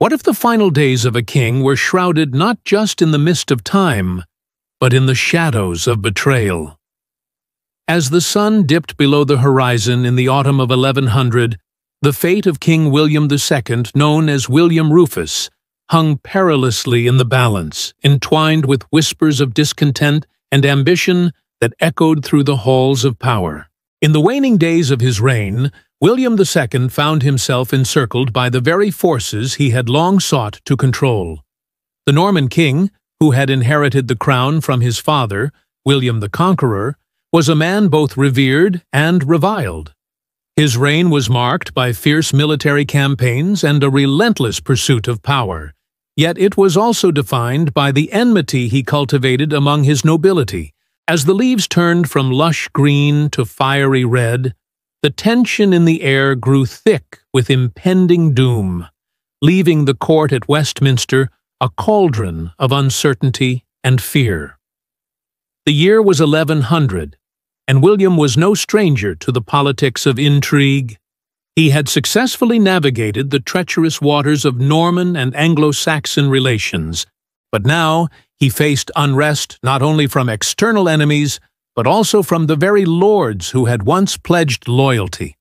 What if the final days of a king were shrouded not just in the mist of time, but in the shadows of betrayal? As the sun dipped below the horizon in the autumn of 1100, the fate of King William II, known as William Rufus, hung perilously in the balance, entwined with whispers of discontent and ambition that echoed through the halls of power. In the waning days of his reign, William II found himself encircled by the very forces he had long sought to control. The Norman king, who had inherited the crown from his father, William the Conqueror, was a man both revered and reviled. His reign was marked by fierce military campaigns and a relentless pursuit of power, yet it was also defined by the enmity he cultivated among his nobility. As the leaves turned from lush green to fiery red, the tension in the air grew thick with impending doom, leaving the court at Westminster a cauldron of uncertainty and fear. The year was 1100, and William was no stranger to the politics of intrigue. He had successfully navigated the treacherous waters of Norman and Anglo-Saxon relations, but now he faced unrest not only from external enemies, but also from the very lords who had once pledged loyalty.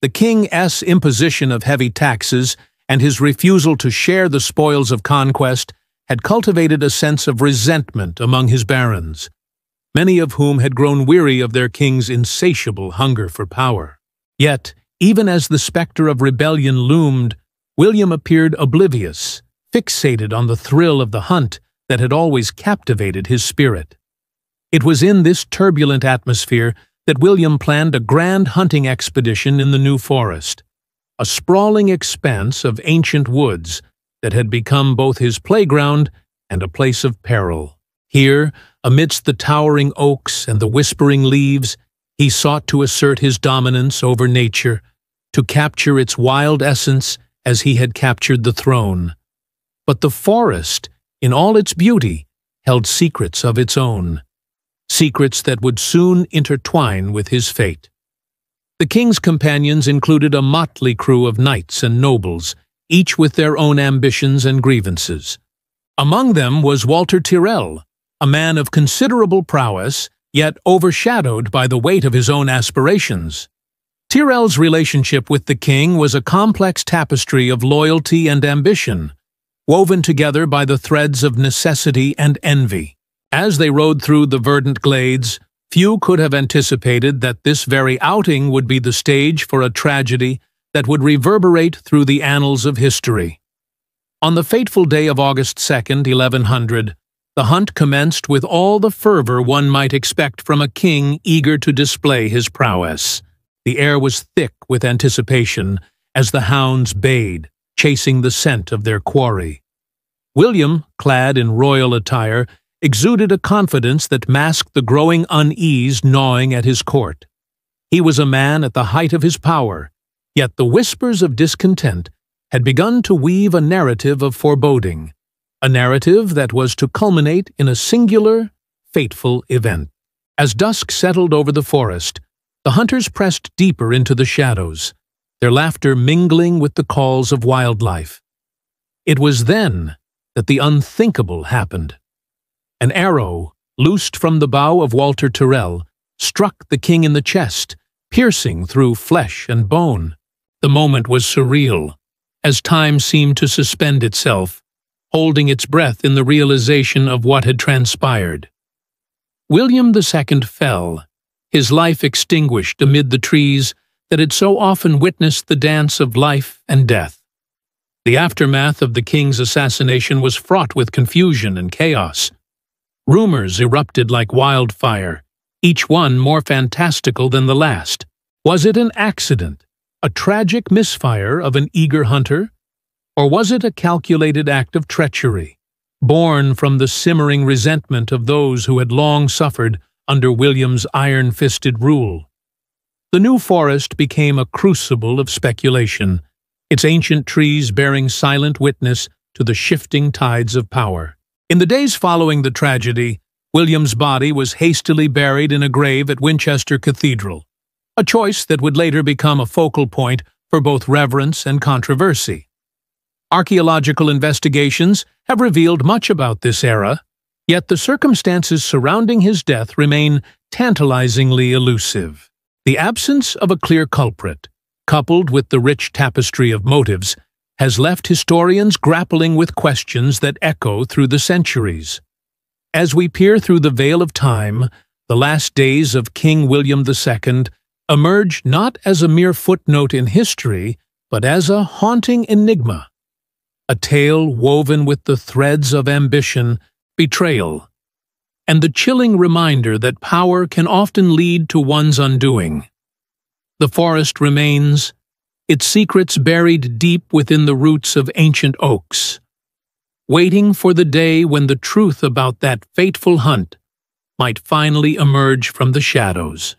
The king's imposition of heavy taxes and his refusal to share the spoils of conquest had cultivated a sense of resentment among his barons, many of whom had grown weary of their king's insatiable hunger for power. Yet, even as the specter of rebellion loomed, William appeared oblivious, fixated on the thrill of the hunt that had always captivated his spirit. It was in this turbulent atmosphere that William planned a grand hunting expedition in the New Forest, a sprawling expanse of ancient woods that had become both his playground and a place of peril. Here, amidst the towering oaks and the whispering leaves, he sought to assert his dominance over nature, to capture its wild essence as he had captured the throne. But the forest, in all its beauty, held secrets of its own, secrets that would soon intertwine with his fate. The king's companions included a motley crew of knights and nobles, each with their own ambitions and grievances. Among them was Walter Tyrrell, a man of considerable prowess, yet overshadowed by the weight of his own aspirations. Tyrrell's relationship with the king was a complex tapestry of loyalty and ambition, woven together by the threads of necessity and envy. As they rode through the verdant glades, few could have anticipated that this very outing would be the stage for a tragedy that would reverberate through the annals of history. On the fateful day of August 2nd, 1100, the hunt commenced with all the fervor one might expect from a king eager to display his prowess. The air was thick with anticipation as the hounds bayed, chasing the scent of their quarry. William, clad in royal attire, exuded a confidence that masked the growing unease gnawing at his court. He was a man at the height of his power, yet the whispers of discontent had begun to weave a narrative of foreboding, a narrative that was to culminate in a singular, fateful event. As dusk settled over the forest, the hunters pressed deeper into the shadows, their laughter mingling with the calls of wildlife. It was then that the unthinkable happened. An arrow, loosed from the bow of Walter Tyrrell, struck the king in the chest, piercing through flesh and bone. The moment was surreal, as time seemed to suspend itself, holding its breath in the realization of what had transpired. William II fell, his life extinguished amid the trees that had so often witnessed the dance of life and death. The aftermath of the king's assassination was fraught with confusion and chaos. Rumors erupted like wildfire, each one more fantastical than the last. Was it an accident, a tragic misfire of an eager hunter? Or was it a calculated act of treachery, born from the simmering resentment of those who had long suffered under William's iron-fisted rule? The New Forest became a crucible of speculation, its ancient trees bearing silent witness to the shifting tides of power. In the days following the tragedy, William's body was hastily buried in a grave at Winchester Cathedral, a choice that would later become a focal point for both reverence and controversy. Archaeological investigations have revealed much about this era, yet the circumstances surrounding his death remain tantalizingly elusive. The absence of a clear culprit, coupled with the rich tapestry of motives, has left historians grappling with questions that echo through the centuries. As we peer through the veil of time, the last days of King William II emerge not as a mere footnote in history, but as a haunting enigma, a tale woven with the threads of ambition, betrayal, and the chilling reminder that power can often lead to one's undoing. The forest remains, its secrets buried deep within the roots of ancient oaks, waiting for the day when the truth about that fateful hunt might finally emerge from the shadows.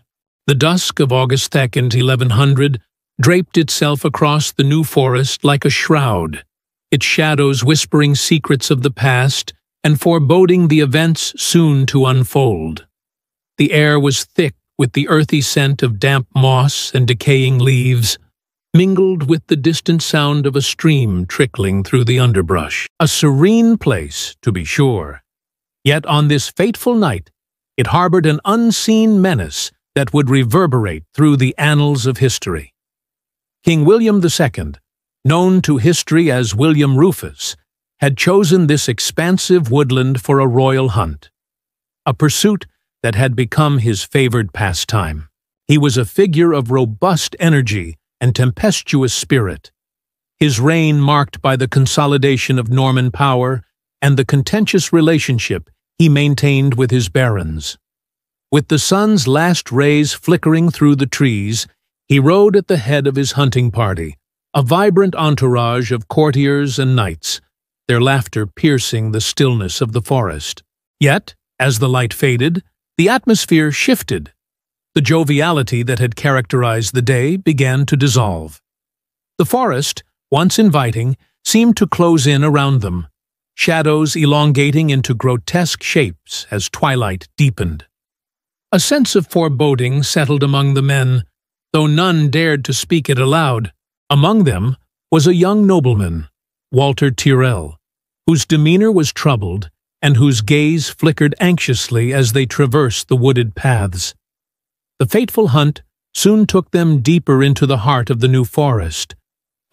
The dusk of August 2nd, 1100, draped itself across the New Forest like a shroud, its shadows whispering secrets of the past and foreboding the events soon to unfold. The air was thick with the earthy scent of damp moss and decaying leaves, mingled with the distant sound of a stream trickling through the underbrush. A serene place, to be sure. Yet on this fateful night, it harbored an unseen menace that would reverberate through the annals of history. King William II, known to history as William Rufus, had chosen this expansive woodland for a royal hunt, a pursuit that had become his favored pastime. He was a figure of robust energy and tempestuous spirit, his reign marked by the consolidation of Norman power and the contentious relationship he maintained with his barons. With the sun's last rays flickering through the trees, he rode at the head of his hunting party, a vibrant entourage of courtiers and knights, their laughter piercing the stillness of the forest. Yet, as the light faded, the atmosphere shifted. The joviality that had characterized the day began to dissolve. The forest, once inviting, seemed to close in around them, shadows elongating into grotesque shapes as twilight deepened. A sense of foreboding settled among the men, though none dared to speak it aloud. Among them was a young nobleman, Walter Tyrrell, whose demeanor was troubled and whose gaze flickered anxiously as they traversed the wooded paths. The fateful hunt soon took them deeper into the heart of the New Forest,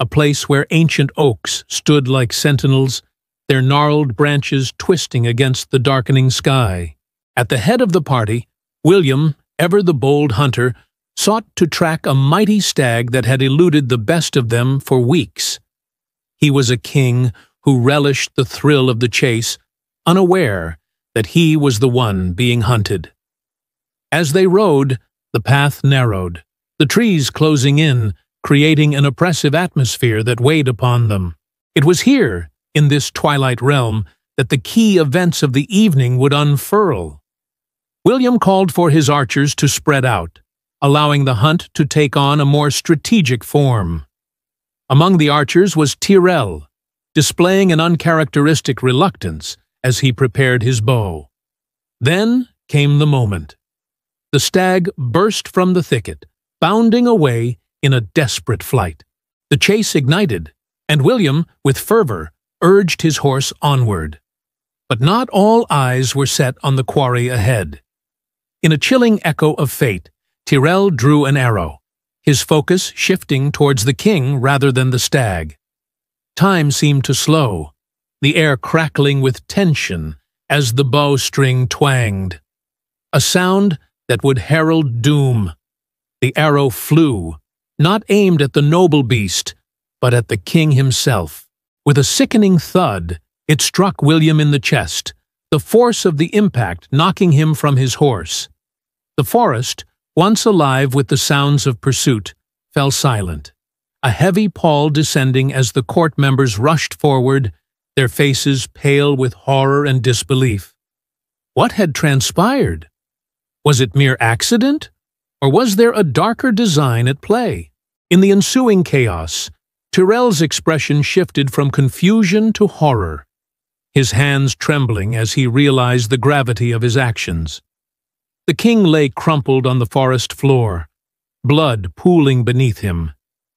a place where ancient oaks stood like sentinels, their gnarled branches twisting against the darkening sky. At the head of the party, William, ever the bold hunter, sought to track a mighty stag that had eluded the best of them for weeks. He was a king who relished the thrill of the chase, unaware that he was the one being hunted. As they rode, the path narrowed, the trees closing in, creating an oppressive atmosphere that weighed upon them. It was here, in this twilight realm, that the key events of the evening would unfurl. William called for his archers to spread out, allowing the hunt to take on a more strategic form. Among the archers was Tyrrell, displaying an uncharacteristic reluctance as he prepared his bow. Then came the moment. The stag burst from the thicket, bounding away in a desperate flight. The chase ignited, and William, with fervor, urged his horse onward. But not all eyes were set on the quarry ahead. In a chilling echo of fate, Tyrrell drew an arrow, his focus shifting towards the king rather than the stag. Time seemed to slow, the air crackling with tension as the bowstring twanged. A sound that would herald doom. The arrow flew, not aimed at the noble beast, but at the king himself. With a sickening thud, it struck William in the chest, the force of the impact knocking him from his horse. The forest, once alive with the sounds of pursuit, fell silent, a heavy pall descending as the court members rushed forward, their faces pale with horror and disbelief. What had transpired? Was it mere accident, or was there a darker design at play? In the ensuing chaos, Tyrrell's expression shifted from confusion to horror, his hands trembling as he realized the gravity of his actions. The king lay crumpled on the forest floor, blood pooling beneath him,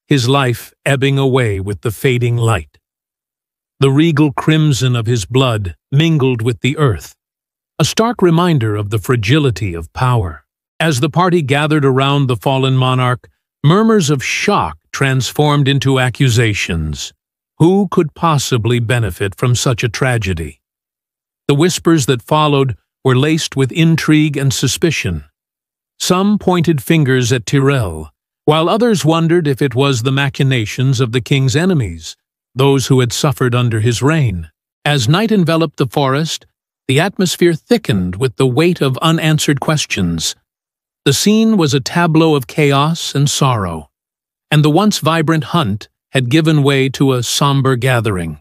his life ebbing away with the fading light. the regal crimson of his blood mingled with the earth, a stark reminder of the fragility of power. As the party gathered around the fallen monarch, murmurs of shock transformed into accusations. Who could possibly benefit from such a tragedy? The whispers that followed were laced with intrigue and suspicion. Some pointed fingers at Tyrrell, while others wondered if it was the machinations of the king's enemies, those who had suffered under his reign. As night enveloped the forest, the atmosphere thickened with the weight of unanswered questions. The scene was a tableau of chaos and sorrow, and the once vibrant hunt had given way to a somber gathering.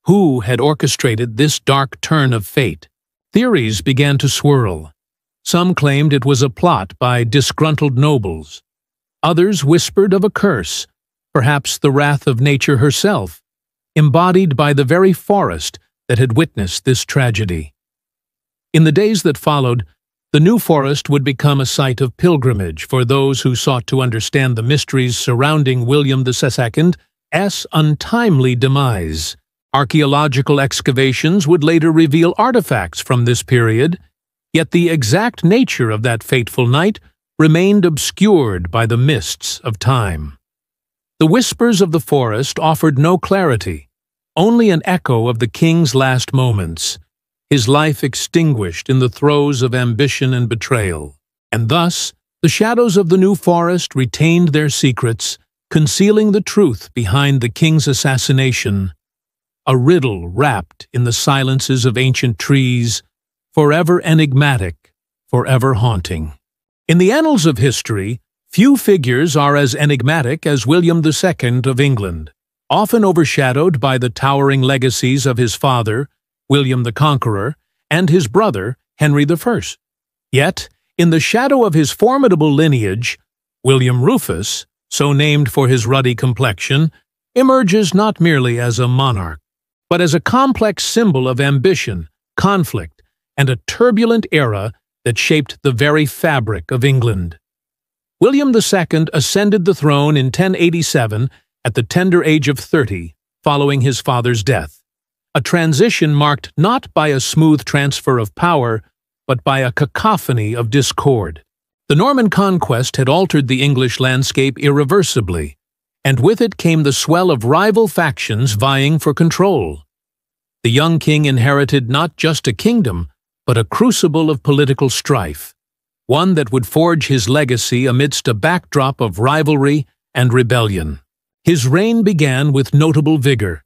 Who had orchestrated this dark turn of fate? Theories began to swirl. Some claimed it was a plot by disgruntled nobles. Others whispered of a curse, perhaps the wrath of nature herself, embodied by the very forest that had witnessed this tragedy. In the days that followed, the New Forest would become a site of pilgrimage for those who sought to understand the mysteries surrounding William II's untimely demise. Archaeological excavations would later reveal artifacts from this period, yet the exact nature of that fateful night remained obscured by the mists of time. The whispers of the forest offered no clarity, only an echo of the king's last moments, his life extinguished in the throes of ambition and betrayal. And thus, the shadows of the New Forest retained their secrets, concealing the truth behind the king's assassination, a riddle wrapped in the silences of ancient trees, forever enigmatic, forever haunting. In the annals of history, few figures are as enigmatic as William II of England, often overshadowed by the towering legacies of his father, William the Conqueror, and his brother, Henry I. Yet, in the shadow of his formidable lineage, William Rufus, so named for his ruddy complexion, emerges not merely as a monarch, but as a complex symbol of ambition, conflict, and a turbulent era that shaped the very fabric of England. William II ascended the throne in 1087 at the tender age of 30, following his father's death, a transition marked not by a smooth transfer of power, but by a cacophony of discord. The Norman conquest had altered the English landscape irreversibly, and with it came the swell of rival factions vying for control. The young king inherited not just a kingdom, but a crucible of political strife, one that would forge his legacy amidst a backdrop of rivalry and rebellion. His reign began with notable vigor.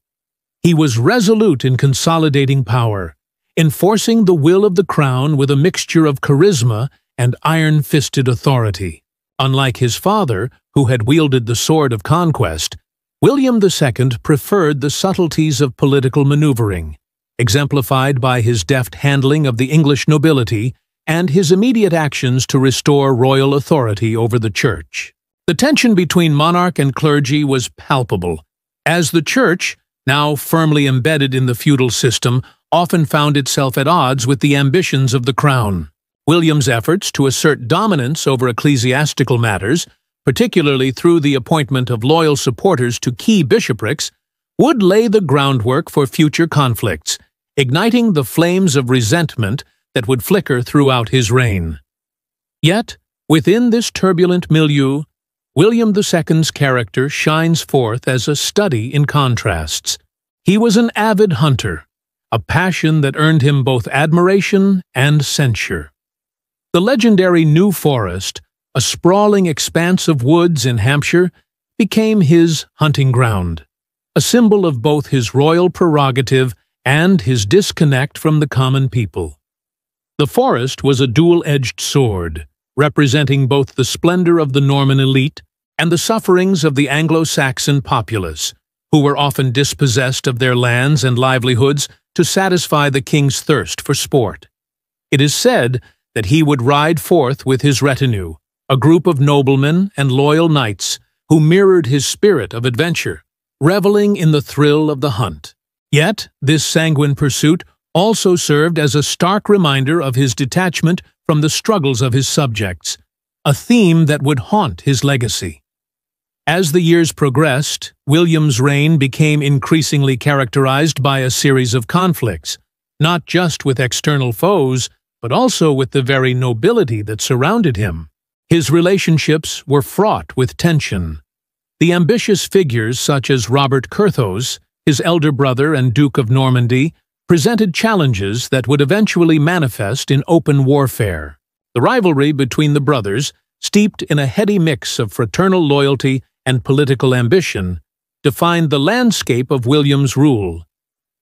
He was resolute in consolidating power, enforcing the will of the crown with a mixture of charisma and iron-fisted authority. Unlike his father, who had wielded the sword of conquest, William II preferred the subtleties of political maneuvering, exemplified by his deft handling of the English nobility and his immediate actions to restore royal authority over the church. The tension between monarch and clergy was palpable, as the church, now firmly embedded in the feudal system, often found itself at odds with the ambitions of the crown. William's efforts to assert dominance over ecclesiastical matters, particularly through the appointment of loyal supporters to key bishoprics, would lay the groundwork for future conflicts, igniting the flames of resentment that would flicker throughout his reign. Yet, within this turbulent milieu, William II's character shines forth as a study in contrasts. He was an avid hunter, a passion that earned him both admiration and censure. The legendary New Forest, a sprawling expanse of woods in Hampshire, became his hunting ground, a symbol of both his royal prerogative and his disconnect from the common people. The forest was a dual-edged sword, representing both the splendor of the Norman elite and the sufferings of the Anglo-Saxon populace, who were often dispossessed of their lands and livelihoods to satisfy the king's thirst for sport. It is said that he would ride forth with his retinue, a group of noblemen and loyal knights who mirrored his spirit of adventure, reveling in the thrill of the hunt. Yet, this sanguine pursuit also served as a stark reminder of his detachment from the struggles of his subjects, a theme that would haunt his legacy. As the years progressed, William's reign became increasingly characterized by a series of conflicts, not just with external foes, but also with the very nobility that surrounded him. His relationships were fraught with tension. The ambitious figures such as Robert Curthose, his elder brother and Duke of Normandy, presented challenges that would eventually manifest in open warfare. The rivalry between the brothers, steeped in a heady mix of fraternal loyalty and political ambition, defined the landscape of William's rule,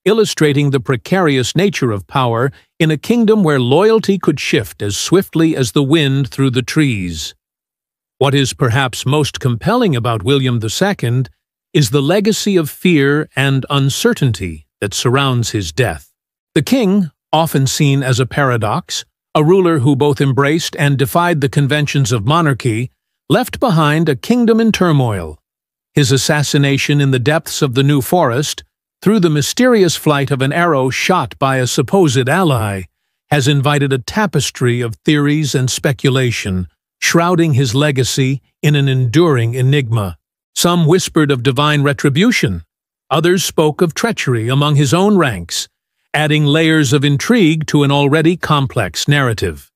illustrating the precarious nature of power in a kingdom where loyalty could shift as swiftly as the wind through the trees. What is perhaps most compelling about William II is the legacy of fear and uncertainty that surrounds his death. The king, often seen as a paradox, a ruler who both embraced and defied the conventions of monarchy, left behind a kingdom in turmoil. His assassination in the depths of the New Forest, through the mysterious flight of an arrow shot by a supposed ally, has invited a tapestry of theories and speculation, shrouding his legacy in an enduring enigma. Some whispered of divine retribution, others spoke of treachery among his own ranks, adding layers of intrigue to an already complex narrative.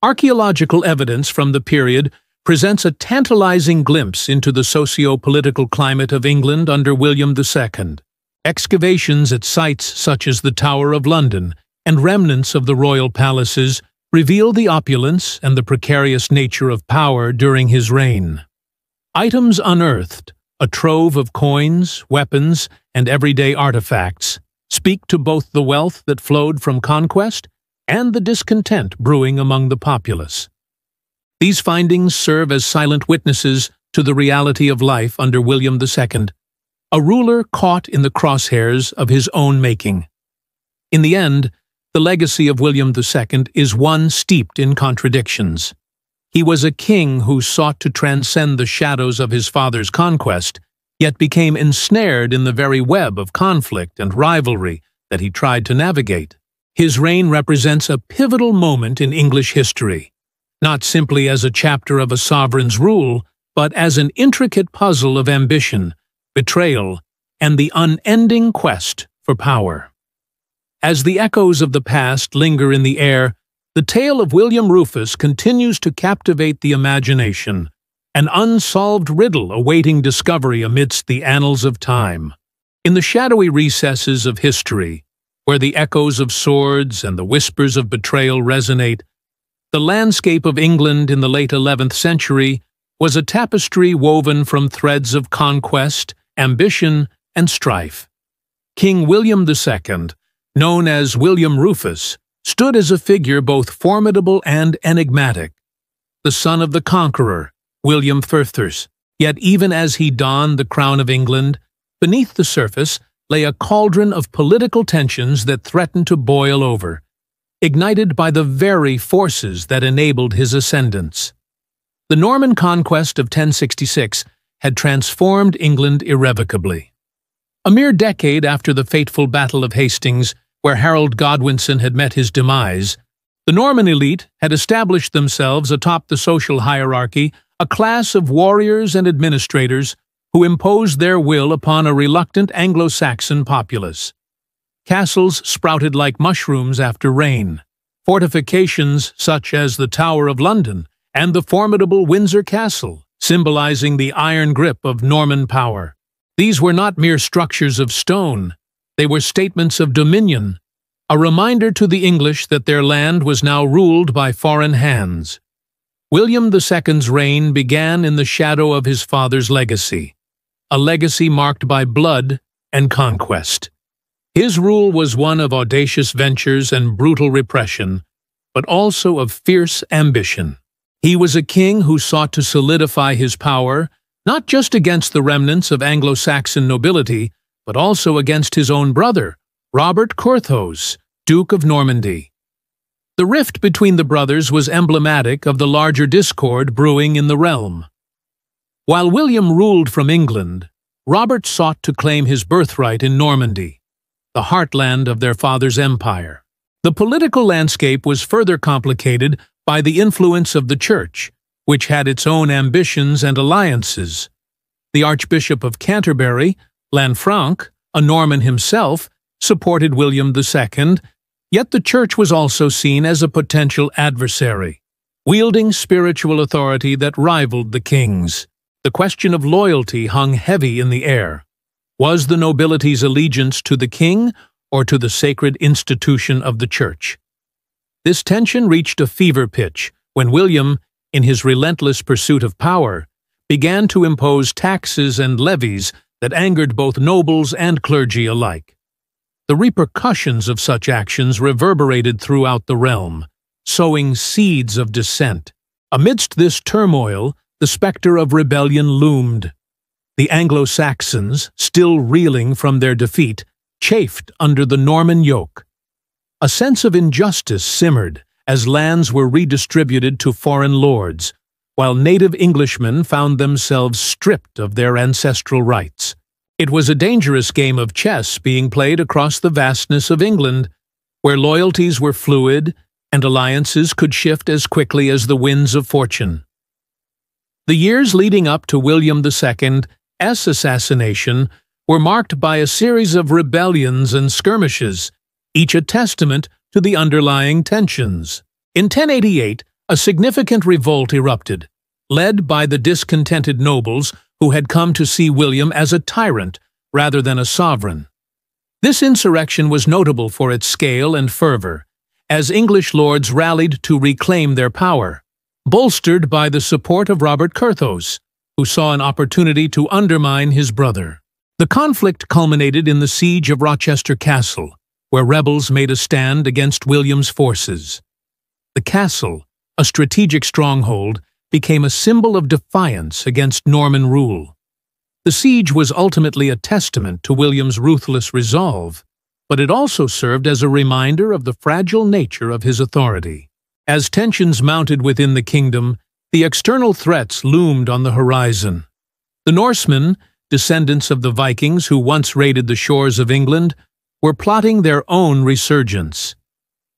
Archaeological evidence from the period presents a tantalizing glimpse into the socio-political climate of England under William II. Excavations at sites such as the Tower of London and remnants of the royal palaces reveal the opulence and the precarious nature of power during his reign. Items unearthed, a trove of coins, weapons, and everyday artifacts, speak to both the wealth that flowed from conquest and the discontent brewing among the populace. These findings serve as silent witnesses to the reality of life under William II, a ruler caught in the crosshairs of his own making. In the end, the legacy of William II is one steeped in contradictions. He was a king who sought to transcend the shadows of his father's conquest, yet became ensnared in the very web of conflict and rivalry that he tried to navigate. His reign represents a pivotal moment in English history, not simply as a chapter of a sovereign's rule, but as an intricate puzzle of ambition, betrayal, and the unending quest for power. As the echoes of the past linger in the air, the tale of William Rufus continues to captivate the imagination, an unsolved riddle awaiting discovery amidst the annals of time. In the shadowy recesses of history, where the echoes of swords and the whispers of betrayal resonate, the landscape of England in the late 11th century was a tapestry woven from threads of conquest, ambition, and strife. King William II, known as William Rufus, stood as a figure both formidable and enigmatic, the son of the conqueror, William Rufus. Yet even as he donned the crown of England, beneath the surface lay a cauldron of political tensions that threatened to boil over, ignited by the very forces that enabled his ascendance. The Norman conquest of 1066 had transformed England irrevocably. A mere decade after the fateful Battle of Hastings, where Harold Godwinson had met his demise, the Norman elite had established themselves atop the social hierarchy, a class of warriors and administrators who imposed their will upon a reluctant Anglo-Saxon populace. Castles sprouted like mushrooms after rain. Fortifications such as the Tower of London and the formidable Windsor Castle, symbolizing the iron grip of Norman power. These were not mere structures of stone. They were statements of dominion, a reminder to the English that their land was now ruled by foreign hands. William II's reign began in the shadow of his father's legacy, a legacy marked by blood and conquest. His rule was one of audacious ventures and brutal repression, but also of fierce ambition. He was a king who sought to solidify his power, not just against the remnants of Anglo-Saxon nobility, but also against his own brother, Robert Curthose, Duke of Normandy. The rift between the brothers was emblematic of the larger discord brewing in the realm. While William ruled from England, Robert sought to claim his birthright in Normandy, the heartland of their father's empire. The political landscape was further complicated by the influence of the Church, which had its own ambitions and alliances. The Archbishop of Canterbury, Lanfranc, a Norman himself, supported William II, yet the Church was also seen as a potential adversary, wielding spiritual authority that rivaled the king's. The question of loyalty hung heavy in the air. Was the nobility's allegiance to the king or to the sacred institution of the Church? This tension reached a fever pitch when William, in his relentless pursuit of power, began to impose taxes and levies that angered both nobles and clergy alike. The repercussions of such actions reverberated throughout the realm, sowing seeds of dissent. Amidst this turmoil, the specter of rebellion loomed. The Anglo-Saxons, still reeling from their defeat, chafed under the Norman yoke. A sense of injustice simmered as lands were redistributed to foreign lords, while native Englishmen found themselves stripped of their ancestral rights. It was a dangerous game of chess being played across the vastness of England, where loyalties were fluid and alliances could shift as quickly as the winds of fortune. The years leading up to William II's assassination were marked by a series of rebellions and skirmishes, each a testament to the underlying tensions. In 1088, a significant revolt erupted, led by the discontented nobles who had come to see William as a tyrant rather than a sovereign. This insurrection was notable for its scale and fervor, as English lords rallied to reclaim their power, bolstered by the support of Robert Curthose, who saw an opportunity to undermine his brother. The conflict culminated in the siege of Rochester Castle, where rebels made a stand against William's forces. The castle, a strategic stronghold, became a symbol of defiance against Norman rule. The siege was ultimately a testament to William's ruthless resolve, but it also served as a reminder of the fragile nature of his authority. As tensions mounted within the kingdom, the external threats loomed on the horizon. The Norsemen, descendants of the Vikings who once raided the shores of England, were plotting their own resurgence.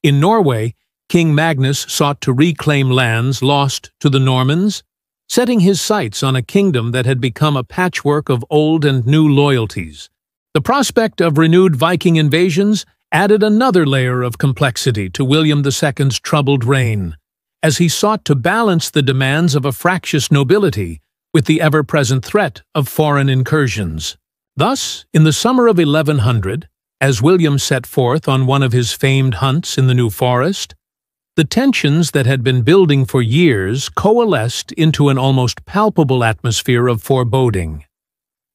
In Norway, King Magnus sought to reclaim lands lost to the Normans, setting his sights on a kingdom that had become a patchwork of old and new loyalties. The prospect of renewed Viking invasions added another layer of complexity to William II's troubled reign, as he sought to balance the demands of a fractious nobility with the ever-present threat of foreign incursions. Thus, in the summer of 1100, as William set forth on one of his famed hunts in the New Forest, the tensions that had been building for years coalesced into an almost palpable atmosphere of foreboding.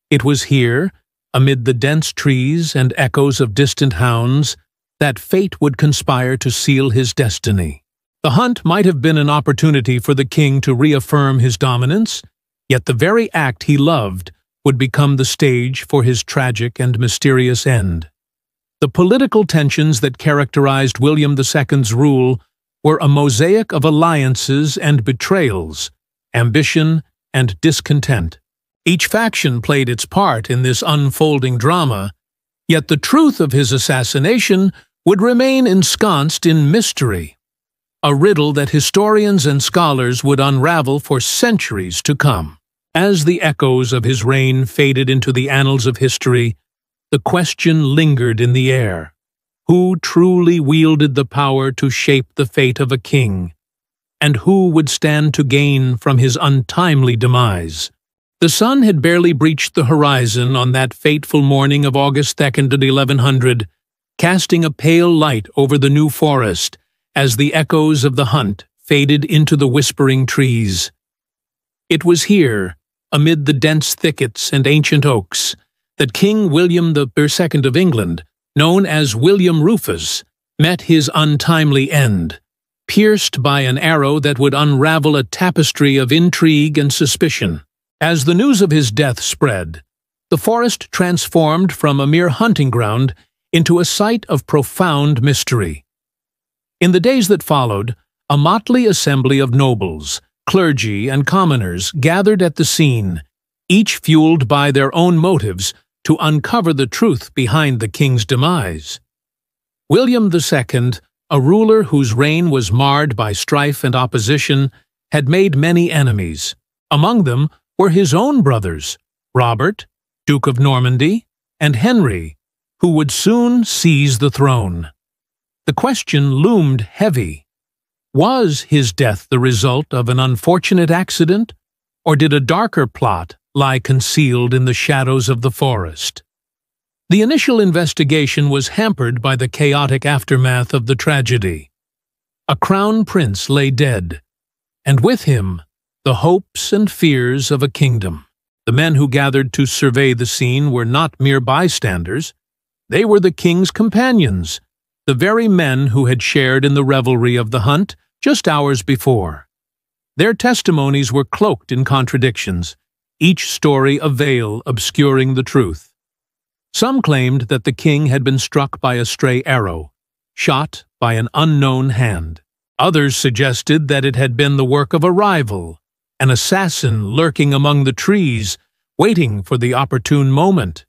It was here, amid the dense trees and echoes of distant hounds, that fate would conspire to seal his destiny. The hunt might have been an opportunity for the king to reaffirm his dominance, yet the very act he loved would become the stage for his tragic and mysterious end. The political tensions that characterized William II's rule were a mosaic of alliances and betrayals, ambition and discontent. Each faction played its part in this unfolding drama, yet the truth of his assassination would remain ensconced in mystery, a riddle that historians and scholars would unravel for centuries to come. As the echoes of his reign faded into the annals of history, the question lingered in the air. Who truly wielded the power to shape the fate of a king? And who would stand to gain from his untimely demise? The sun had barely breached the horizon on that fateful morning of August 2nd at 1100, casting a pale light over the New Forest as the echoes of the hunt faded into the whispering trees. It was here, amid the dense thickets and ancient oaks, that King William II of England, known as William Rufus, met his untimely end, pierced by an arrow that would unravel a tapestry of intrigue and suspicion. As the news of his death spread, the forest transformed from a mere hunting ground into a site of profound mystery. In the days that followed, a motley assembly of nobles, clergy, and commoners gathered at the scene, each fueled by their own motives to uncover the truth behind the king's demise. William II, a ruler whose reign was marred by strife and opposition, had made many enemies. Among them were his own brothers, Robert, Duke of Normandy, and Henry, who would soon seize the throne. The question loomed heavy. Was his death the result of an unfortunate accident, or did a darker plot lie concealed in the shadows of the forest? The initial investigation was hampered by the chaotic aftermath of the tragedy. A crown prince lay dead, and with him, the hopes and fears of a kingdom. The men who gathered to survey the scene were not mere bystanders. They were the king's companions, the very men who had shared in the revelry of the hunt just hours before. Their testimonies were cloaked in contradictions, each story a veil obscuring the truth. Some claimed that the king had been struck by a stray arrow, shot by an unknown hand. Others suggested that it had been the work of a rival, an assassin lurking among the trees, waiting for the opportune moment.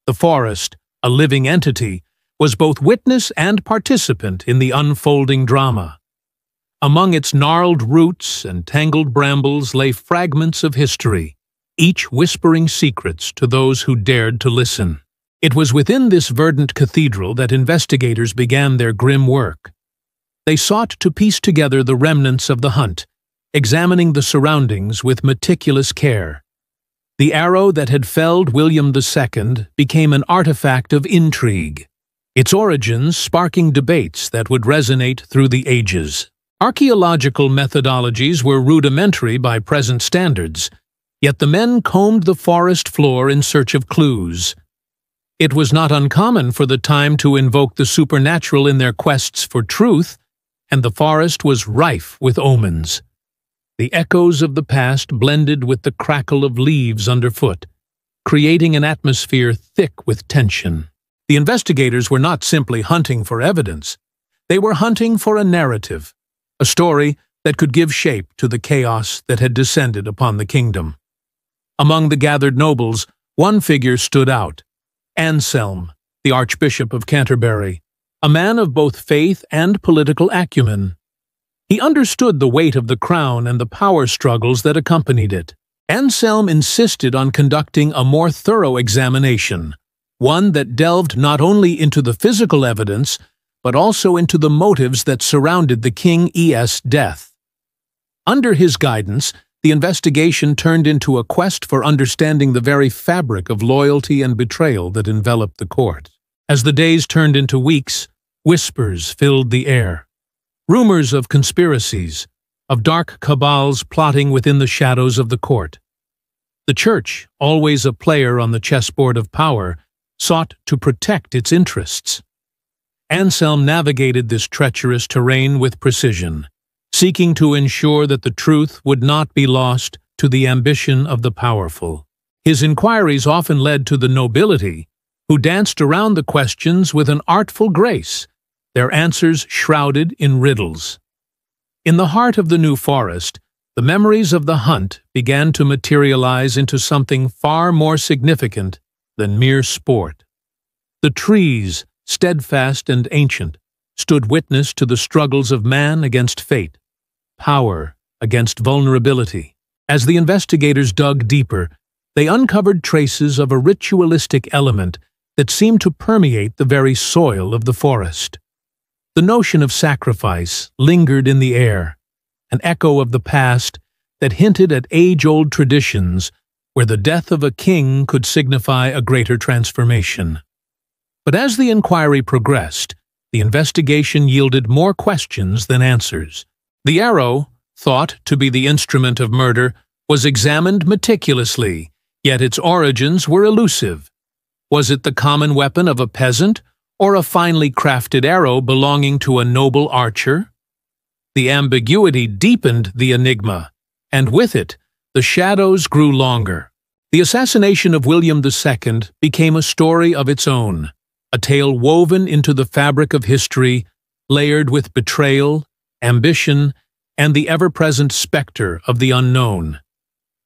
The forest, a living entity, was both witness and participant in the unfolding drama. Among its gnarled roots and tangled brambles lay fragments of history, each whispering secrets to those who dared to listen. It was within this verdant cathedral that investigators began their grim work. They sought to piece together the remnants of the hunt, examining the surroundings with meticulous care. The arrow that had felled William II became an artifact of intrigue, its origins sparking debates that would resonate through the ages. Archaeological methodologies were rudimentary by present standards, yet the men combed the forest floor in search of clues. It was not uncommon for the time to invoke the supernatural in their quests for truth, and the forest was rife with omens. The echoes of the past blended with the crackle of leaves underfoot, creating an atmosphere thick with tension. The investigators were not simply hunting for evidence. They were hunting for a narrative, a story that could give shape to the chaos that had descended upon the kingdom. Among the gathered nobles, one figure stood out: Anselm, the Archbishop of Canterbury, a man of both faith and political acumen. He understood the weight of the crown and the power struggles that accompanied it. Anselm insisted on conducting a more thorough examination, one that delved not only into the physical evidence, but also into the motives that surrounded the king's death. Under his guidance, the investigation turned into a quest for understanding the very fabric of loyalty and betrayal that enveloped the court. As the days turned into weeks, whispers filled the air. Rumors of conspiracies, of dark cabals plotting within the shadows of the court. The church, always a player on the chessboard of power, sought to protect its interests. Anselm navigated this treacherous terrain with precision, seeking to ensure that the truth would not be lost to the ambition of the powerful. His inquiries often led to the nobility, who danced around the questions with an artful grace, their answers shrouded in riddles. In the heart of the new forest, the memories of the hunt began to materialize into something far more significant than mere sport. The trees, steadfast and ancient, stood witness to the struggles of man against fate, power against vulnerability. As the investigators dug deeper, they uncovered traces of a ritualistic element that seemed to permeate the very soil of the forest. The notion of sacrifice lingered in the air, an echo of the past that hinted at age-old traditions where the death of a king could signify a greater transformation. But as the inquiry progressed, the investigation yielded more questions than answers. The arrow, thought to be the instrument of murder, was examined meticulously, yet its origins were elusive. Was it the common weapon of a peasant, or a finely crafted arrow belonging to a noble archer? The ambiguity deepened the enigma, and with it, the shadows grew longer. The assassination of William II became a story of its own, a tale woven into the fabric of history, layered with betrayal, ambition, and the ever-present specter of the unknown.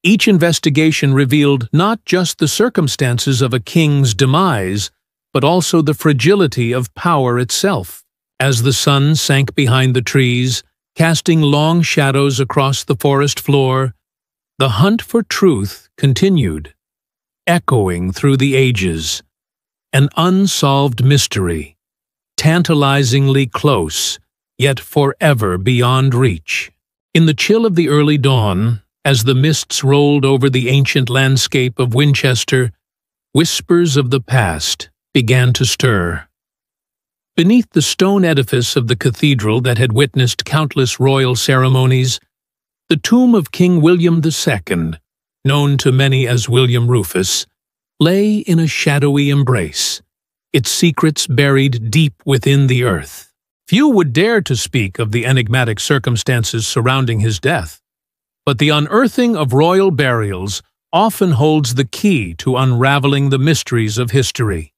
Each investigation revealed not just the circumstances of a king's demise, but also the fragility of power itself. As the sun sank behind the trees, casting long shadows across the forest floor, the hunt for truth continued. echoing through the ages. An unsolved mystery, tantalizingly close, yet forever beyond reach. In the chill of the early dawn, as the mists rolled over the ancient landscape of Winchester, whispers of the past began to stir. Beneath the stone edifice of the cathedral that had witnessed countless royal ceremonies, the tomb of King William II, known to many as William Rufus, lay in a shadowy embrace, its secrets buried deep within the earth. Few would dare to speak of the enigmatic circumstances surrounding his death, but the unearthing of royal burials often holds the key to unraveling the mysteries of history.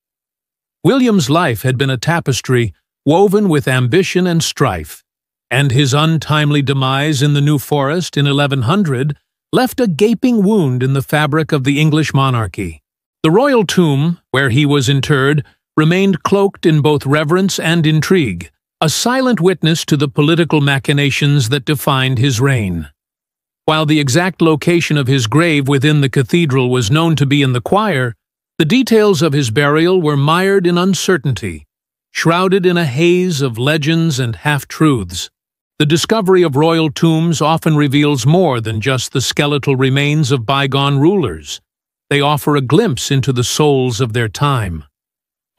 William's life had been a tapestry woven with ambition and strife, and his untimely demise in the New Forest in 1100 left a gaping wound in the fabric of the English monarchy. The royal tomb, where he was interred, remained cloaked in both reverence and intrigue, a silent witness to the political machinations that defined his reign. While the exact location of his grave within the cathedral was known to be in the choir, the details of his burial were mired in uncertainty, shrouded in a haze of legends and half-truths. The discovery of royal tombs often reveals more than just the skeletal remains of bygone rulers. They offer a glimpse into the souls of their time.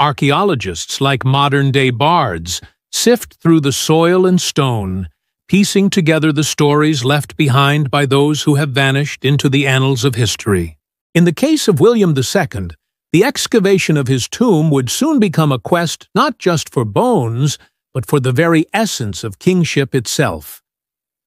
Archaeologists, like modern-day bards, sift through the soil and stone, piecing together the stories left behind by those who have vanished into the annals of history. In the case of William II, the excavation of his tomb would soon become a quest not just for bones, but for the very essence of kingship itself.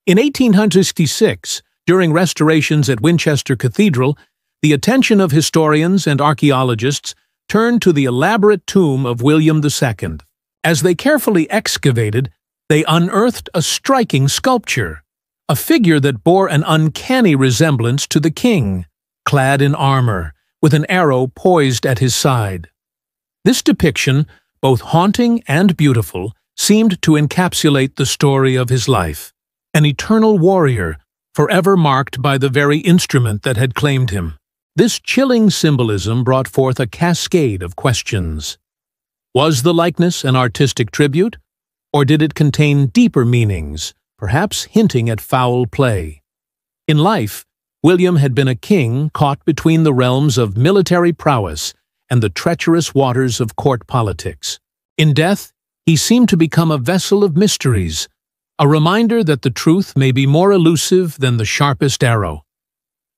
In 1866, during restorations at Winchester Cathedral, the attention of historians and archaeologists turned to the elaborate tomb of William II. As they carefully excavated, they unearthed a striking sculpture, a figure that bore an uncanny resemblance to the king, clad in armor, with an arrow poised at his side. This depiction, both haunting and beautiful, seemed to encapsulate the story of his life, an eternal warrior, forever marked by the very instrument that had claimed him. This chilling symbolism brought forth a cascade of questions. Was the likeness an artistic tribute, or did it contain deeper meanings, perhaps hinting at foul play? In life, William had been a king caught between the realms of military prowess and the treacherous waters of court politics. In death, he seemed to become a vessel of mysteries, a reminder that the truth may be more elusive than the sharpest arrow.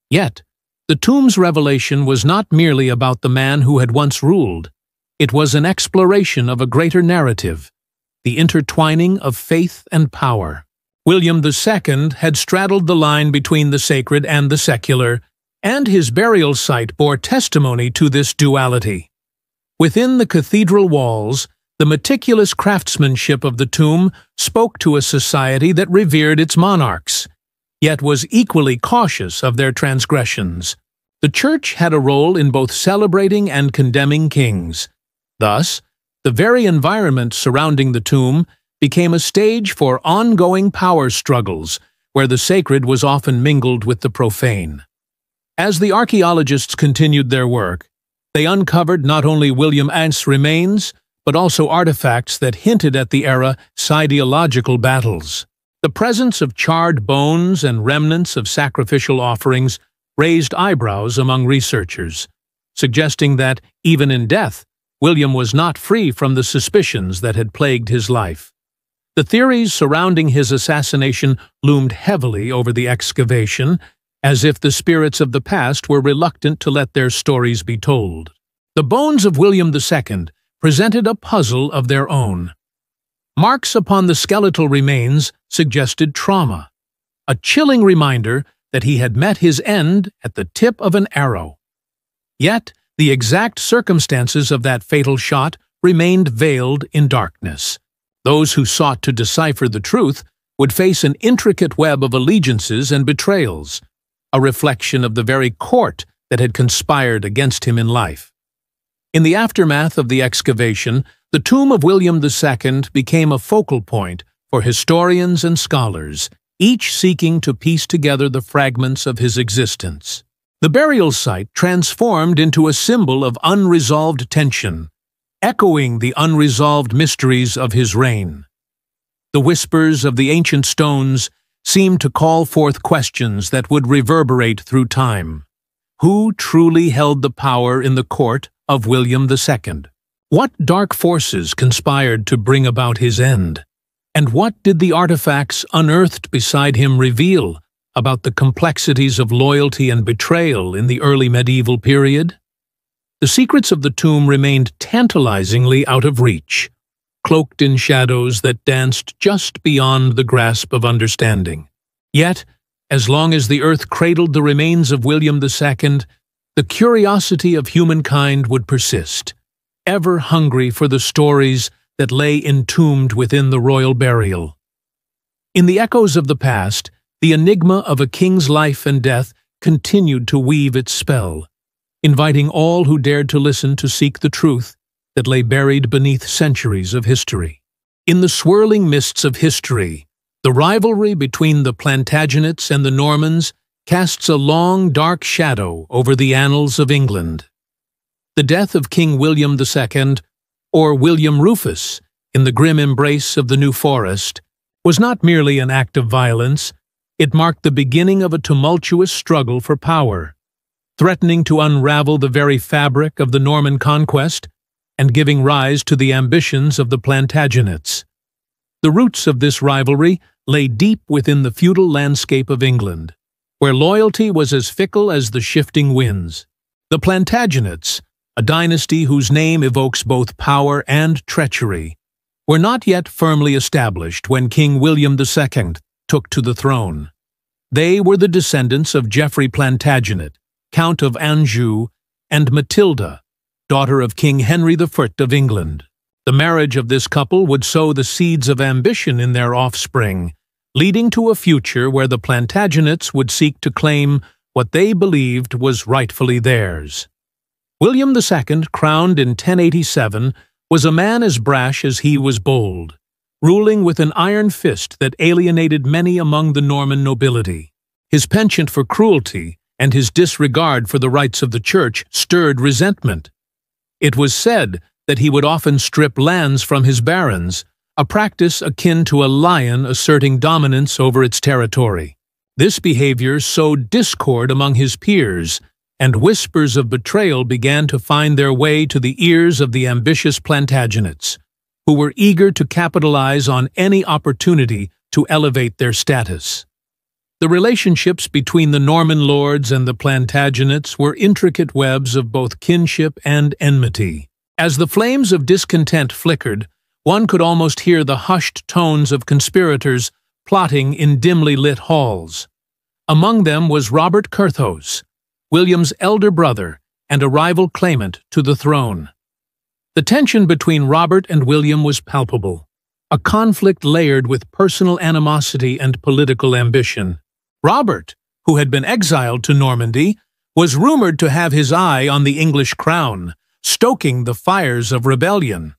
Yet, the tomb's revelation was not merely about the man who had once ruled. It was an exploration of a greater narrative, the intertwining of faith and power. William II had straddled the line between the sacred and the secular, and his burial site bore testimony to this duality. Within the cathedral walls, the meticulous craftsmanship of the tomb spoke to a society that revered its monarchs, yet was equally cautious of their transgressions. The Church had a role in both celebrating and condemning kings. Thus, the very environment surrounding the tomb became a stage for ongoing power struggles, where the sacred was often mingled with the profane. As the archaeologists continued their work, they uncovered not only William I's remains, but also artifacts that hinted at the era's ideological battles. The presence of charred bones and remnants of sacrificial offerings raised eyebrows among researchers, suggesting that, even in death, William was not free from the suspicions that had plagued his life. The theories surrounding his assassination loomed heavily over the excavation, as if the spirits of the past were reluctant to let their stories be told. The bones of William II presented a puzzle of their own. Marks upon the skeletal remains suggested trauma, a chilling reminder that he had met his end at the tip of an arrow. Yet, the exact circumstances of that fatal shot remained veiled in darkness. Those who sought to decipher the truth would face an intricate web of allegiances and betrayals, a reflection of the very court that had conspired against him in life. In the aftermath of the excavation, the tomb of William II became a focal point for historians and scholars, each seeking to piece together the fragments of his existence. The burial site transformed into a symbol of unresolved tension, echoing the unresolved mysteries of his reign. The whispers of the ancient stones seemed to call forth questions that would reverberate through time. Who truly held the power in the court of William II? What dark forces conspired to bring about his end? And what did the artifacts unearthed beside him reveal about the complexities of loyalty and betrayal in the early medieval period? The secrets of the tomb remained tantalizingly out of reach, cloaked in shadows that danced just beyond the grasp of understanding. Yet, as long as the earth cradled the remains of William II, the curiosity of humankind would persist, ever hungry for the stories that lay entombed within the royal burial. In the echoes of the past, the enigma of a king's life and death continued to weave its spell, inviting all who dared to listen to seek the truth that lay buried beneath centuries of history. In the swirling mists of history, the rivalry between the Plantagenets and the Normans casts a long, dark shadow over the annals of England. The death of King William II, or William Rufus, in the grim embrace of the New Forest, was not merely an act of violence. It marked the beginning of a tumultuous struggle for power, threatening to unravel the very fabric of the Norman conquest and giving rise to the ambitions of the Plantagenets. The roots of this rivalry lay deep within the feudal landscape of England, where loyalty was as fickle as the shifting winds. The Plantagenets, a dynasty whose name evokes both power and treachery, were not yet firmly established when King William II took to the throne. They were the descendants of Geoffrey Plantagenet, Count of Anjou, and Matilda, daughter of King Henry I of England. The marriage of this couple would sow the seeds of ambition in their offspring, leading to a future where the Plantagenets would seek to claim what they believed was rightfully theirs. William II, crowned in 1087, was a man as brash as he was bold, ruling with an iron fist that alienated many among the Norman nobility. His penchant for cruelty and his disregard for the rights of the church stirred resentment. It was said that he would often strip lands from his barons, a practice akin to a lion asserting dominance over its territory. This behavior sowed discord among his peers, and whispers of betrayal began to find their way to the ears of the ambitious Plantagenets, who were eager to capitalize on any opportunity to elevate their status. The relationships between the Norman lords and the Plantagenets were intricate webs of both kinship and enmity. As the flames of discontent flickered, one could almost hear the hushed tones of conspirators plotting in dimly lit halls. Among them was Robert Curthose, William's elder brother and a rival claimant to the throne. The tension between Robert and William was palpable, a conflict layered with personal animosity and political ambition. Robert, who had been exiled to Normandy, was rumored to have his eye on the English crown, stoking the fires of rebellion.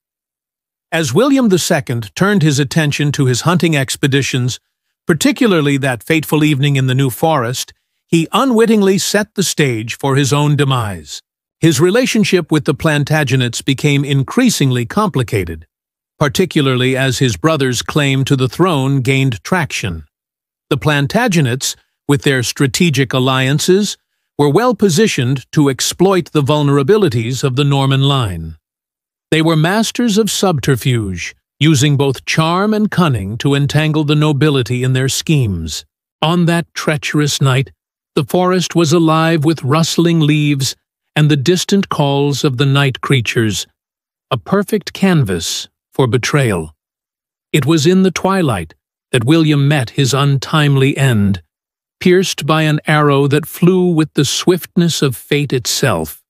As William II turned his attention to his hunting expeditions, particularly that fateful evening in the New Forest, he unwittingly set the stage for his own demise. His relationship with the Plantagenets became increasingly complicated, particularly as his brother's claim to the throne gained traction. The Plantagenets, with their strategic alliances, were well positioned to exploit the vulnerabilities of the Norman line. They were masters of subterfuge, using both charm and cunning to entangle the nobility in their schemes. On that treacherous night, the forest was alive with rustling leaves and the distant calls of the night creatures, a perfect canvas for betrayal. It was in the twilight that William met his untimely end, pierced by an arrow that flew with the swiftness of fate itself,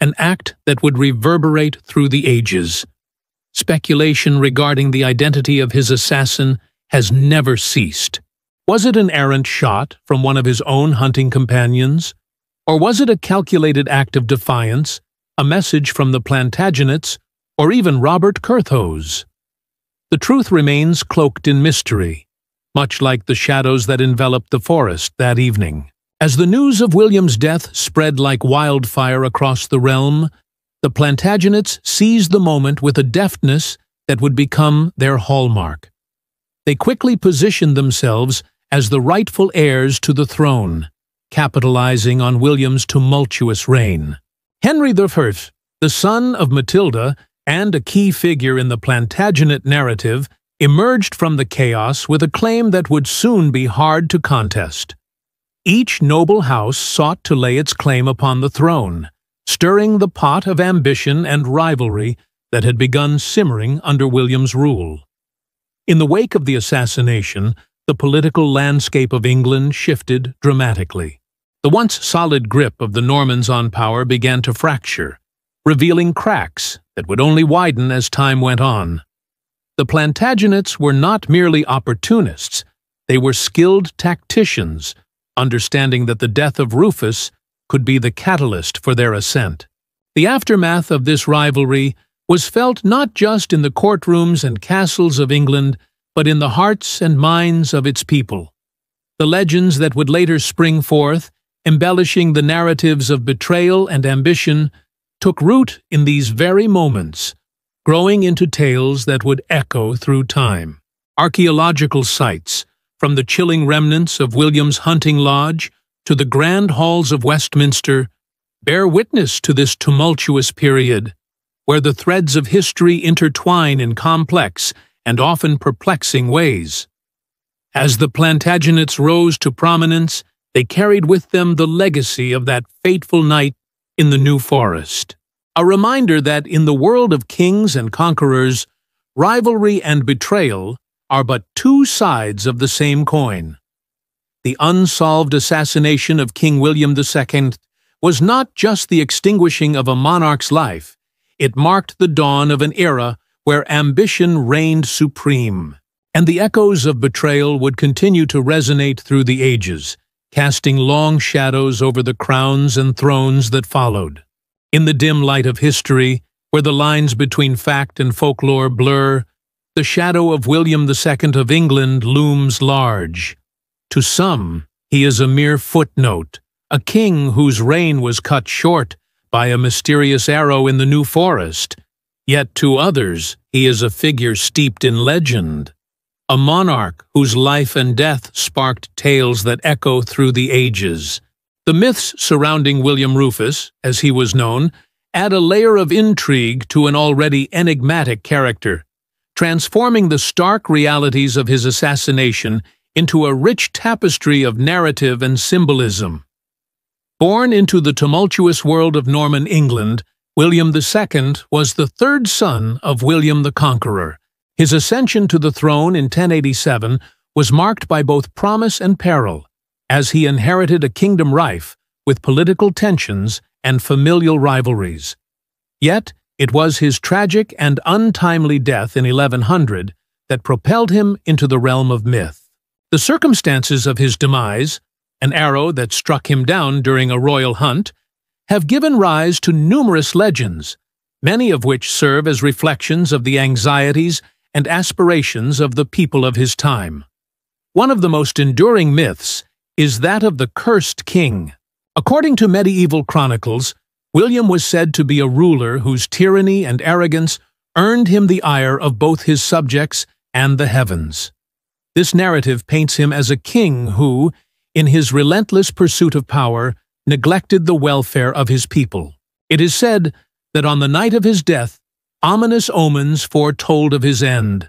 an act that would reverberate through the ages. Speculation regarding the identity of his assassin has never ceased. Was it an errant shot from one of his own hunting companions? Or was it a calculated act of defiance, a message from the Plantagenets, or even Robert Curthose? The truth remains cloaked in mystery, much like the shadows that enveloped the forest that evening. As the news of William's death spread like wildfire across the realm, the Plantagenets seized the moment with a deftness that would become their hallmark. They quickly positioned themselves as the rightful heirs to the throne, capitalizing on William's tumultuous reign. Henry I, the son of Matilda and a key figure in the Plantagenet narrative, emerged from the chaos with a claim that would soon be hard to contest. Each noble house sought to lay its claim upon the throne, stirring the pot of ambition and rivalry that had begun simmering under William's rule. In the wake of the assassination, the political landscape of England shifted dramatically. The once solid grip of the Normans on power began to fracture, revealing cracks that would only widen as time went on. The Plantagenets were not merely opportunists, they were skilled tacticians, understanding that the death of Rufus could be the catalyst for their ascent. The aftermath of this rivalry was felt not just in the courtrooms and castles of England, but in the hearts and minds of its people. The legends that would later spring forth, embellishing the narratives of betrayal and ambition, took root in these very moments, growing into tales that would echo through time. Archaeological sites, from the chilling remnants of William's hunting lodge to the grand halls of Westminster, bear witness to this tumultuous period, where the threads of history intertwine in complex and often perplexing ways. As the Plantagenets rose to prominence, they carried with them the legacy of that fateful night in the New Forest. A reminder that in the world of kings and conquerors, rivalry and betrayal are but two sides of the same coin. The unsolved assassination of King William II was not just the extinguishing of a monarch's life, it marked the dawn of an era where ambition reigned supreme, and the echoes of betrayal would continue to resonate through the ages, casting long shadows over the crowns and thrones that followed. In the dim light of history, where the lines between fact and folklore blur, the shadow of William II of England looms large. To some, he is a mere footnote, a king whose reign was cut short by a mysterious arrow in the New Forest. Yet to others, he is a figure steeped in legend, a monarch whose life and death sparked tales that echo through the ages. The myths surrounding William Rufus, as he was known, add a layer of intrigue to an already enigmatic character, transforming the stark realities of his assassination into a rich tapestry of narrative and symbolism. Born into the tumultuous world of Norman England, William II was the third son of William the Conqueror. His ascension to the throne in 1087 was marked by both promise and peril, as he inherited a kingdom rife with political tensions and familial rivalries. Yet, it was his tragic and untimely death in 1100 that propelled him into the realm of myth. The circumstances of his demise, an arrow that struck him down during a royal hunt, have given rise to numerous legends, many of which serve as reflections of the anxieties and aspirations of the people of his time. One of the most enduring myths is that of the cursed king. According to medieval chronicles, William was said to be a ruler whose tyranny and arrogance earned him the ire of both his subjects and the heavens. This narrative paints him as a king who, in his relentless pursuit of power, neglected the welfare of his people. It is said that on the night of his death, ominous omens foretold of his end: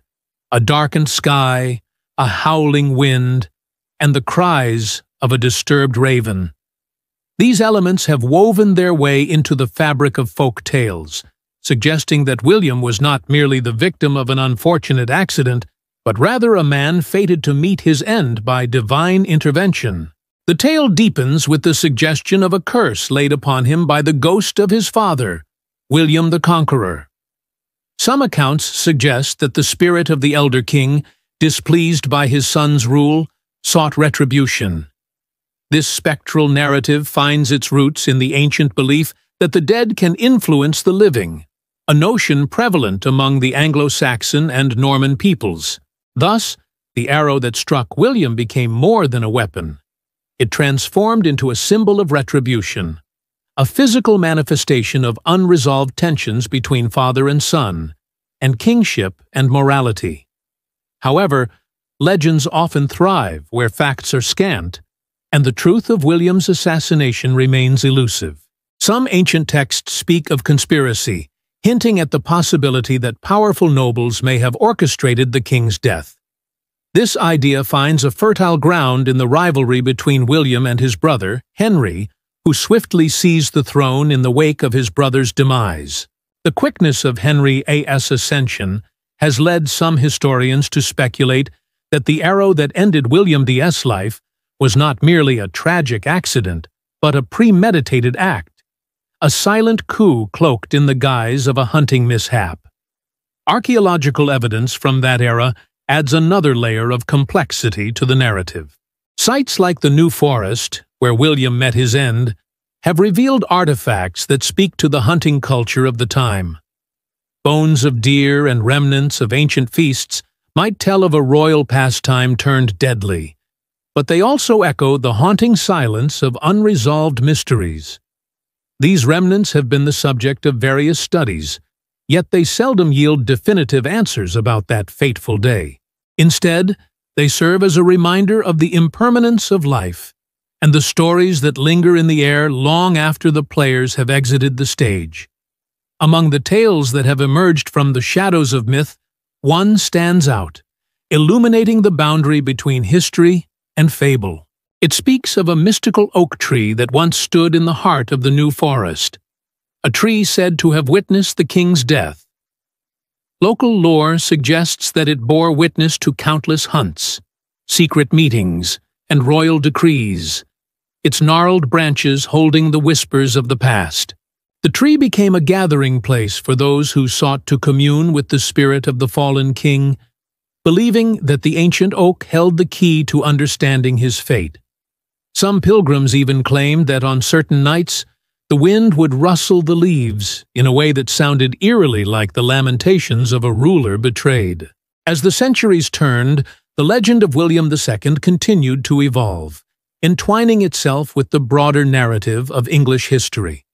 a darkened sky, a howling wind, and the cries of a disturbed raven. These elements have woven their way into the fabric of folk tales, suggesting that William was not merely the victim of an unfortunate accident, but rather a man fated to meet his end by divine intervention. The tale deepens with the suggestion of a curse laid upon him by the ghost of his father, William the Conqueror. Some accounts suggest that the spirit of the elder king, displeased by his son's rule, sought retribution. This spectral narrative finds its roots in the ancient belief that the dead can influence the living, a notion prevalent among the Anglo-Saxon and Norman peoples. Thus, the arrow that struck William became more than a weapon. it transformed into a symbol of retribution, a physical manifestation of unresolved tensions between father and son, and kingship and morality. However, legends often thrive where facts are scant, and the truth of William's assassination remains elusive. Some ancient texts speak of conspiracy, hinting at the possibility that powerful nobles may have orchestrated the king's death. This idea finds a fertile ground in the rivalry between William and his brother, Henry, who swiftly seized the throne in the wake of his brother's demise. The quickness of Henry's ascension has led some historians to speculate that the arrow that ended William's life was not merely a tragic accident, but a premeditated act, a silent coup cloaked in the guise of a hunting mishap. Archaeological evidence from that era adds another layer of complexity to the narrative. Sites like the New Forest, where William met his end, have revealed artifacts that speak to the hunting culture of the time. Bones of deer and remnants of ancient feasts might tell of a royal pastime turned deadly, but they also echo the haunting silence of unresolved mysteries. These remnants have been the subject of various studies, yet they seldom yield definitive answers about that fateful day. Instead, they serve as a reminder of the impermanence of life and the stories that linger in the air long after the players have exited the stage. Among the tales that have emerged from the shadows of myth, one stands out, illuminating the boundary between history and fable. It speaks of a mystical oak tree that once stood in the heart of the New Forest, a tree said to have witnessed the king's death. Local lore suggests that it bore witness to countless hunts, secret meetings, and royal decrees, its gnarled branches holding the whispers of the past. The tree became a gathering place for those who sought to commune with the spirit of the fallen king, believing that the ancient oak held the key to understanding his fate. Some pilgrims even claimed that on certain nights, the wind would rustle the leaves in a way that sounded eerily like the lamentations of a ruler betrayed. As the centuries turned, the legend of William II continued to evolve, entwining itself with the broader narrative of English history.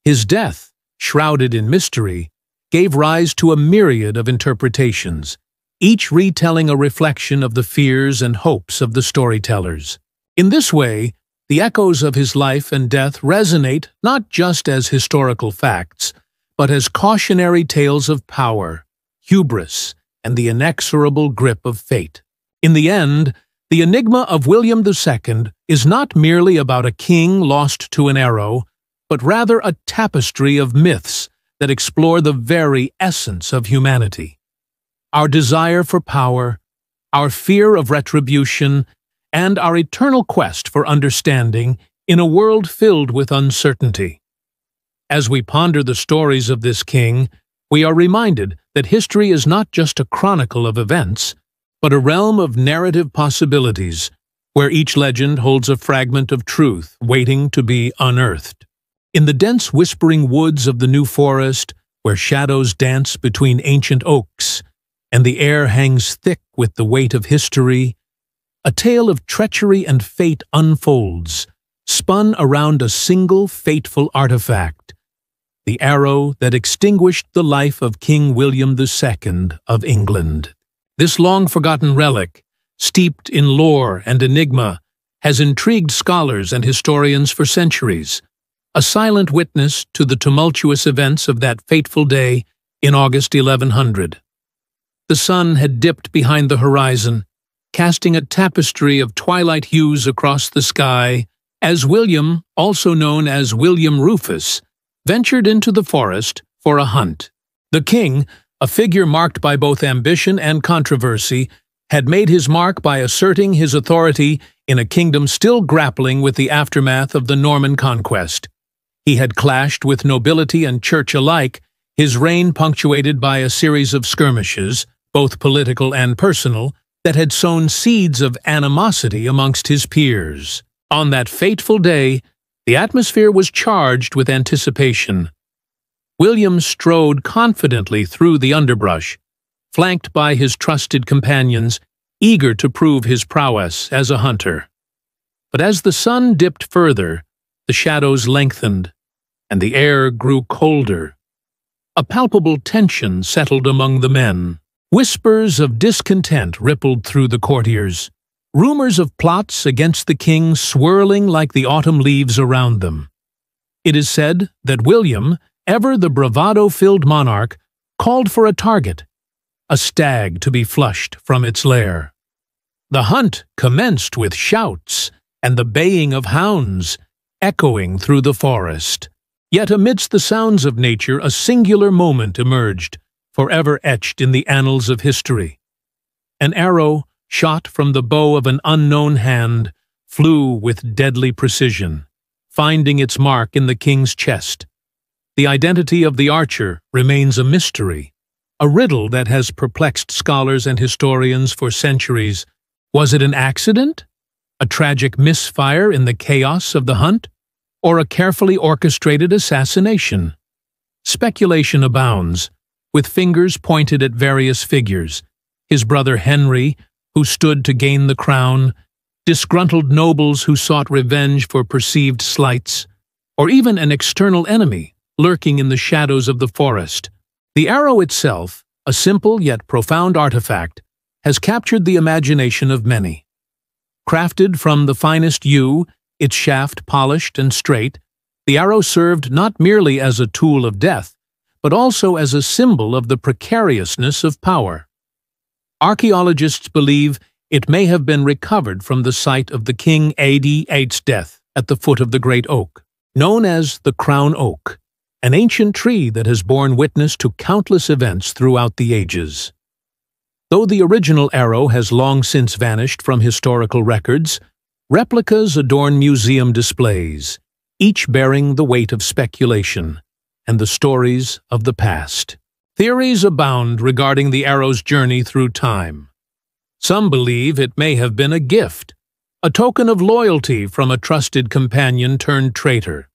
His death, shrouded in mystery, gave rise to a myriad of interpretations, each retelling a reflection of the fears and hopes of the storytellers. In this way, the echoes of his life and death resonate not just as historical facts, but as cautionary tales of power, hubris, and the inexorable grip of fate. In the end, the enigma of William II is not merely about a king lost to an arrow, but rather a tapestry of myths that explore the very essence of humanity. Our desire for power, our fear of retribution, and our eternal quest for understanding in a world filled with uncertainty. As we ponder the stories of this king, we are reminded that history is not just a chronicle of events, but a realm of narrative possibilities, where each legend holds a fragment of truth waiting to be unearthed. In the dense whispering woods of the New Forest, where shadows dance between ancient oaks, and the air hangs thick with the weight of history, a tale of treachery and fate unfolds, spun around a single fateful artifact, the arrow that extinguished the life of King William II of England. This long-forgotten relic, steeped in lore and enigma, has intrigued scholars and historians for centuries, a silent witness to the tumultuous events of that fateful day in August 1100. The sun had dipped behind the horizon, casting a tapestry of twilight hues across the sky, as William, also known as William Rufus, ventured into the forest for a hunt. The king, a figure marked by both ambition and controversy, had made his mark by asserting his authority in a kingdom still grappling with the aftermath of the Norman conquest. He had clashed with nobility and church alike, his reign punctuated by a series of skirmishes, both political and personal, that had sown seeds of animosity amongst his peers. On that fateful day, the atmosphere was charged with anticipation. William strode confidently through the underbrush, flanked by his trusted companions, eager to prove his prowess as a hunter. But as the sun dipped further, the shadows lengthened, and the air grew colder. A palpable tension settled among the men. Whispers of discontent rippled through the courtiers, rumors of plots against the king swirling like the autumn leaves around them. It is said that William, ever the bravado-filled monarch, called for a target, a stag to be flushed from its lair. The hunt commenced with shouts and the baying of hounds, echoing through the forest. Yet amidst the sounds of nature a singular moment emerged, forever etched in the annals of history. An arrow, shot from the bow of an unknown hand, flew with deadly precision, finding its mark in the king's chest. The identity of the archer remains a mystery, a riddle that has perplexed scholars and historians for centuries. Was it an accident? A tragic misfire in the chaos of the hunt? Or a carefully orchestrated assassination? Speculation abounds, with fingers pointed at various figures: his brother Henry, who stood to gain the crown, disgruntled nobles who sought revenge for perceived slights, or even an external enemy lurking in the shadows of the forest. The arrow itself, a simple yet profound artifact, has captured the imagination of many. Crafted from the finest yew, its shaft polished and straight, the arrow served not merely as a tool of death, but also as a symbol of the precariousness of power. Archaeologists believe it may have been recovered from the site of the King A.D. 8's death at the foot of the great oak, known as the crown oak, an ancient tree that has borne witness to countless events throughout the ages. Though the original arrow has long since vanished from historical records, replicas adorn museum displays, each bearing the weight of speculation and the stories of the past. Theories abound regarding the arrow's journey through time. Some believe it may have been a gift, a token of loyalty from a trusted companion turned traitor.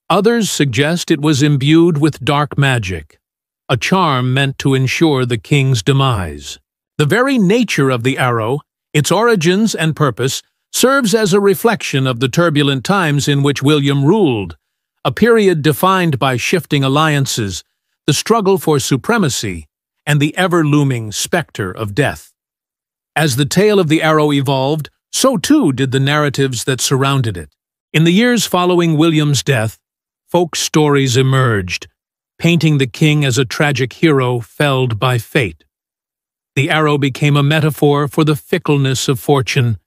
Others suggest it was imbued with dark magic, a charm meant to ensure the king's demise. The very nature of the arrow, its origins and purpose, serves as a reflection of the turbulent times in which William ruled, a period defined by shifting alliances, the struggle for supremacy, and the ever-looming specter of death. As the tale of the arrow evolved, so too did the narratives that surrounded it. In the years following William's death, folk stories emerged, painting the king as a tragic hero felled by fate. The arrow became a metaphor for the fickleness of fortune,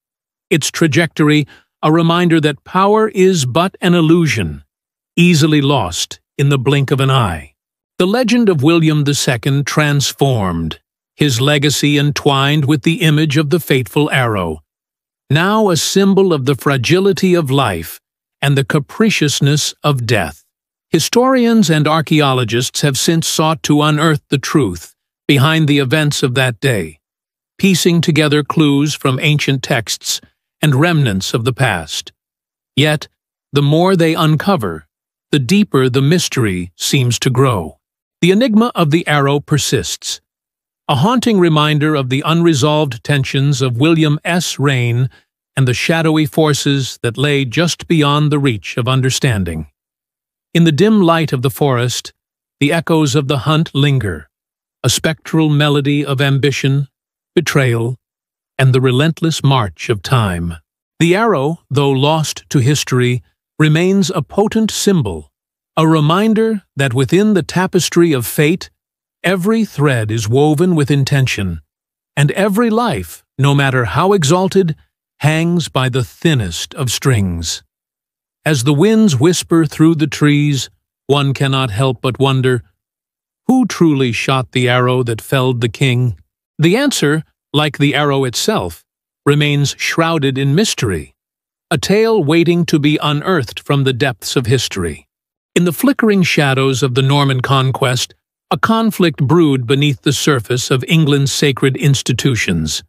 its trajectory a reminder that power is but an illusion, easily lost in the blink of an eye. The legend of William II transformed, his legacy entwined with the image of the fateful arrow, now a symbol of the fragility of life and the capriciousness of death. Historians and archaeologists have since sought to unearth the truth behind the events of that day, piecing together clues from ancient texts and remnants of the past. Yet, the more they uncover, the deeper the mystery seems to grow. The enigma of the arrow persists, a haunting reminder of the unresolved tensions of William's reign and the shadowy forces that lay just beyond the reach of understanding. In the dim light of the forest, the echoes of the hunt linger, a spectral melody of ambition, betrayal, and the relentless march of time. The arrow, though lost to history, remains a potent symbol, a reminder that within the tapestry of fate, every thread is woven with intention, and every life, no matter how exalted, hangs by the thinnest of strings. As the winds whisper through the trees, one cannot help but wonder, who truly shot the arrow that felled the king? The answer, like the arrow itself, remains shrouded in mystery, a tale waiting to be unearthed from the depths of history. In the flickering shadows of the Norman conquest, a conflict brewed beneath the surface of England's sacred institutions.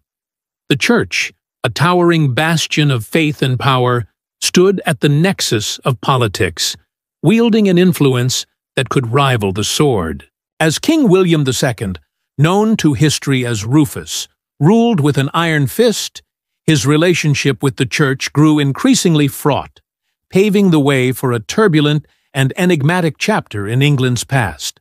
The Church, a towering bastion of faith and power, stood at the nexus of politics, wielding an influence that could rival the sword. As King William II, known to history as Rufus, ruled with an iron fist, his relationship with the church grew increasingly fraught, paving the way for a turbulent and enigmatic chapter in England's past.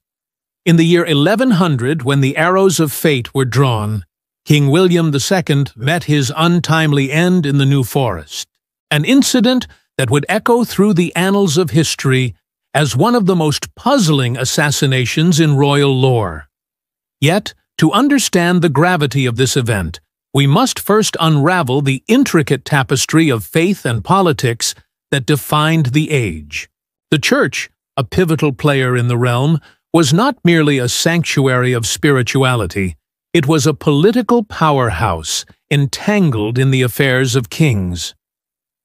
In the year 1100, when the arrows of fate were drawn, King William II met his untimely end in the New Forest, an incident that would echo through the annals of history as one of the most puzzling assassinations in royal lore. Yet, to understand the gravity of this event, we must first unravel the intricate tapestry of faith and politics that defined the age. The Church, a pivotal player in the realm, was not merely a sanctuary of spirituality, it was a political powerhouse entangled in the affairs of kings.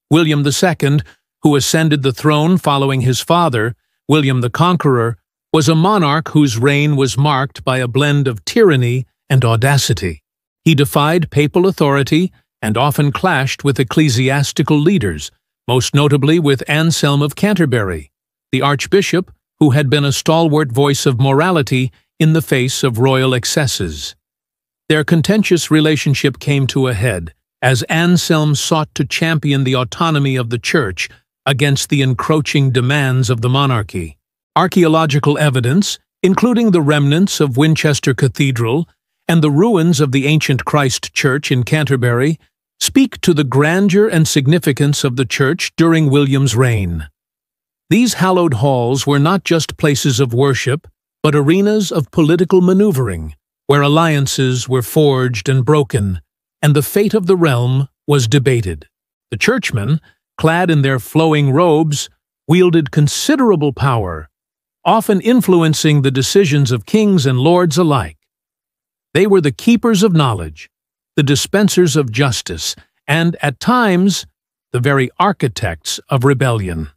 William II, who ascended the throne following his father, William the Conqueror, was a monarch whose reign was marked by a blend of tyranny and audacity. He defied papal authority and often clashed with ecclesiastical leaders, most notably with Anselm of Canterbury, the archbishop who had been a stalwart voice of morality in the face of royal excesses. Their contentious relationship came to a head as Anselm sought to champion the autonomy of the Church against the encroaching demands of the monarchy. Archaeological evidence, including the remnants of Winchester Cathedral and the ruins of the ancient Christ Church in Canterbury, speak to the grandeur and significance of the Church during William's reign. These hallowed halls were not just places of worship, but arenas of political maneuvering, where alliances were forged and broken, and the fate of the realm was debated. The churchmen, clad in their flowing robes, wielded considerable power, often influencing the decisions of kings and lords alike. They were the keepers of knowledge, the dispensers of justice, and, at times, the very architects of rebellion.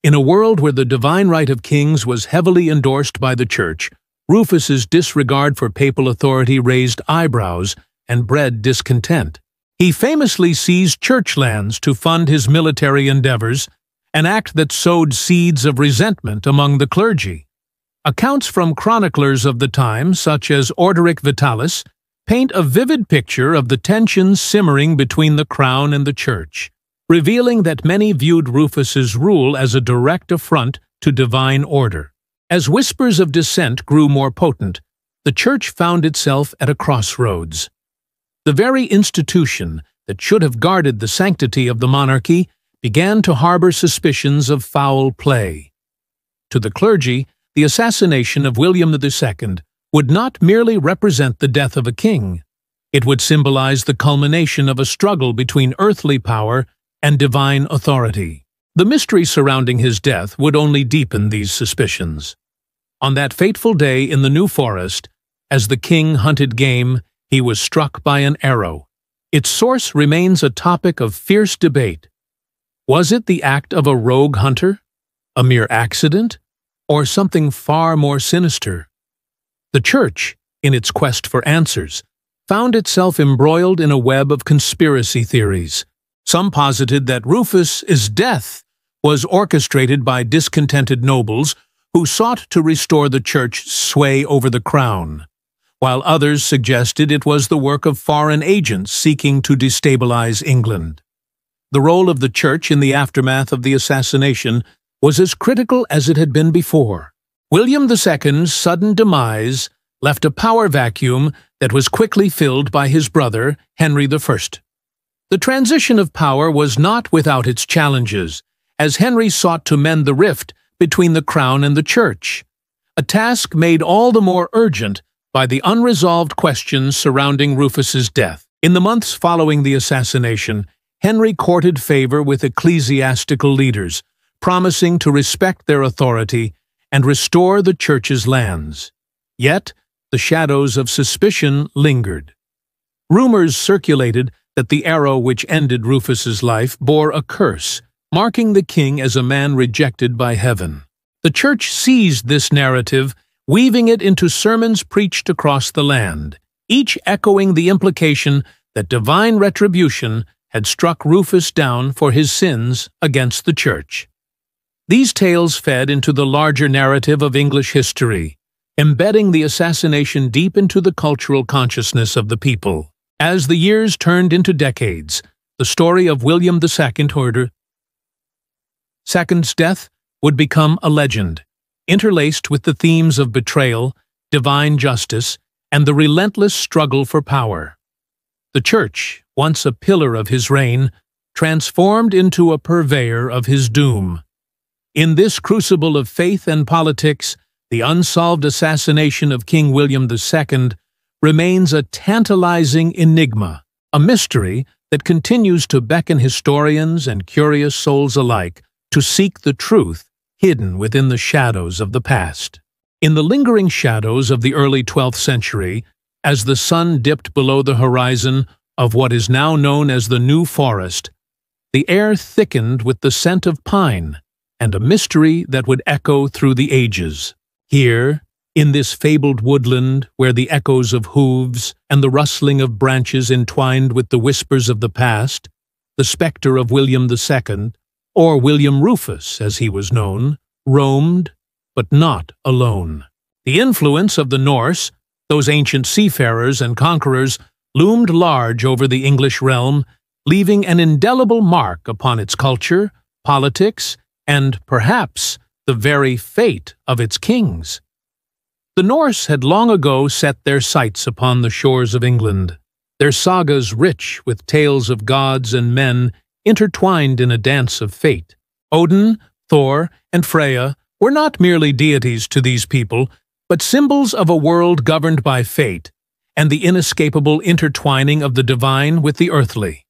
In a world where the divine right of kings was heavily endorsed by the Church, Rufus's disregard for papal authority raised eyebrows and bred discontent. He famously seized church lands to fund his military endeavors, an act that sowed seeds of resentment among the clergy. Accounts from chroniclers of the time, such as Orderic Vitalis, paint a vivid picture of the tensions simmering between the crown and the church, revealing that many viewed Rufus's rule as a direct affront to divine order. As whispers of dissent grew more potent, the church found itself at a crossroads. The very institution that should have guarded the sanctity of the monarchy began to harbor suspicions of foul play. To the clergy, the assassination of William II would not merely represent the death of a king. It would symbolize the culmination of a struggle between earthly power and divine authority. The mystery surrounding his death would only deepen these suspicions. On that fateful day in the New Forest, as the king hunted game, he was struck by an arrow. Its source remains a topic of fierce debate. Was it the act of a rogue hunter, a mere accident, or something far more sinister? The Church, in its quest for answers, found itself embroiled in a web of conspiracy theories. Some posited that Rufus's death was orchestrated by discontented nobles who sought to restore the Church's sway over the crown, while others suggested it was the work of foreign agents seeking to destabilize England. The role of the Church in the aftermath of the assassination was as critical as it had been before. William II's sudden demise left a power vacuum that was quickly filled by his brother, Henry I. The transition of power was not without its challenges, as Henry sought to mend the rift between the crown and the Church, a task made all the more urgent by the unresolved questions surrounding Rufus's death. In the months following the assassination, Henry courted favor with ecclesiastical leaders, promising to respect their authority and restore the Church's lands. Yet, the shadows of suspicion lingered. Rumors circulated that the arrow which ended Rufus's life bore a curse, marking the king as a man rejected by heaven. The Church seized this narrative, weaving it into sermons preached across the land, each echoing the implication that divine retribution had struck Rufus down for his sins against the Church. These tales fed into the larger narrative of English history, embedding the assassination deep into the cultural consciousness of the people. As the years turned into decades, the story of William II's death would become a legend, interlaced with the themes of betrayal, divine justice, and the relentless struggle for power. The Church, once a pillar of his reign, transformed into a purveyor of his doom. In this crucible of faith and politics, the unsolved assassination of King William II remains a tantalizing enigma, a mystery that continues to beckon historians and curious souls alike to seek the truth hidden within the shadows of the past. In the lingering shadows of the early 12th century, as the sun dipped below the horizon of what is now known as the New Forest, the air thickened with the scent of pine and a mystery that would echo through the ages. Here, in this fabled woodland where the echoes of hooves and the rustling of branches entwined with the whispers of the past, the spectre of William II, or William Rufus as he was known, roamed, but not alone. The influence of the Norse, those ancient seafarers and conquerors, loomed large over the English realm, leaving an indelible mark upon its culture, politics, and, perhaps, the very fate of its kings. The Norse had long ago set their sights upon the shores of England, their sagas rich with tales of gods and men intertwined in a dance of fate. Odin, Thor, and Freya were not merely deities to these people, but symbols of a world governed by fate and the inescapable intertwining of the divine with the earthly.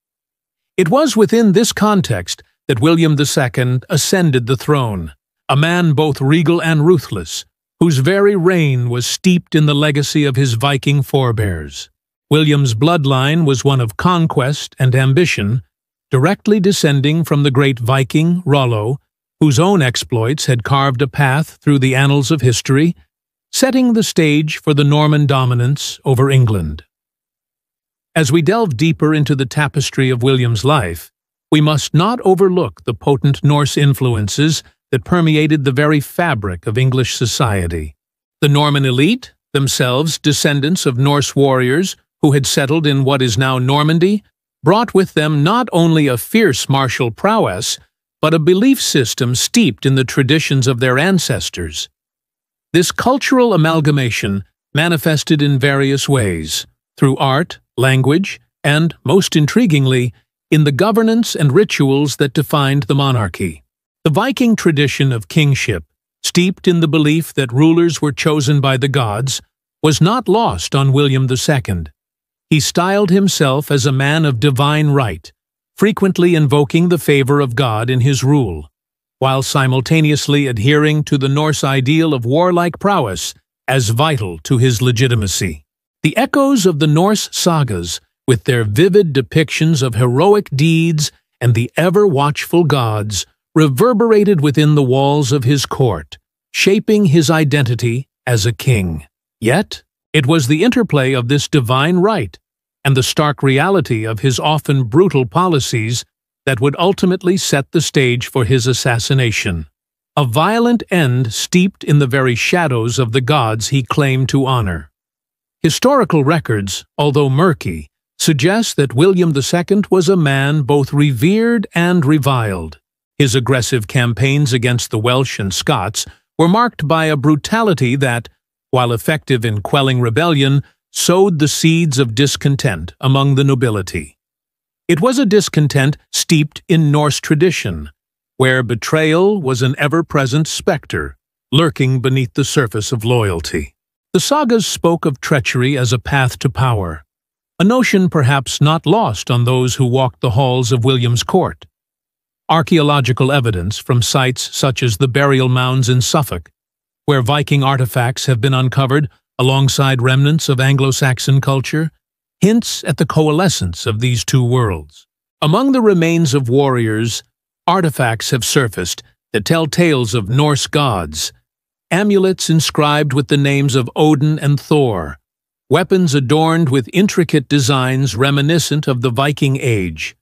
It was within this context that William II ascended the throne, a man both regal and ruthless, whose very reign was steeped in the legacy of his Viking forebears. William's bloodline was one of conquest and ambition, directly descending from the great Viking Rollo, whose own exploits had carved a path through the annals of history, setting the stage for the Norman dominance over England. As we delve deeper into the tapestry of William's life, we must not overlook the potent Norse influences that permeated the very fabric of English society. The Norman elite, themselves descendants of Norse warriors who had settled in what is now Normandy, brought with them not only a fierce martial prowess, but a belief system steeped in the traditions of their ancestors. This cultural amalgamation manifested in various ways, through art, language, and, most intriguingly, in the governance and rituals that defined the monarchy. The Viking tradition of kingship, steeped in the belief that rulers were chosen by the gods, was not lost on William II. He styled himself as a man of divine right, frequently invoking the favor of God in his rule, while simultaneously adhering to the Norse ideal of warlike prowess as vital to his legitimacy. The echoes of the Norse sagas, with their vivid depictions of heroic deeds and the ever-watchful gods, reverberated within the walls of his court, shaping his identity as a king. Yet, it was the interplay of this divine right and the stark reality of his often brutal policies that would ultimately set the stage for his assassination. A violent end steeped in the very shadows of the gods he claimed to honor. Historical records, although murky, suggest that William II was a man both revered and reviled. His aggressive campaigns against the Welsh and Scots were marked by a brutality that, while effective in quelling rebellion, sowed the seeds of discontent among the nobility. It was a discontent steeped in Norse tradition, where betrayal was an ever-present specter, lurking beneath the surface of loyalty. The sagas spoke of treachery as a path to power, a notion perhaps not lost on those who walked the halls of William's court. Archaeological evidence from sites such as the burial mounds in Suffolk, where Viking artifacts have been uncovered alongside remnants of Anglo-Saxon culture, hints at the coalescence of these two worlds. Among the remains of warriors, artifacts have surfaced that tell tales of Norse gods, amulets inscribed with the names of Odin and Thor, weapons adorned with intricate designs reminiscent of the Viking Age.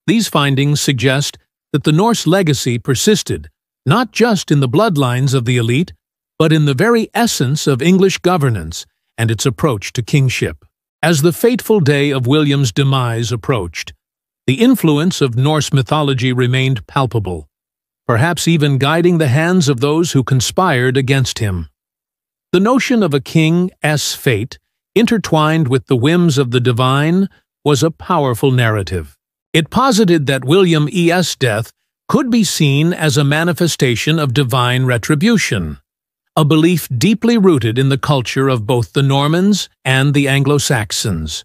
These findings suggest that the Norse legacy persisted not just in the bloodlines of the elite, but in the very essence of English governance and its approach to kingship. As the fateful day of William's demise approached, the influence of Norse mythology remained palpable, perhaps even guiding the hands of those who conspired against him. The notion of a king's fate, intertwined with the whims of the divine, was a powerful narrative. It posited that William's death could be seen as a manifestation of divine retribution, a belief deeply rooted in the culture of both the Normans and the Anglo-Saxons.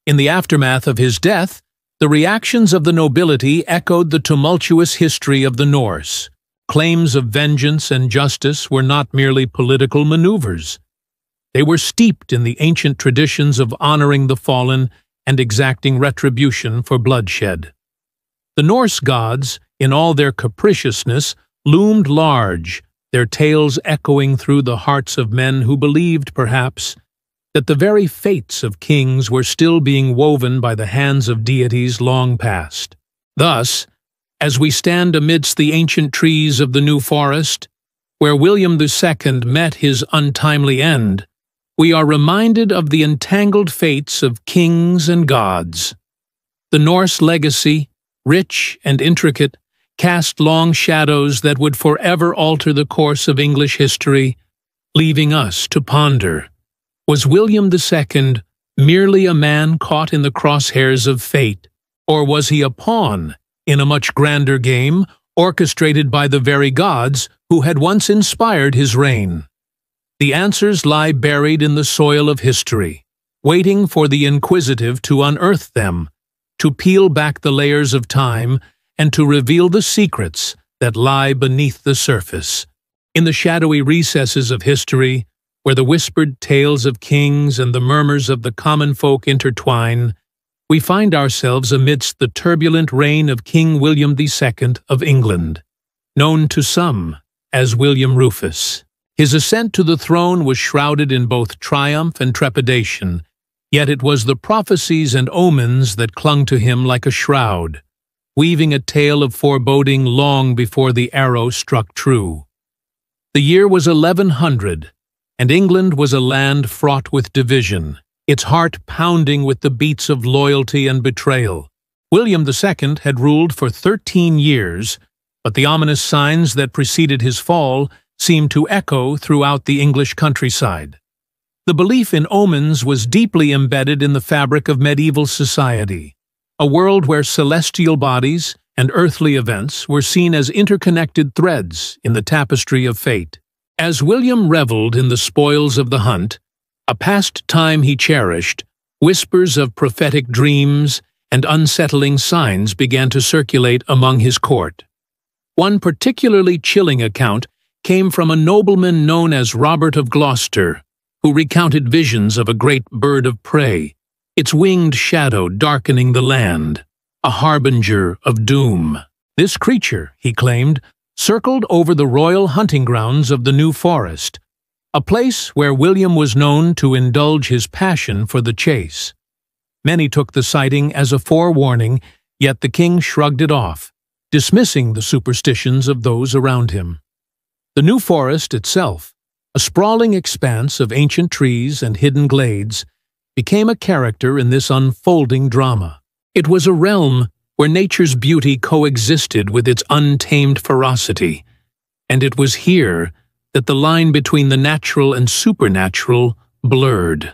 In the aftermath of his death, the reactions of the nobility echoed the tumultuous history of the Norse. Claims of vengeance and justice were not merely political maneuvers. They were steeped in the ancient traditions of honoring the fallen and exacting retribution for bloodshed. The Norse gods, in all their capriciousness, loomed large, their tales echoing through the hearts of men who believed, perhaps, that the very fates of kings were still being woven by the hands of deities long past. Thus, as we stand amidst the ancient trees of the New Forest, where William II met his untimely end, we are reminded of the entangled fates of kings and gods. The Norse legacy, rich and intricate, cast long shadows that would forever alter the course of English history, leaving us to ponder. Was William II merely a man caught in the crosshairs of fate, or was he a pawn in a much grander game orchestrated by the very gods who had once inspired his reign? The answers lie buried in the soil of history, waiting for the inquisitive to unearth them, to peel back the layers of time, and to reveal the secrets that lie beneath the surface. In the shadowy recesses of history, where the whispered tales of kings and the murmurs of the common folk intertwine, we find ourselves amidst the turbulent reign of King William II of England, known to some as William Rufus. His ascent to the throne was shrouded in both triumph and trepidation, yet it was the prophecies and omens that clung to him like a shroud, weaving a tale of foreboding long before the arrow struck true. The year was 1100, and England was a land fraught with division, its heart pounding with the beats of loyalty and betrayal. William II had ruled for 13 years, but the ominous signs that preceded his fall seemed to echo throughout the English countryside. The belief in omens was deeply embedded in the fabric of medieval society, a world where celestial bodies and earthly events were seen as interconnected threads in the tapestry of fate. As William reveled in the spoils of the hunt, a pastime he cherished, whispers of prophetic dreams and unsettling signs began to circulate among his court. One particularly chilling account came from a nobleman known as Robert of Gloucester, who recounted visions of a great bird of prey, its winged shadow darkening the land, a harbinger of doom. This creature, he claimed, circled over the royal hunting grounds of the New Forest, a place where William was known to indulge his passion for the chase. Many took the sighting as a forewarning, yet the king shrugged it off, dismissing the superstitions of those around him. The New Forest itself, a sprawling expanse of ancient trees and hidden glades, became a character in this unfolding drama. It was a realm where nature's beauty coexisted with its untamed ferocity, and it was here that the line between the natural and supernatural blurred.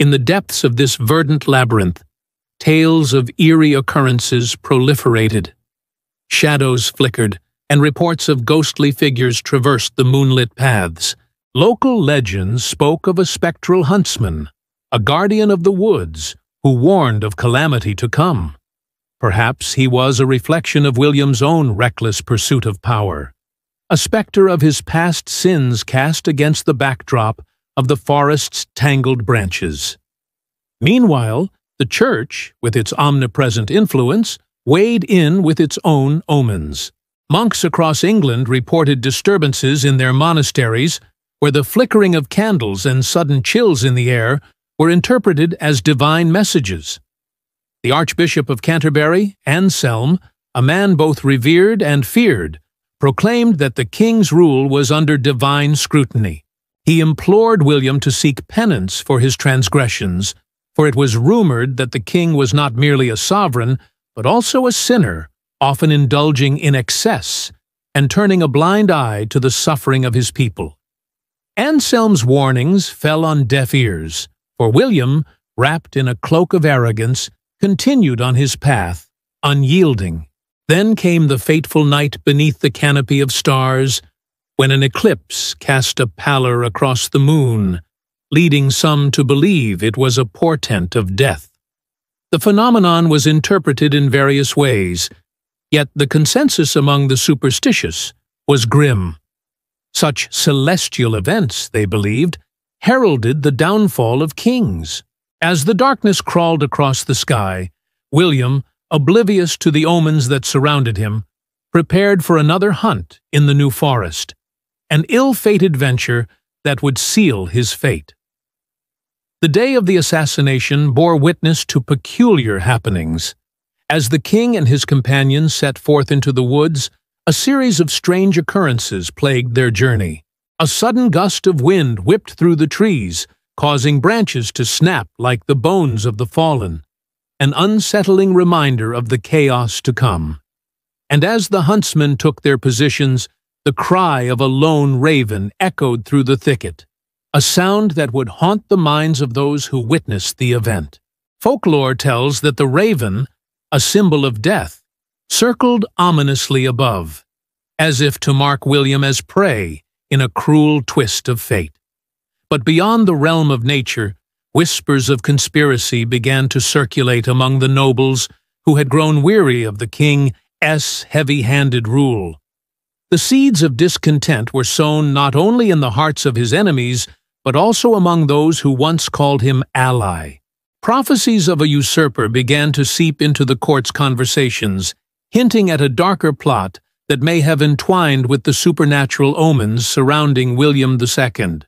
In the depths of this verdant labyrinth, tales of eerie occurrences proliferated. Shadows flickered, and reports of ghostly figures traversed the moonlit paths. Local legends spoke of a spectral huntsman, a guardian of the woods, who warned of calamity to come. Perhaps he was a reflection of William's own reckless pursuit of power, a spectre of his past sins cast against the backdrop of the forest's tangled branches. Meanwhile, the Church, with its omnipresent influence, weighed in with its own omens. Monks across England reported disturbances in their monasteries where the flickering of candles and sudden chills in the air were interpreted as divine messages. The Archbishop of Canterbury, Anselm, a man both revered and feared, proclaimed that the king's rule was under divine scrutiny. He implored William to seek penance for his transgressions, for it was rumored that the king was not merely a sovereign, but also a sinner, often indulging in excess and turning a blind eye to the suffering of his people. Anselm's warnings fell on deaf ears, for William, wrapped in a cloak of arrogance, continued on his path, unyielding. Then came the fateful night beneath the canopy of stars, when an eclipse cast a pallor across the moon, leading some to believe it was a portent of death. The phenomenon was interpreted in various ways, yet the consensus among the superstitious was grim. Such celestial events, they believed, heralded the downfall of kings. As the darkness crawled across the sky, William, oblivious to the omens that surrounded him, prepared for another hunt in the New Forest, an ill-fated venture that would seal his fate. The day of the assassination bore witness to peculiar happenings. As the king and his companions set forth into the woods, a series of strange occurrences plagued their journey. A sudden gust of wind whipped through the trees, causing branches to snap like the bones of the fallen, an unsettling reminder of the chaos to come. And as the huntsmen took their positions, the cry of a lone raven echoed through the thicket, a sound that would haunt the minds of those who witnessed the event. Folklore tells that the raven, a symbol of death, circled ominously above, as if to mark William as prey in a cruel twist of fate. But beyond the realm of nature, whispers of conspiracy began to circulate among the nobles who had grown weary of the king's heavy-handed rule. The seeds of discontent were sown not only in the hearts of his enemies, but also among those who once called him ally. Prophecies of a usurper began to seep into the court's conversations, hinting at a darker plot that may have entwined with the supernatural omens surrounding William II.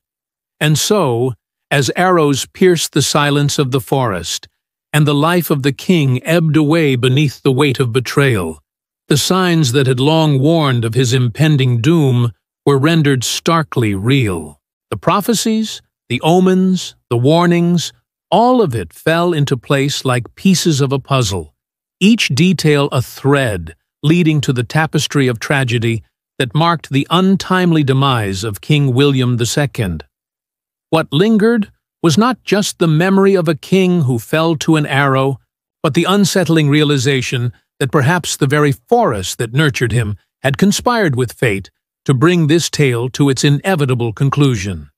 And so, as arrows pierced the silence of the forest, and the life of the king ebbed away beneath the weight of betrayal, the signs that had long warned of his impending doom were rendered starkly real. The prophecies, the omens, the warnings, all of it fell into place like pieces of a puzzle, each detail a thread leading to the tapestry of tragedy that marked the untimely demise of King William II. What lingered was not just the memory of a king who fell to an arrow, but the unsettling realization that perhaps the very forest that nurtured him had conspired with fate to bring this tale to its inevitable conclusion.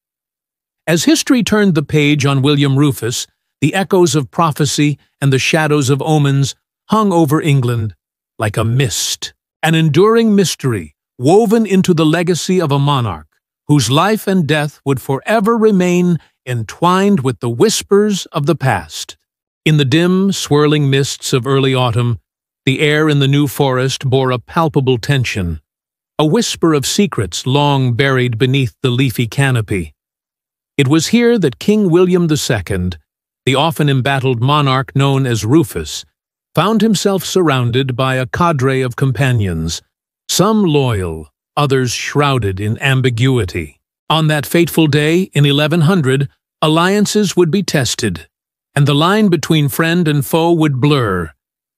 As history turned the page on William Rufus, the echoes of prophecy and the shadows of omens hung over England like a mist, an enduring mystery woven into the legacy of a monarch whose life and death would forever remain entwined with the whispers of the past. In the dim, swirling mists of early autumn, the air in the New Forest bore a palpable tension, a whisper of secrets long buried beneath the leafy canopy. It was here that King William II, the often embattled monarch known as Rufus, found himself surrounded by a cadre of companions, some loyal, others shrouded in ambiguity. On that fateful day in 1100, alliances would be tested, and the line between friend and foe would blur,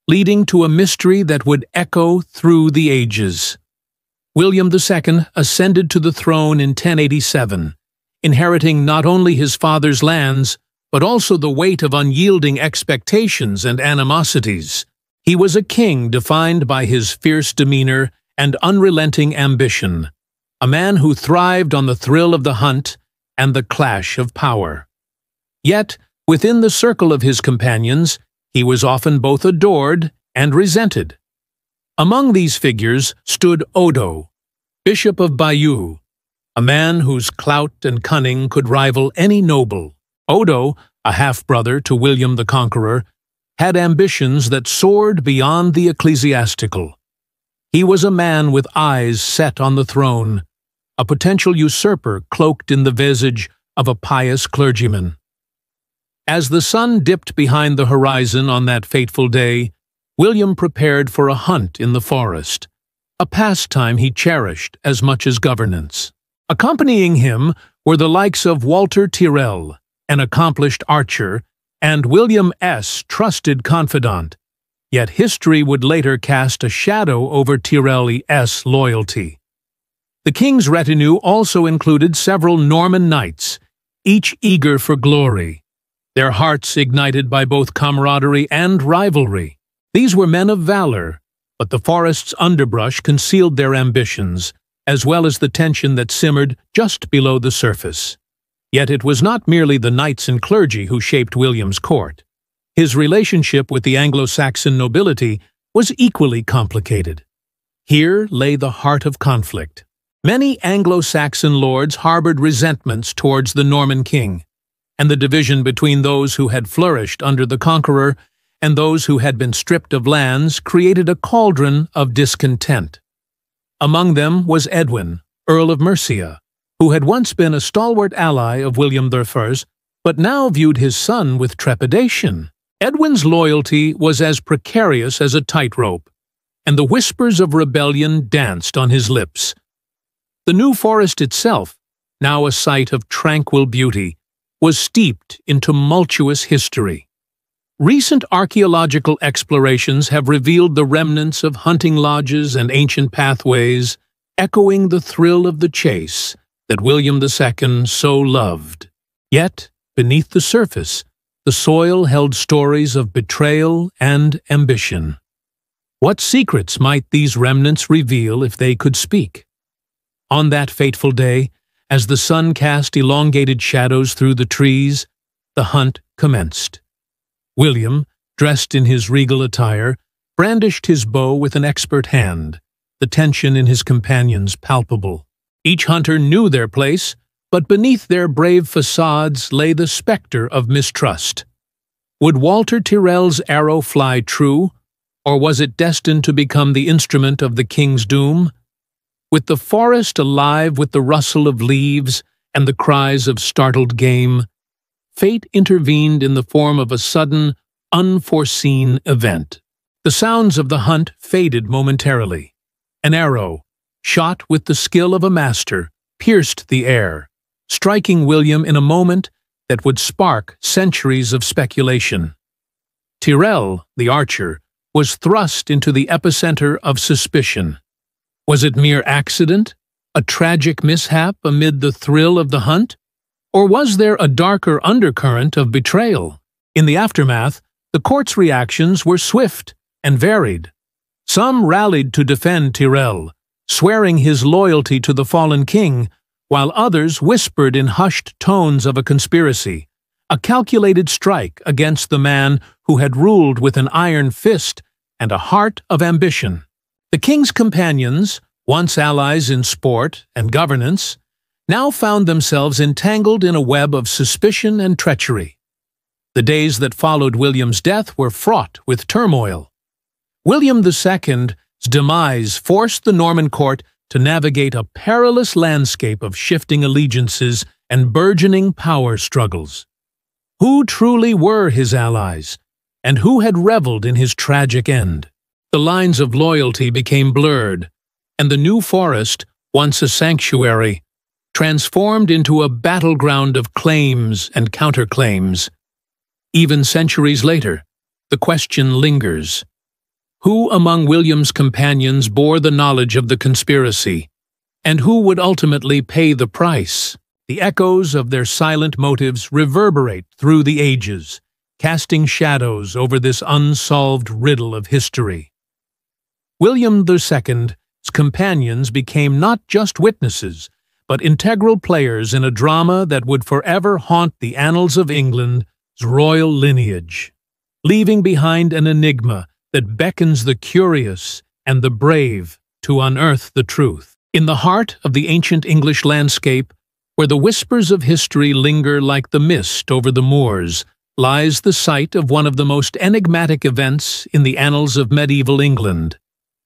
leading to a mystery that would echo through the ages. William II ascended to the throne in 1087, inheriting not only his father's lands, but also the weight of unyielding expectations and animosities. He was a king defined by his fierce demeanor and unrelenting ambition, a man who thrived on the thrill of the hunt and the clash of power. Yet, within the circle of his companions, he was often both adored and resented. Among these figures stood Odo, Bishop of Bayeux, a man whose clout and cunning could rival any noble. Odo, a half-brother to William the Conqueror, had ambitions that soared beyond the ecclesiastical. He was a man with eyes set on the throne, a potential usurper cloaked in the visage of a pious clergyman. As the sun dipped behind the horizon on that fateful day, William prepared for a hunt in the forest, a pastime he cherished as much as governance. Accompanying him were the likes of Walter Tyrrell, an accomplished archer, and William trusted confidant, yet history would later cast a shadow over Tyrrell's loyalty. The king's retinue also included several Norman knights, each eager for glory, their hearts ignited by both camaraderie and rivalry. These were men of valor, but the forest's underbrush concealed their ambitions, as well as the tension that simmered just below the surface. Yet it was not merely the knights and clergy who shaped William's court. His relationship with the Anglo-Saxon nobility was equally complicated. Here lay the heart of conflict. Many Anglo-Saxon lords harbored resentments towards the Norman king, and the division between those who had flourished under the conqueror and those who had been stripped of lands created a cauldron of discontent. Among them was Edwin, Earl of Mercia, who had once been a stalwart ally of William I, but now viewed his son with trepidation. Edwin's loyalty was as precarious as a tightrope, and the whispers of rebellion danced on his lips. The New Forest itself, now a site of tranquil beauty, was steeped in tumultuous history. Recent archaeological explorations have revealed the remnants of hunting lodges and ancient pathways, echoing the thrill of the chase that William II so loved. Yet, beneath the surface, the soil held stories of betrayal and ambition. What secrets might these remnants reveal if they could speak? On that fateful day, as the sun cast elongated shadows through the trees, the hunt commenced. William, dressed in his regal attire, brandished his bow with an expert hand, the tension in his companions palpable. Each hunter knew their place, but beneath their brave facades lay the specter of mistrust. Would Walter Tyrrell's arrow fly true, or was it destined to become the instrument of the king's doom? With the forest alive with the rustle of leaves and the cries of startled game, fate intervened in the form of a sudden, unforeseen event. The sounds of the hunt faded momentarily. An arrow, shot with the skill of a master, pierced the air, striking William in a moment that would spark centuries of speculation. Tyrrell, the archer, was thrust into the epicenter of suspicion. Was it mere accident, a tragic mishap amid the thrill of the hunt? Or was there a darker undercurrent of betrayal? In the aftermath, the court's reactions were swift and varied. Some rallied to defend Tyrrell, swearing his loyalty to the fallen king, while others whispered in hushed tones of a conspiracy, a calculated strike against the man who had ruled with an iron fist and a heart of ambition. The king's companions, once allies in sport and governance, now found themselves entangled in a web of suspicion and treachery. The days that followed William's death were fraught with turmoil. William II's demise forced the Norman court to navigate a perilous landscape of shifting allegiances and burgeoning power struggles. Who truly were his allies, and who had reveled in his tragic end? The lines of loyalty became blurred, and the New Forest, once a sanctuary, transformed into a battleground of claims and counterclaims. Even centuries later, the question lingers. Who among William's companions bore the knowledge of the conspiracy, and who would ultimately pay the price? The echoes of their silent motives reverberate through the ages, casting shadows over this unsolved riddle of history. William II's companions became not just witnesses, but integral players in a drama that would forever haunt the annals of England's royal lineage, leaving behind an enigma that beckons the curious and the brave to unearth the truth. In the heart of the ancient English landscape, where the whispers of history linger like the mist over the moors, lies the site of one of the most enigmatic events in the annals of medieval England,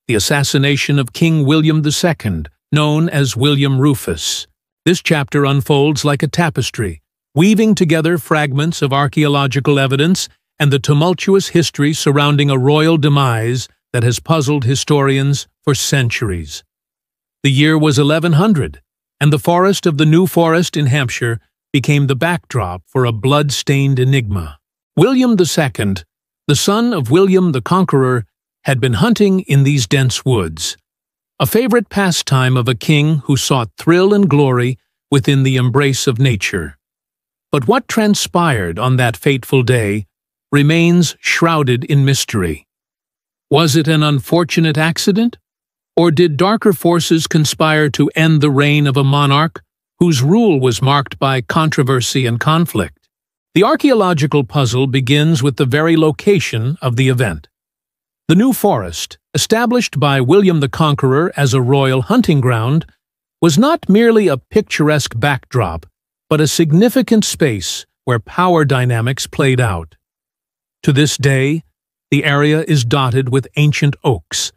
the assassination of King William II, known as William Rufus. This chapter unfolds like a tapestry, weaving together fragments of archaeological evidence and the tumultuous history surrounding a royal demise that has puzzled historians for centuries. The year was 1100, and the forest of the New Forest in Hampshire became the backdrop for a blood-stained enigma. William II, the son of William the Conqueror, had been hunting in these dense woods, a favorite pastime of a king who sought thrill and glory within the embrace of nature. But what transpired on that fateful day remains shrouded in mystery. Was it an unfortunate accident? Or did darker forces conspire to end the reign of a monarch whose rule was marked by controversy and conflict? The archaeological puzzle begins with the very location of the event. The New Forest, established by William the Conqueror as a royal hunting ground, was not merely a picturesque backdrop, but a significant space where power dynamics played out. To this day, the area is dotted with ancient oaks,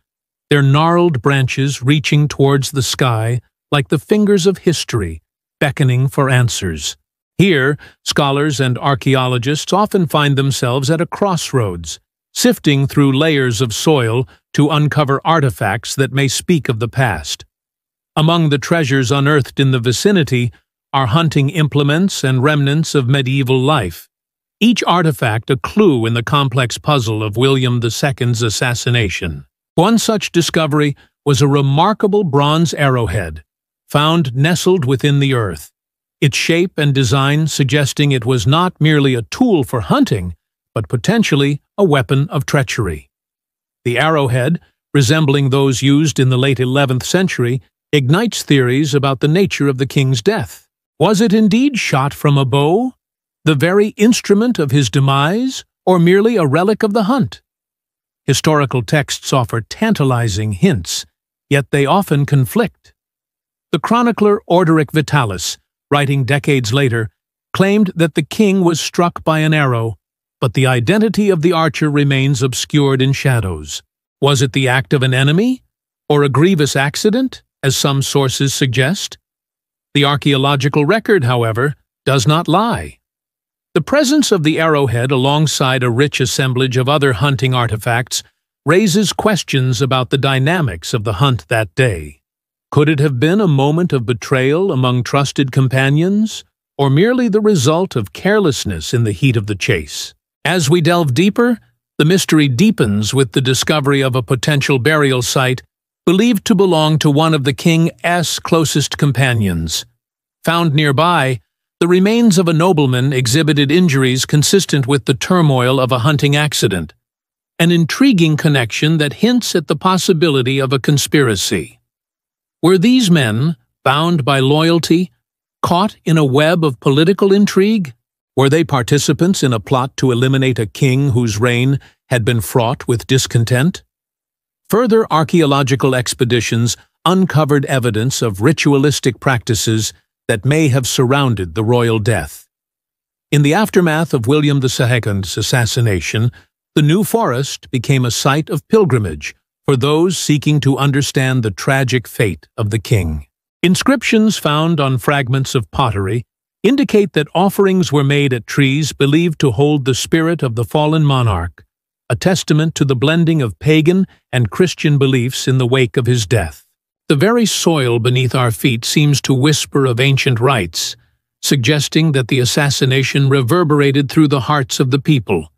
their gnarled branches reaching towards the sky like the fingers of history, beckoning for answers. Here, scholars and archaeologists often find themselves at a crossroads, sifting through layers of soil to uncover artifacts that may speak of the past. Among the treasures unearthed in the vicinity are hunting implements and remnants of medieval life, each artifact a clue in the complex puzzle of William II's assassination. One such discovery was a remarkable bronze arrowhead, found nestled within the earth, its shape and design suggesting it was not merely a tool for hunting, but potentially a weapon of treachery. The arrowhead, resembling those used in the late 11th century, ignites theories about the nature of the king's death. Was it indeed shot from a bow, the very instrument of his demise, or merely a relic of the hunt? Historical texts offer tantalizing hints, yet they often conflict. The chronicler Orderic Vitalis, writing decades later, claimed that the king was struck by an arrow, but the identity of the archer remains obscured in shadows. Was it the act of an enemy, or a grievous accident, as some sources suggest? The archaeological record, however, does not lie. The presence of the arrowhead alongside a rich assemblage of other hunting artifacts raises questions about the dynamics of the hunt that day. Could it have been a moment of betrayal among trusted companions, or merely the result of carelessness in the heat of the chase? As we delve deeper, the mystery deepens with the discovery of a potential burial site believed to belong to one of the king's closest companions. Found nearby, the remains of a nobleman exhibited injuries consistent with the turmoil of a hunting accident, an intriguing connection that hints at the possibility of a conspiracy. Were these men, bound by loyalty, caught in a web of political intrigue? Were they participants in a plot to eliminate a king whose reign had been fraught with discontent? Further archaeological expeditions uncovered evidence of ritualistic practices that may have surrounded the royal death. In the aftermath of William II's assassination, the New Forest became a site of pilgrimage for those seeking to understand the tragic fate of the king. Inscriptions found on fragments of pottery indicate that offerings were made at trees believed to hold the spirit of the fallen monarch, a testament to the blending of pagan and Christian beliefs in the wake of his death. The very soil beneath our feet seems to whisper of ancient rites, suggesting that the assassination reverberated through the hearts of the people,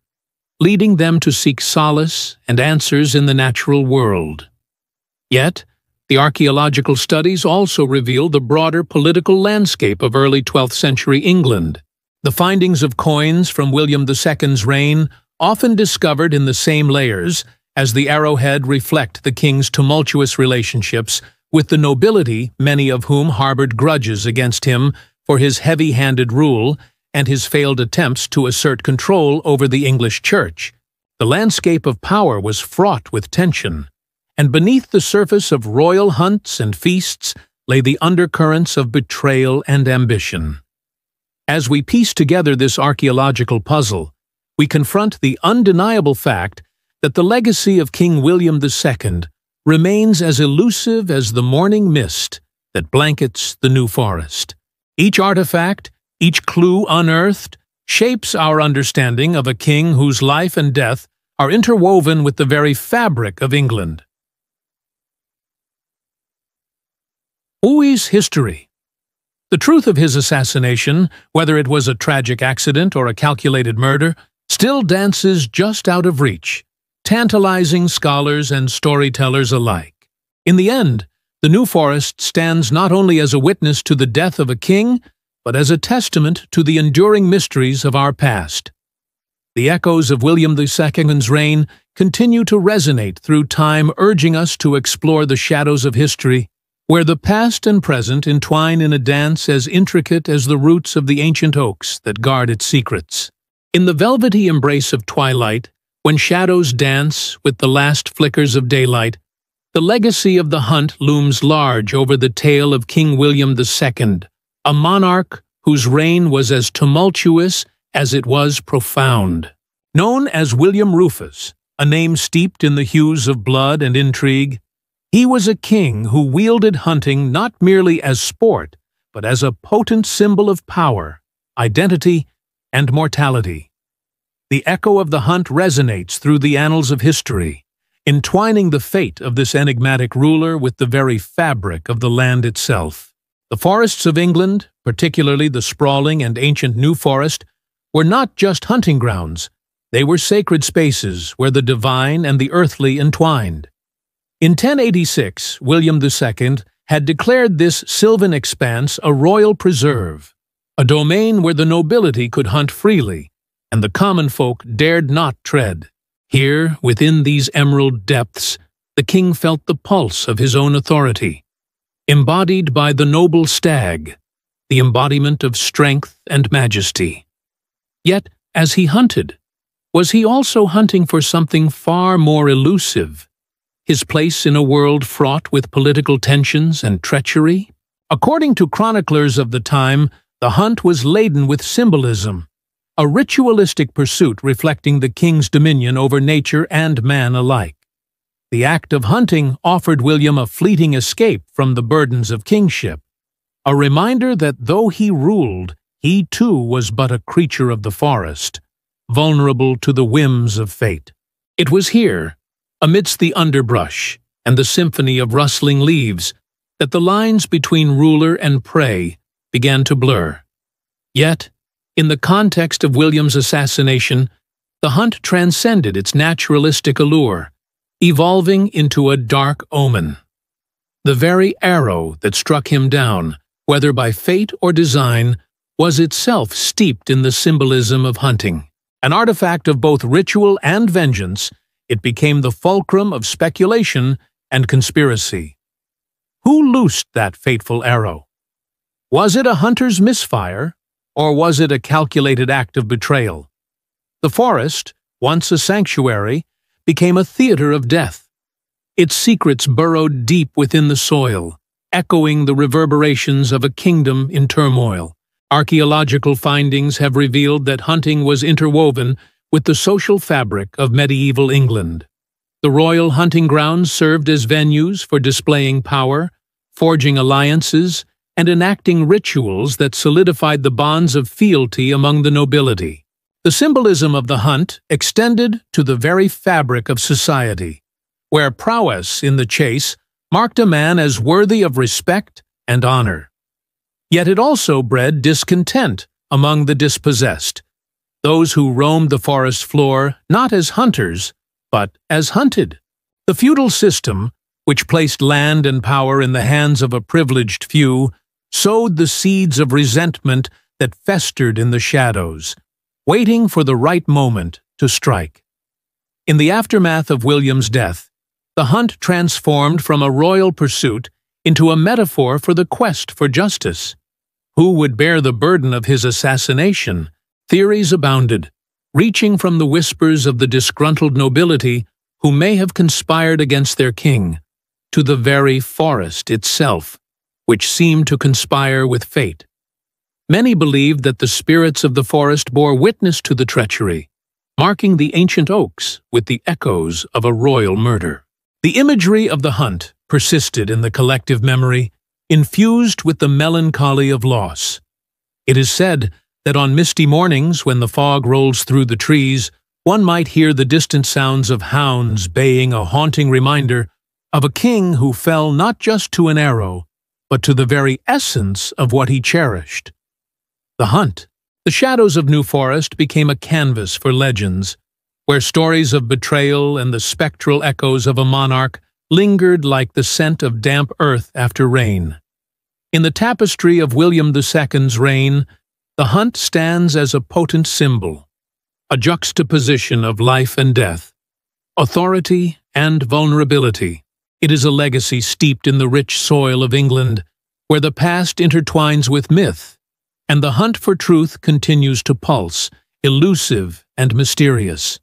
leading them to seek solace and answers in the natural world. Yet, the archaeological studies also reveal the broader political landscape of early 12th century England. The findings of coins from William II's reign, often discovered in the same layers as the arrowhead, reflect the king's tumultuous relationships with the nobility, many of whom harbored grudges against him for his heavy-handed rule and his failed attempts to assert control over the English church. The landscape of power was fraught with tension, and beneath the surface of royal hunts and feasts lay the undercurrents of betrayal and ambition. As we piece together this archaeological puzzle, we confront the undeniable fact that the legacy of King William II remains as elusive as the morning mist that blankets the New Forest. Each artifact, each clue unearthed, shapes our understanding of a king whose life and death are interwoven with the very fabric of England. Louis's history. The truth of his assassination, whether it was a tragic accident or a calculated murder, still dances just out of reach, tantalizing scholars and storytellers alike. In the end, the New Forest stands not only as a witness to the death of a king, but as a testament to the enduring mysteries of our past. The echoes of William II's reign continue to resonate through time, urging us to explore the shadows of history, where the past and present entwine in a dance as intricate as the roots of the ancient oaks that guard its secrets. In the velvety embrace of twilight, when shadows dance with the last flickers of daylight, the legacy of the hunt looms large over the tale of King William II, a monarch whose reign was as tumultuous as it was profound. Known as William Rufus, a name steeped in the hues of blood and intrigue, he was a king who wielded hunting not merely as sport, but as a potent symbol of power, identity, and mortality. The echo of the hunt resonates through the annals of history, entwining the fate of this enigmatic ruler with the very fabric of the land itself. The forests of England, particularly the sprawling and ancient New Forest, were not just hunting grounds, they were sacred spaces where the divine and the earthly entwined. In 1086, William II had declared this sylvan expanse a royal preserve, a domain where the nobility could hunt freely, and the common folk dared not tread. Here, within these emerald depths, the king felt the pulse of his own authority, embodied by the noble stag, the embodiment of strength and majesty. Yet, as he hunted, was he also hunting for something far more elusive? His place in a world fraught with political tensions and treachery? According to chroniclers of the time, the hunt was laden with symbolism, a ritualistic pursuit reflecting the king's dominion over nature and man alike. The act of hunting offered William a fleeting escape from the burdens of kingship, a reminder that though he ruled, he too was but a creature of the forest, vulnerable to the whims of fate. It was here, amidst the underbrush and the symphony of rustling leaves, that the lines between ruler and prey began to blur. Yet, in the context of William's assassination, the hunt transcended its naturalistic allure, evolving into a dark omen. The very arrow that struck him down, whether by fate or design, was itself steeped in the symbolism of hunting. An artifact of both ritual and vengeance, it became the fulcrum of speculation and conspiracy. Who loosed that fateful arrow? Was it a hunter's misfire, or was it a calculated act of betrayal? The forest, once a sanctuary, became a theater of death. Its secrets burrowed deep within the soil, echoing the reverberations of a kingdom in turmoil. Archaeological findings have revealed that hunting was interwoven with the social fabric of medieval England. The royal hunting grounds served as venues for displaying power, forging alliances, and enacting rituals that solidified the bonds of fealty among the nobility. The symbolism of the hunt extended to the very fabric of society, where prowess in the chase marked a man as worthy of respect and honor. Yet it also bred discontent among the dispossessed, those who roamed the forest floor not as hunters, but as hunted. The feudal system, which placed land and power in the hands of a privileged few, sowed the seeds of resentment that festered in the shadows, waiting for the right moment to strike. In the aftermath of William's death, the hunt transformed from a royal pursuit into a metaphor for the quest for justice. Who would bear the burden of his assassination? Theories abounded, reaching from the whispers of the disgruntled nobility who may have conspired against their king, to the very forest itself, which seemed to conspire with fate. Many believed that the spirits of the forest bore witness to the treachery, marking the ancient oaks with the echoes of a royal murder. The imagery of the hunt persisted in the collective memory, infused with the melancholy of loss. It is said that on misty mornings when the fog rolls through the trees, one might hear the distant sounds of hounds baying, a haunting reminder of a king who fell not just to an arrow, but to the very essence of what he cherished: the hunt. The shadows of New Forest became a canvas for legends, where stories of betrayal and the spectral echoes of a monarch lingered like the scent of damp earth after rain. In the tapestry of William II's reign, the hunt stands as a potent symbol, a juxtaposition of life and death, authority and vulnerability. It is a legacy steeped in the rich soil of England, where the past intertwines with myth, and the hunt for truth continues to pulse, elusive and mysterious.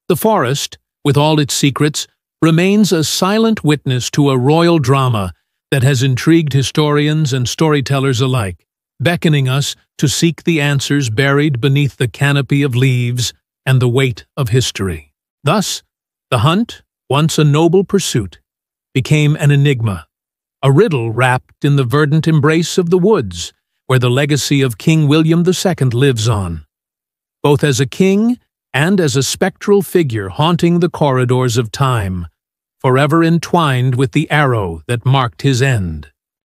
The forest, with all its secrets, remains a silent witness to a royal drama that has intrigued historians and storytellers alike, beckoning us to seek the answers buried beneath the canopy of leaves and the weight of history. Thus, the hunt, once a noble pursuit, became an enigma, a riddle wrapped in the verdant embrace of the woods, where the legacy of King William II lives on, both as a king and as a spectral figure haunting the corridors of time, forever entwined with the arrow that marked his end.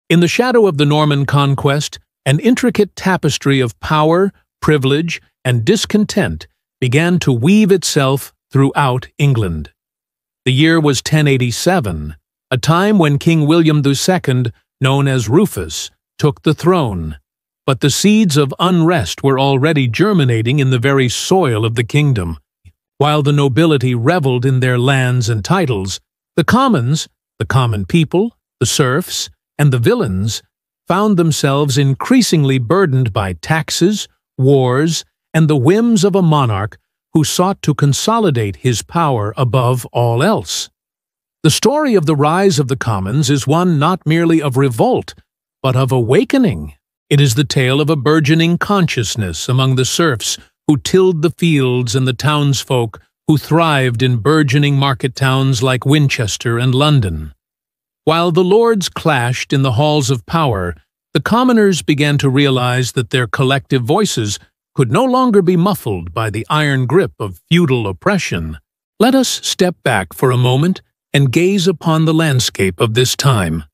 In the shadow of the Norman conquest, an intricate tapestry of power, privilege, and discontent began to weave itself throughout England. The year was 1087, a time when King William II, known as Rufus, took the throne. But the seeds of unrest were already germinating in the very soil of the kingdom. While the nobility reveled in their lands and titles, the commons, the common people, the serfs, and the villeins found themselves increasingly burdened by taxes, wars, and the whims of a monarch who sought to consolidate his power above all else. The story of the rise of the commons is one not merely of revolt, but of awakening. It is the tale of a burgeoning consciousness among the serfs who tilled the fields and the townsfolk who thrived in burgeoning market towns like Winchester and London. While the lords clashed in the halls of power, the commoners began to realize that their collective voices could no longer be muffled by the iron grip of feudal oppression. Let us step back for a moment and gaze upon the landscape of this time.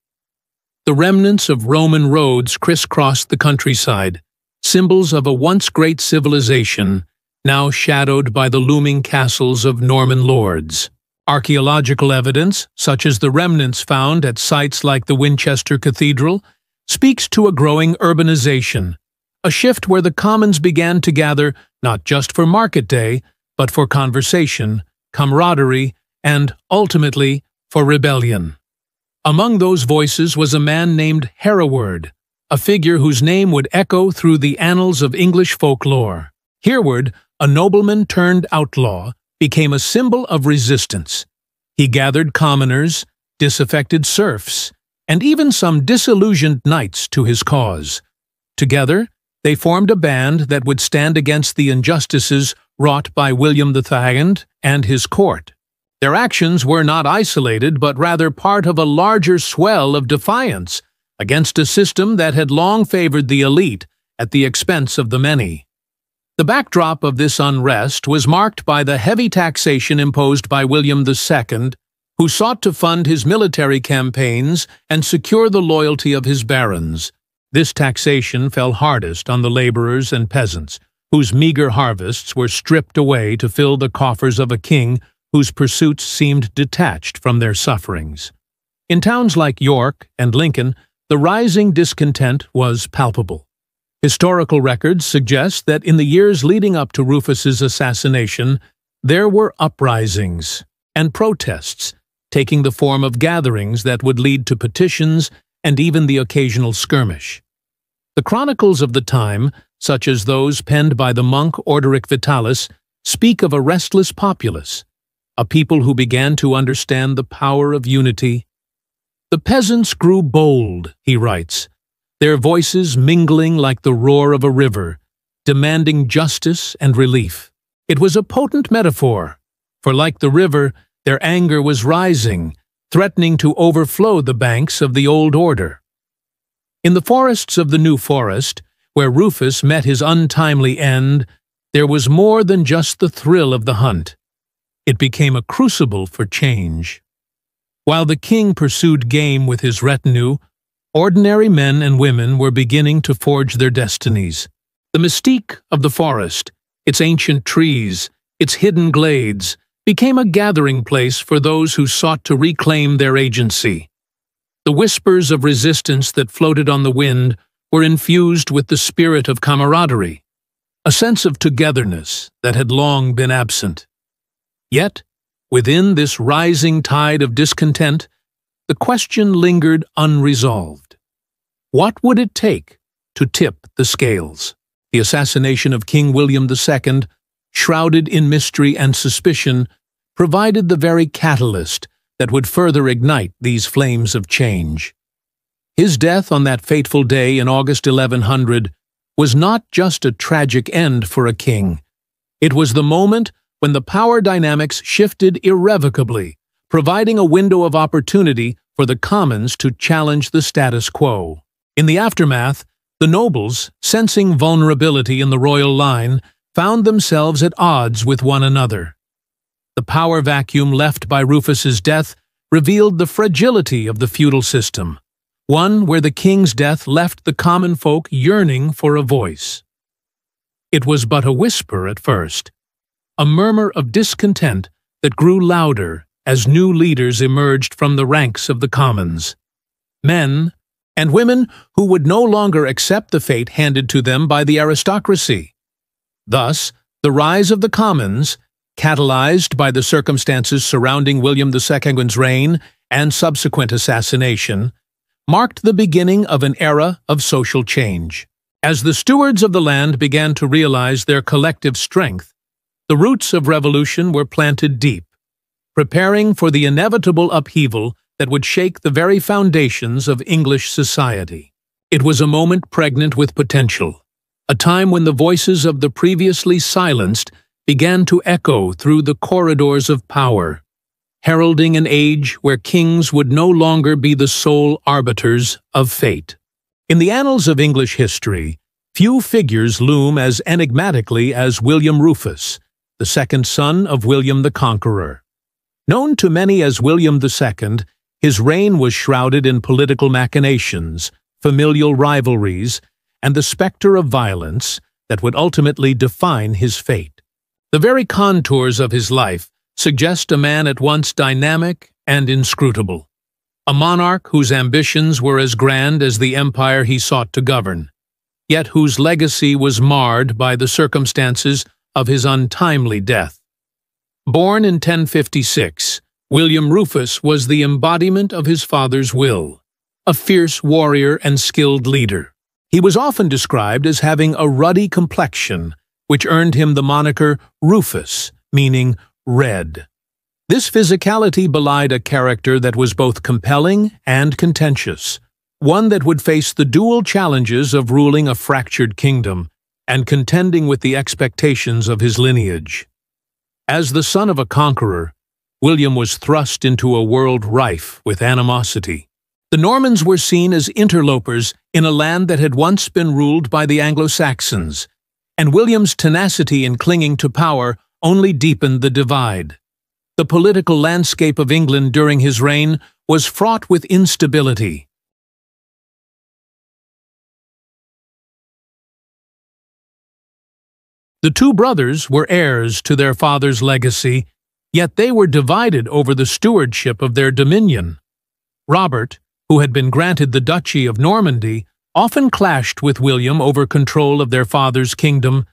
The remnants of Roman roads crisscrossed the countryside, symbols of a once great civilization, now shadowed by the looming castles of Norman lords. Archaeological evidence, such as the remnants found at sites like the Winchester Cathedral, speaks to a growing urbanization, a shift where the commons began to gather not just for market day, but for conversation, camaraderie, and, ultimately, for rebellion. Among those voices was a man named Hereward, a figure whose name would echo through the annals of English folklore. Hereward, a nobleman turned outlaw, became a symbol of resistance. He gathered commoners, disaffected serfs, and even some disillusioned knights to his cause. Together, they formed a band that would stand against the injustices wrought by William II and his court. Their actions were not isolated, but rather part of a larger swell of defiance against a system that had long favored the elite at the expense of the many. The backdrop of this unrest was marked by the heavy taxation imposed by William II, who sought to fund his military campaigns and secure the loyalty of his barons. This taxation fell hardest on the laborers and peasants, whose meager harvests were stripped away to fill the coffers of a king whose pursuits seemed detached from their sufferings. In towns like York and Lincoln, the rising discontent was palpable. Historical records suggest that in the years leading up to Rufus's assassination, there were uprisings and protests, taking the form of gatherings that would lead to petitions and even the occasional skirmish. The chronicles of the time, such as those penned by the monk Orderic Vitalis, speak of a restless populace, a people who began to understand the power of unity. The peasants grew bold, he writes, their voices mingling like the roar of a river, demanding justice and relief. It was a potent metaphor, for like the river, their anger was rising, threatening to overflow the banks of the old order. In the forests of the New Forest, where Rufus met his untimely end, there was more than just the thrill of the hunt. It became a crucible for change. While the king pursued game with his retinue, ordinary men and women were beginning to forge their destinies. The mystique of the forest, its ancient trees, its hidden glades, became a gathering place for those who sought to reclaim their agency. The whispers of resistance that floated on the wind were infused with the spirit of camaraderie, a sense of togetherness that had long been absent. Yet, within this rising tide of discontent, the question lingered unresolved. What would it take to tip the scales? The assassination of King William II, shrouded in mystery and suspicion, provided the very catalyst that would further ignite these flames of change. His death on that fateful day in August 1100 was not just a tragic end for a king. It was the moment when the power dynamics shifted irrevocably, providing a window of opportunity for the commons to challenge the status quo. In the aftermath, the nobles, sensing vulnerability in the royal line, found themselves at odds with one another. The power vacuum left by Rufus's death revealed the fragility of the feudal system, one where the king's death left the common folk yearning for a voice. It was but a whisper at first, a murmur of discontent that grew louder as new leaders emerged from the ranks of the commons. Men and women who would no longer accept the fate handed to them by the aristocracy. Thus, the rise of the commons, catalyzed by the circumstances surrounding William II's reign and subsequent assassination, marked the beginning of an era of social change. As the stewards of the land began to realize their collective strength, the roots of revolution were planted deep, preparing for the inevitable upheaval that would shake the very foundations of English society. It was a moment pregnant with potential, a time when the voices of the previously silenced began to echo through the corridors of power, heralding an age where kings would no longer be the sole arbiters of fate. In the annals of English history, few figures loom as enigmatically as William Rufus, the second son of William the Conqueror. Known to many as William II, his reign was shrouded in political machinations, familial rivalries, and the specter of violence that would ultimately define his fate. The very contours of his life suggest a man at once dynamic and inscrutable, a monarch whose ambitions were as grand as the empire he sought to govern, yet whose legacy was marred by the circumstances of his untimely death. Born in 1056, William Rufus was the embodiment of his father's will, a fierce warrior and skilled leader. He was often described as having a ruddy complexion, which earned him the moniker Rufus, meaning red. This physicality belied a character that was both compelling and contentious, one that would face the dual challenges of ruling a fractured kingdom and contending with the expectations of his lineage. As the son of a conqueror, William was thrust into a world rife with animosity. The Normans were seen as interlopers in a land that had once been ruled by the Anglo-Saxons, and William's tenacity in clinging to power only deepened the divide. The political landscape of England during his reign was fraught with instability. The two brothers were heirs to their father's legacy, yet they were divided over the stewardship of their dominion. Robert, who had been granted the Duchy of Normandy, often clashed with William over control of their father's kingdom,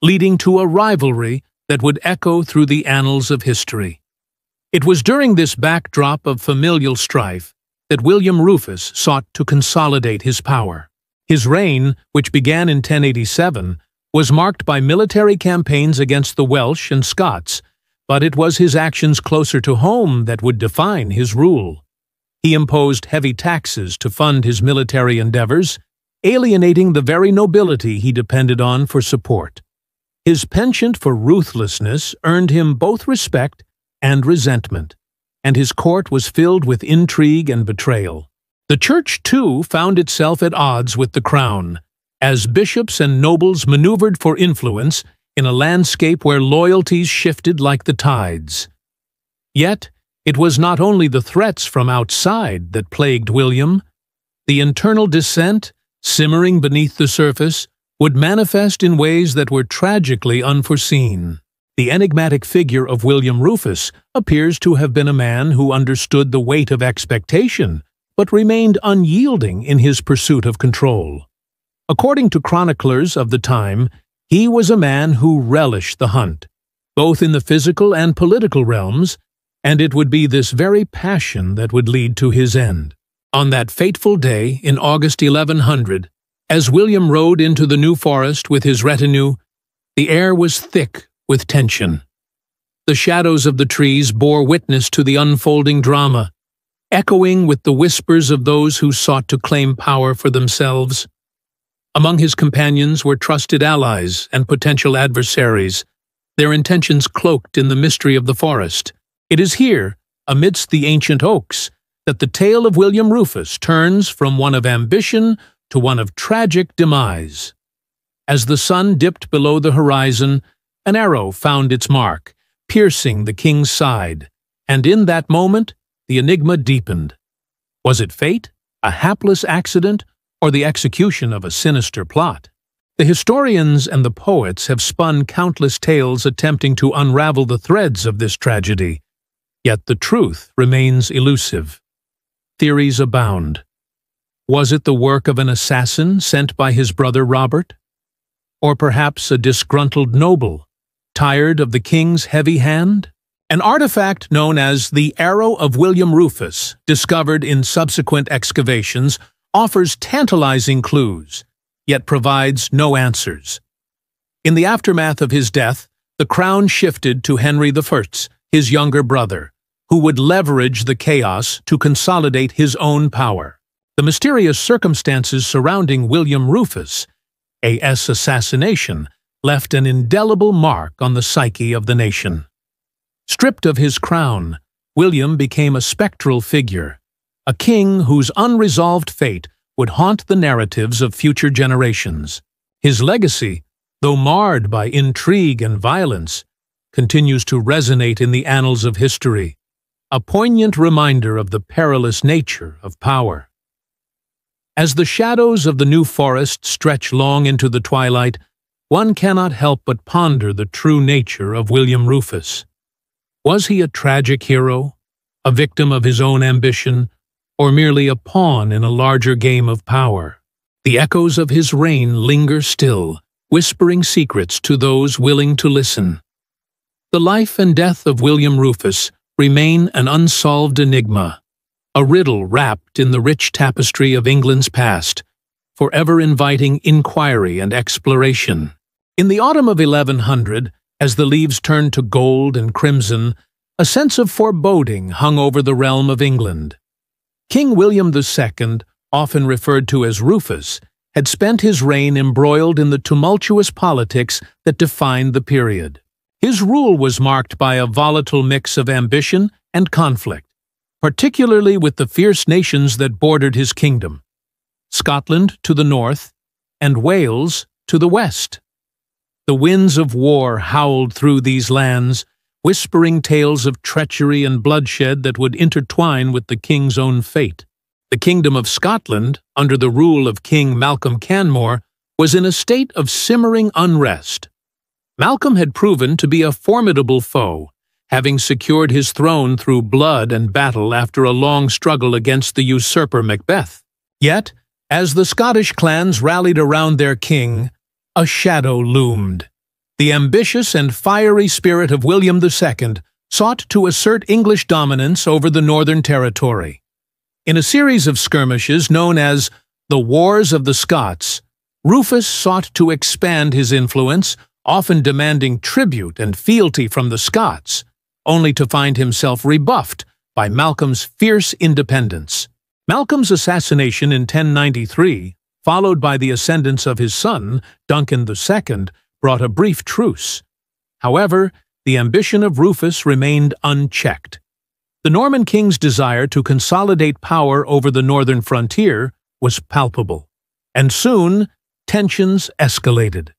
leading to a rivalry that would echo through the annals of history. It was during this backdrop of familial strife that William Rufus sought to consolidate his power. His reign, which began in 1087, was marked by military campaigns against the Welsh and Scots, but it was his actions closer to home that would define his rule. He imposed heavy taxes to fund his military endeavors, alienating the very nobility he depended on for support. His penchant for ruthlessness earned him both respect and resentment, and his court was filled with intrigue and betrayal. The church, too, found itself at odds with the crown, as bishops and nobles maneuvered for influence in a landscape where loyalties shifted like the tides. Yet, it was not only the threats from outside that plagued William. The internal dissent, simmering beneath the surface, would manifest in ways that were tragically unforeseen. The enigmatic figure of William Rufus appears to have been a man who understood the weight of expectation, but remained unyielding in his pursuit of control. According to chroniclers of the time, he was a man who relished the hunt, both in the physical and political realms, and it would be this very passion that would lead to his end. On that fateful day in August 1100, as William rode into the New Forest with his retinue, the air was thick with tension. The shadows of the trees bore witness to the unfolding drama, echoing with the whispers of those who sought to claim power for themselves. Among his companions were trusted allies and potential adversaries, their intentions cloaked in the mystery of the forest. It is here, amidst the ancient oaks, that the tale of William Rufus turns from one of ambition to one of tragic demise. As the sun dipped below the horizon, an arrow found its mark, piercing the king's side, and in that moment, the enigma deepened. Was it fate, a hapless accident, or the execution of a sinister plot? The historians and the poets have spun countless tales attempting to unravel the threads of this tragedy, yet the truth remains elusive. Theories abound. Was it the work of an assassin sent by his brother Robert? Or perhaps a disgruntled noble, tired of the king's heavy hand? An artifact known as the Arrow of William Rufus, discovered in subsequent excavations, offers tantalizing clues, yet provides no answers. In the aftermath of his death, the crown shifted to Henry I, his younger brother, who would leverage the chaos to consolidate his own power. The mysterious circumstances surrounding William Rufus' assassination left an indelible mark on the psyche of the nation. Stripped of his crown, William became a spectral figure, a king whose unresolved fate would haunt the narratives of future generations. His legacy, though marred by intrigue and violence, continues to resonate in the annals of history, a poignant reminder of the perilous nature of power. As the shadows of the New Forest stretch long into the twilight, one cannot help but ponder the true nature of William Rufus. Was he a tragic hero, a victim of his own ambition, or merely a pawn in a larger game of power? The echoes of his reign linger still, whispering secrets to those willing to listen. The life and death of William Rufus remain an unsolved enigma, a riddle wrapped in the rich tapestry of England's past, forever inviting inquiry and exploration. In the autumn of 1100, as the leaves turned to gold and crimson, a sense of foreboding hung over the realm of England. King William II, often referred to as Rufus, had spent his reign embroiled in the tumultuous politics that defined the period. His rule was marked by a volatile mix of ambition and conflict, particularly with the fierce nations that bordered his kingdom: Scotland to the north and Wales to the west. The winds of war howled through these lands, whispering tales of treachery and bloodshed that would intertwine with the king's own fate. The Kingdom of Scotland, under the rule of King Malcolm Canmore, was in a state of simmering unrest. Malcolm had proven to be a formidable foe, having secured his throne through blood and battle after a long struggle against the usurper Macbeth. Yet, as the Scottish clans rallied around their king, a shadow loomed. The ambitious and fiery spirit of William II sought to assert English dominance over the Northern Territory. In a series of skirmishes known as the Wars of the Scots, Rufus sought to expand his influence, often demanding tribute and fealty from the Scots, only to find himself rebuffed by Malcolm's fierce independence. Malcolm's assassination in 1093, followed by the ascendance of his son, Duncan II, brought a brief truce. However, the ambition of Rufus remained unchecked. The Norman king's desire to consolidate power over the northern frontier was palpable, and soon tensions escalated.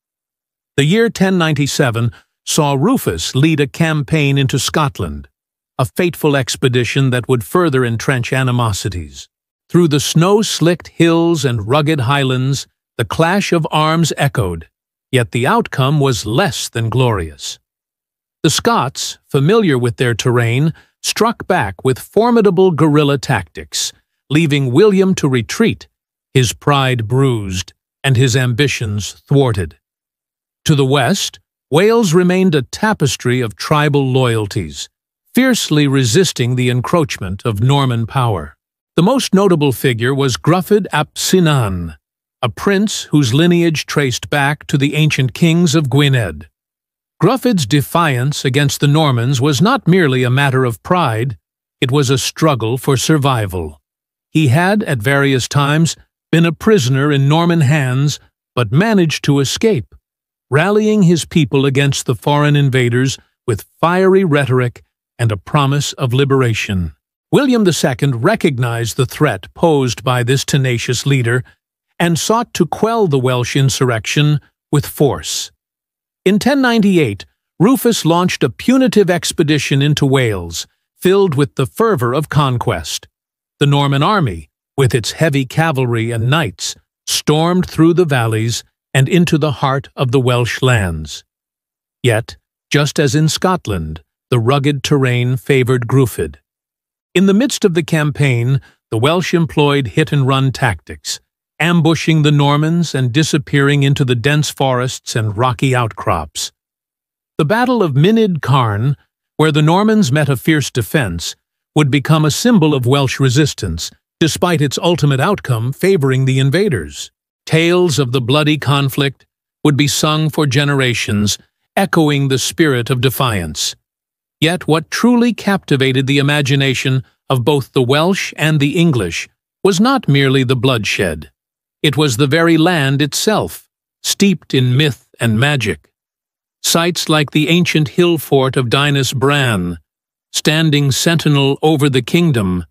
The year 1097 saw Rufus lead a campaign into Scotland, a fateful expedition that would further entrench animosities. Through the snow-slicked hills and rugged highlands, the clash of arms echoed, yet the outcome was less than glorious. The Scots, familiar with their terrain, struck back with formidable guerrilla tactics, leaving William to retreat, his pride bruised and his ambitions thwarted. To the west, Wales remained a tapestry of tribal loyalties, fiercely resisting the encroachment of Norman power. The most notable figure was Gruffydd ap Cynan, a prince whose lineage traced back to the ancient kings of Gwynedd. Gruffydd's defiance against the Normans was not merely a matter of pride, it was a struggle for survival. He had, at various times, been a prisoner in Norman hands, but managed to escape, rallying his people against the foreign invaders with fiery rhetoric and a promise of liberation. William II recognized the threat posed by this tenacious leader and sought to quell the Welsh insurrection with force. In 1098, Rufus launched a punitive expedition into Wales, filled with the fervor of conquest. The Norman army, with its heavy cavalry and knights, stormed through the valleys and into the heart of the Welsh lands. Yet, just as in Scotland, the rugged terrain favored Gruffydd. In the midst of the campaign, the Welsh employed hit-and-run tactics, ambushing the Normans and disappearing into the dense forests and rocky outcrops. The Battle of Mynydd Carn, where the Normans met a fierce defense, would become a symbol of Welsh resistance, despite its ultimate outcome favoring the invaders. Tales of the bloody conflict would be sung for generations, echoing the spirit of defiance. Yet what truly captivated the imagination of both the Welsh and the English was not merely the bloodshed. It was the very land itself, steeped in myth and magic. Sites like the ancient hill fort of Dinas Bran, standing sentinel over the kingdom,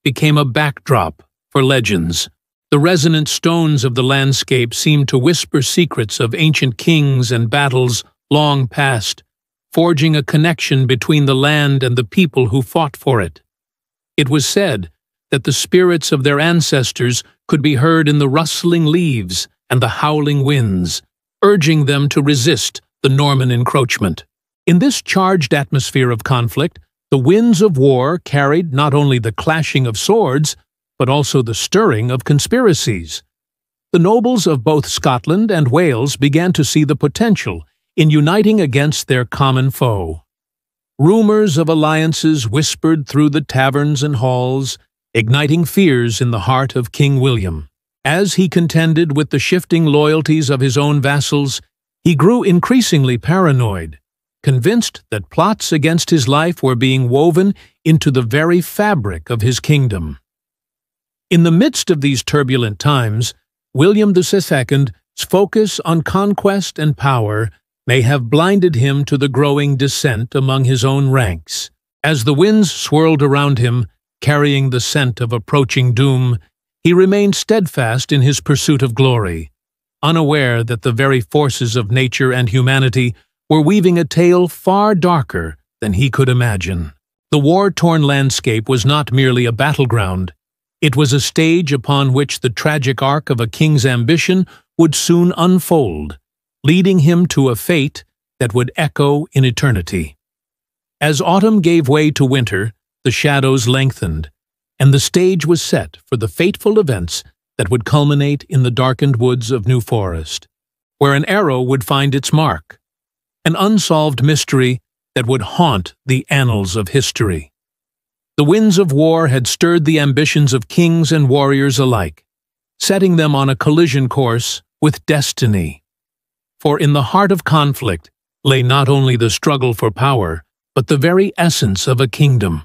became a backdrop for legends. The resonant stones of the landscape seemed to whisper secrets of ancient kings and battles long past, forging a connection between the land and the people who fought for it. It was said that the spirits of their ancestors could be heard in the rustling leaves and the howling winds, urging them to resist the Norman encroachment. In this charged atmosphere of conflict, the winds of war carried not only the clashing of swords, but also the stirring of conspiracies. The nobles of both Scotland and Wales began to see the potential in uniting against their common foe. Rumors of alliances whispered through the taverns and halls, igniting fears in the heart of King William. As he contended with the shifting loyalties of his own vassals, he grew increasingly paranoid, convinced that plots against his life were being woven into the very fabric of his kingdom. In the midst of these turbulent times, William II's focus on conquest and power may have blinded him to the growing dissent among his own ranks. As the winds swirled around him, carrying the scent of approaching doom, he remained steadfast in his pursuit of glory, unaware that the very forces of nature and humanity were weaving a tale far darker than he could imagine. The war-torn landscape was not merely a battleground. It was a stage upon which the tragic arc of a king's ambition would soon unfold, leading him to a fate that would echo in eternity. As autumn gave way to winter, the shadows lengthened, and the stage was set for the fateful events that would culminate in the darkened woods of New Forest, where an arrow would find its mark, an unsolved mystery that would haunt the annals of history. The winds of war had stirred the ambitions of kings and warriors alike, setting them on a collision course with destiny. For in the heart of conflict lay not only the struggle for power, but the very essence of a kingdom.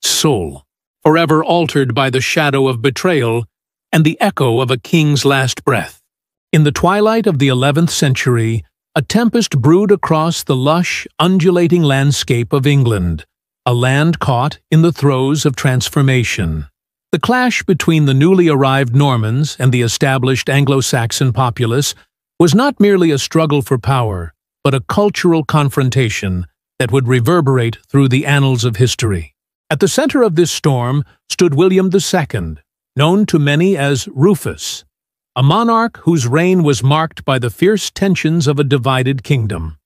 Soul, forever altered by the shadow of betrayal and the echo of a king's last breath. In the twilight of the 11th century, a tempest brewed across the lush, undulating landscape of England, a land caught in the throes of transformation. The clash between the newly arrived Normans and the established Anglo-Saxon populace was not merely a struggle for power, but a cultural confrontation that would reverberate through the annals of history. At the center of this storm stood William II, known to many as Rufus, a monarch whose reign was marked by the fierce tensions of a divided kingdom.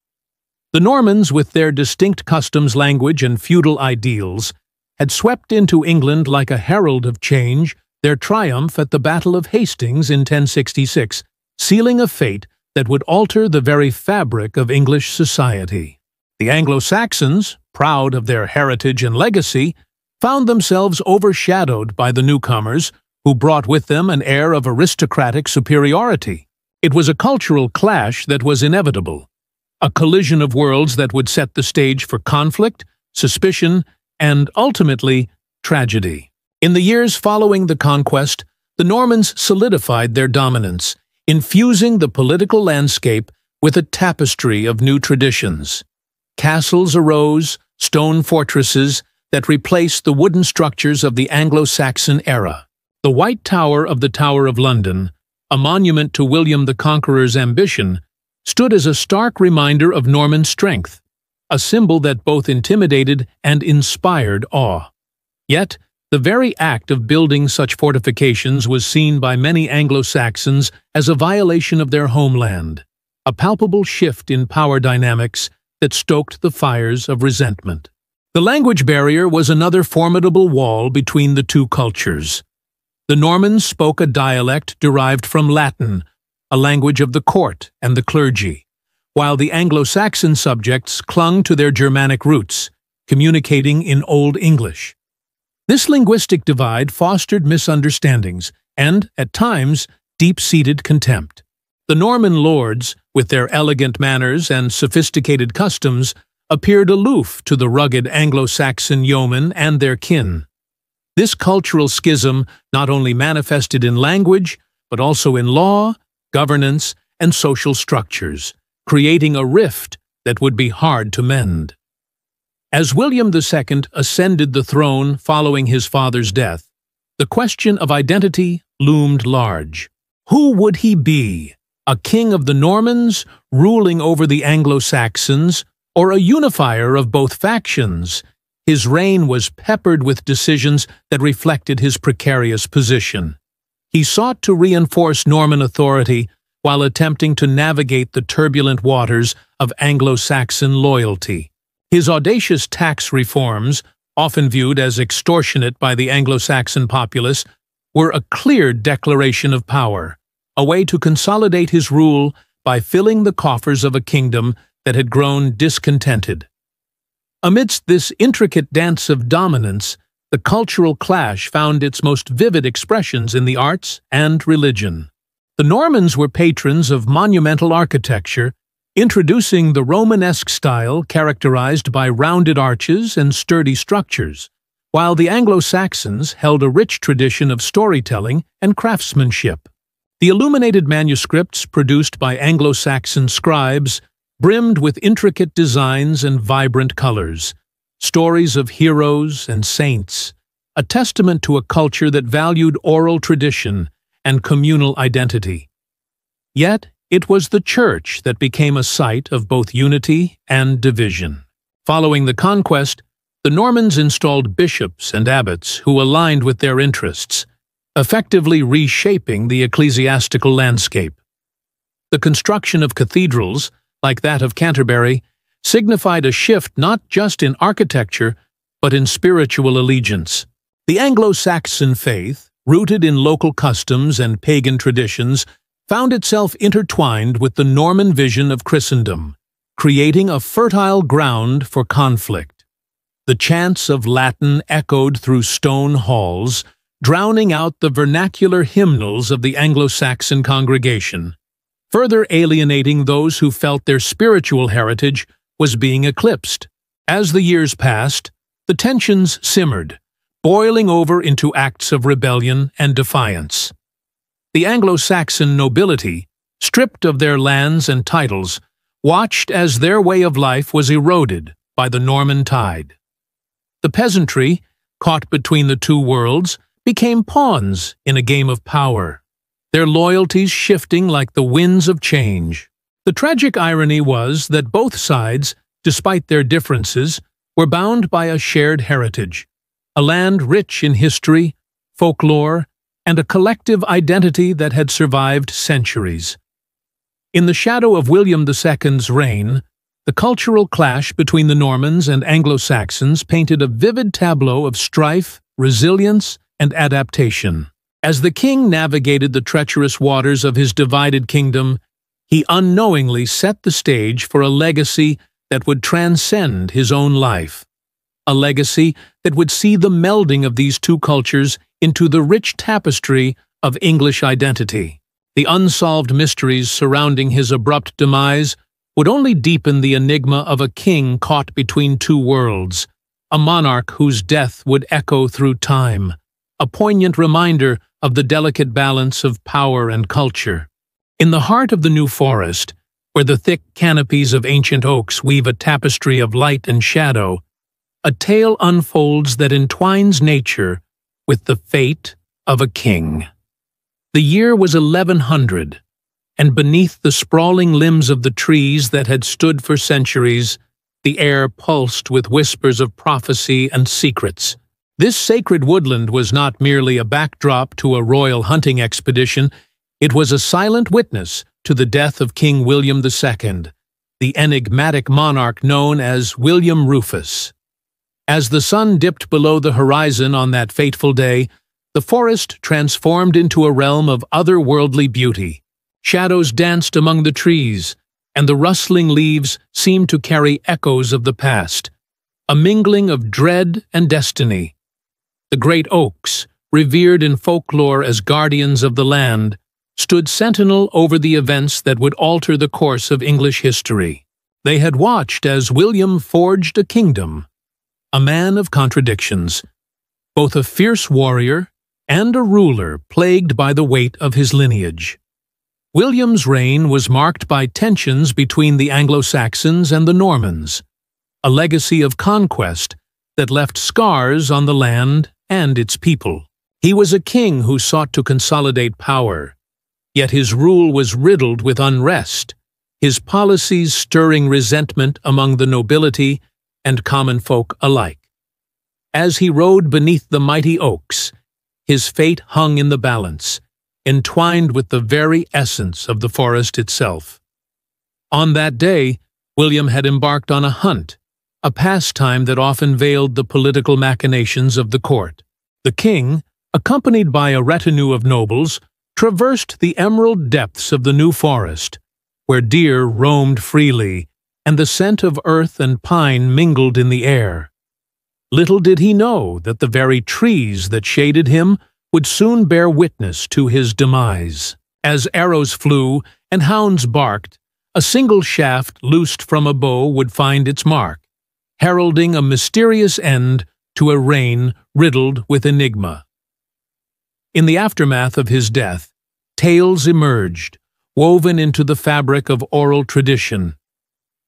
The Normans, with their distinct customs, language, and feudal ideals, had swept into England like a herald of change, their triumph at the Battle of Hastings in 1066, sealing a fate that would alter the very fabric of English society. The Anglo-Saxons, proud of their heritage and legacy, found themselves overshadowed by the newcomers, who brought with them an air of aristocratic superiority. It was a cultural clash that was inevitable, a collision of worlds that would set the stage for conflict, suspicion, and ultimately, tragedy. In the years following the conquest, the Normans solidified their dominance, infusing the political landscape with a tapestry of new traditions. Castles arose, stone fortresses that replaced the wooden structures of the Anglo-Saxon era. The White Tower of the Tower of London, a monument to William the Conqueror's ambition, stood as a stark reminder of Norman strength, a symbol that both intimidated and inspired awe. Yet, the very act of building such fortifications was seen by many Anglo-Saxons as a violation of their homeland, a palpable shift in power dynamics that stoked the fires of resentment. The language barrier was another formidable wall between the two cultures. The Normans spoke a dialect derived from Latin, a language of the court and the clergy, while the Anglo-Saxon subjects clung to their Germanic roots, communicating in Old English. This linguistic divide fostered misunderstandings and, at times, deep-seated contempt. The Norman lords, with their elegant manners and sophisticated customs, appeared aloof to the rugged Anglo-Saxon yeomen and their kin. This cultural schism not only manifested in language, but also in law, governance, and social structures, creating a rift that would be hard to mend. As William II ascended the throne following his father's death, the question of identity loomed large. Who would he be? A king of the Normans, ruling over the Anglo-Saxons, or a unifier of both factions? His reign was peppered with decisions that reflected his precarious position. He sought to reinforce Norman authority while attempting to navigate the turbulent waters of Anglo-Saxon loyalty. His audacious tax reforms, often viewed as extortionate by the Anglo-Saxon populace, were a clear declaration of power, a way to consolidate his rule by filling the coffers of a kingdom that had grown discontented. Amidst this intricate dance of dominance, the cultural clash found its most vivid expressions in the arts and religion. The Normans were patrons of monumental architecture, introducing the Romanesque style characterized by rounded arches and sturdy structures, while the Anglo-Saxons held a rich tradition of storytelling and craftsmanship. The illuminated manuscripts produced by Anglo-Saxon scribes brimmed with intricate designs and vibrant colors, stories of heroes and saints, a testament to a culture that valued oral tradition and communal identity. Yet, it was the Church that became a site of both unity and division. Following the conquest, the Normans installed bishops and abbots who aligned with their interests, effectively reshaping the ecclesiastical landscape. The construction of cathedrals, like that of Canterbury, signified a shift not just in architecture, but in spiritual allegiance. The Anglo-Saxon faith, rooted in local customs and pagan traditions, found itself intertwined with the Norman vision of Christendom, creating a fertile ground for conflict. The chants of Latin echoed through stone halls, drowning out the vernacular hymnals of the Anglo-Saxon congregation, further alienating those who felt their spiritual heritage was being eclipsed. As the years passed, the tensions simmered, boiling over into acts of rebellion and defiance. The Anglo-Saxon nobility, stripped of their lands and titles, watched as their way of life was eroded by the Norman tide. The peasantry, caught between the two worlds, became pawns in a game of power, their loyalties shifting like the winds of change. The tragic irony was that both sides, despite their differences, were bound by a shared heritage, a land rich in history, folklore, and a collective identity that had survived centuries. In the shadow of William II's reign, the cultural clash between the Normans and Anglo-Saxons painted a vivid tableau of strife, resilience, and adaptation. As the king navigated the treacherous waters of his divided kingdom, he unknowingly set the stage for a legacy that would transcend his own life. A legacy that would see the melding of these two cultures into the rich tapestry of English identity. The unsolved mysteries surrounding his abrupt demise would only deepen the enigma of a king caught between two worlds, a monarch whose death would echo through time, a poignant reminder of the delicate balance of power and culture. In the heart of the New Forest, where the thick canopies of ancient oaks weave a tapestry of light and shadow, a tale unfolds that entwines nature with the fate of a king. The year was 1100, and beneath the sprawling limbs of the trees that had stood for centuries, the air pulsed with whispers of prophecy and secrets. This sacred woodland was not merely a backdrop to a royal hunting expedition, it was a silent witness to the death of King William II, the enigmatic monarch known as William Rufus. As the sun dipped below the horizon on that fateful day, the forest transformed into a realm of otherworldly beauty. Shadows danced among the trees, and the rustling leaves seemed to carry echoes of the past, a mingling of dread and destiny. The great oaks, revered in folklore as guardians of the land, stood sentinel over the events that would alter the course of English history. They had watched as William forged a kingdom, a man of contradictions, both a fierce warrior and a ruler plagued by the weight of his lineage. William's reign was marked by tensions between the Anglo-Saxons and the Normans, a legacy of conquest that left scars on the land and its people. He was a king who sought to consolidate power, yet his rule was riddled with unrest, his policies stirring resentment among the nobility and common folk alike. As he rode beneath the mighty oaks, his fate hung in the balance, entwined with the very essence of the forest itself. On that day, William had embarked on a hunt, a pastime that often veiled the political machinations of the court. The king, accompanied by a retinue of nobles, traversed the emerald depths of the New Forest, where deer roamed freely and the scent of earth and pine mingled in the air. Little did he know that the very trees that shaded him would soon bear witness to his demise. As arrows flew and hounds barked, a single shaft loosed from a bow would find its mark, heralding a mysterious end to a reign riddled with enigma. In the aftermath of his death, tales emerged, woven into the fabric of oral tradition.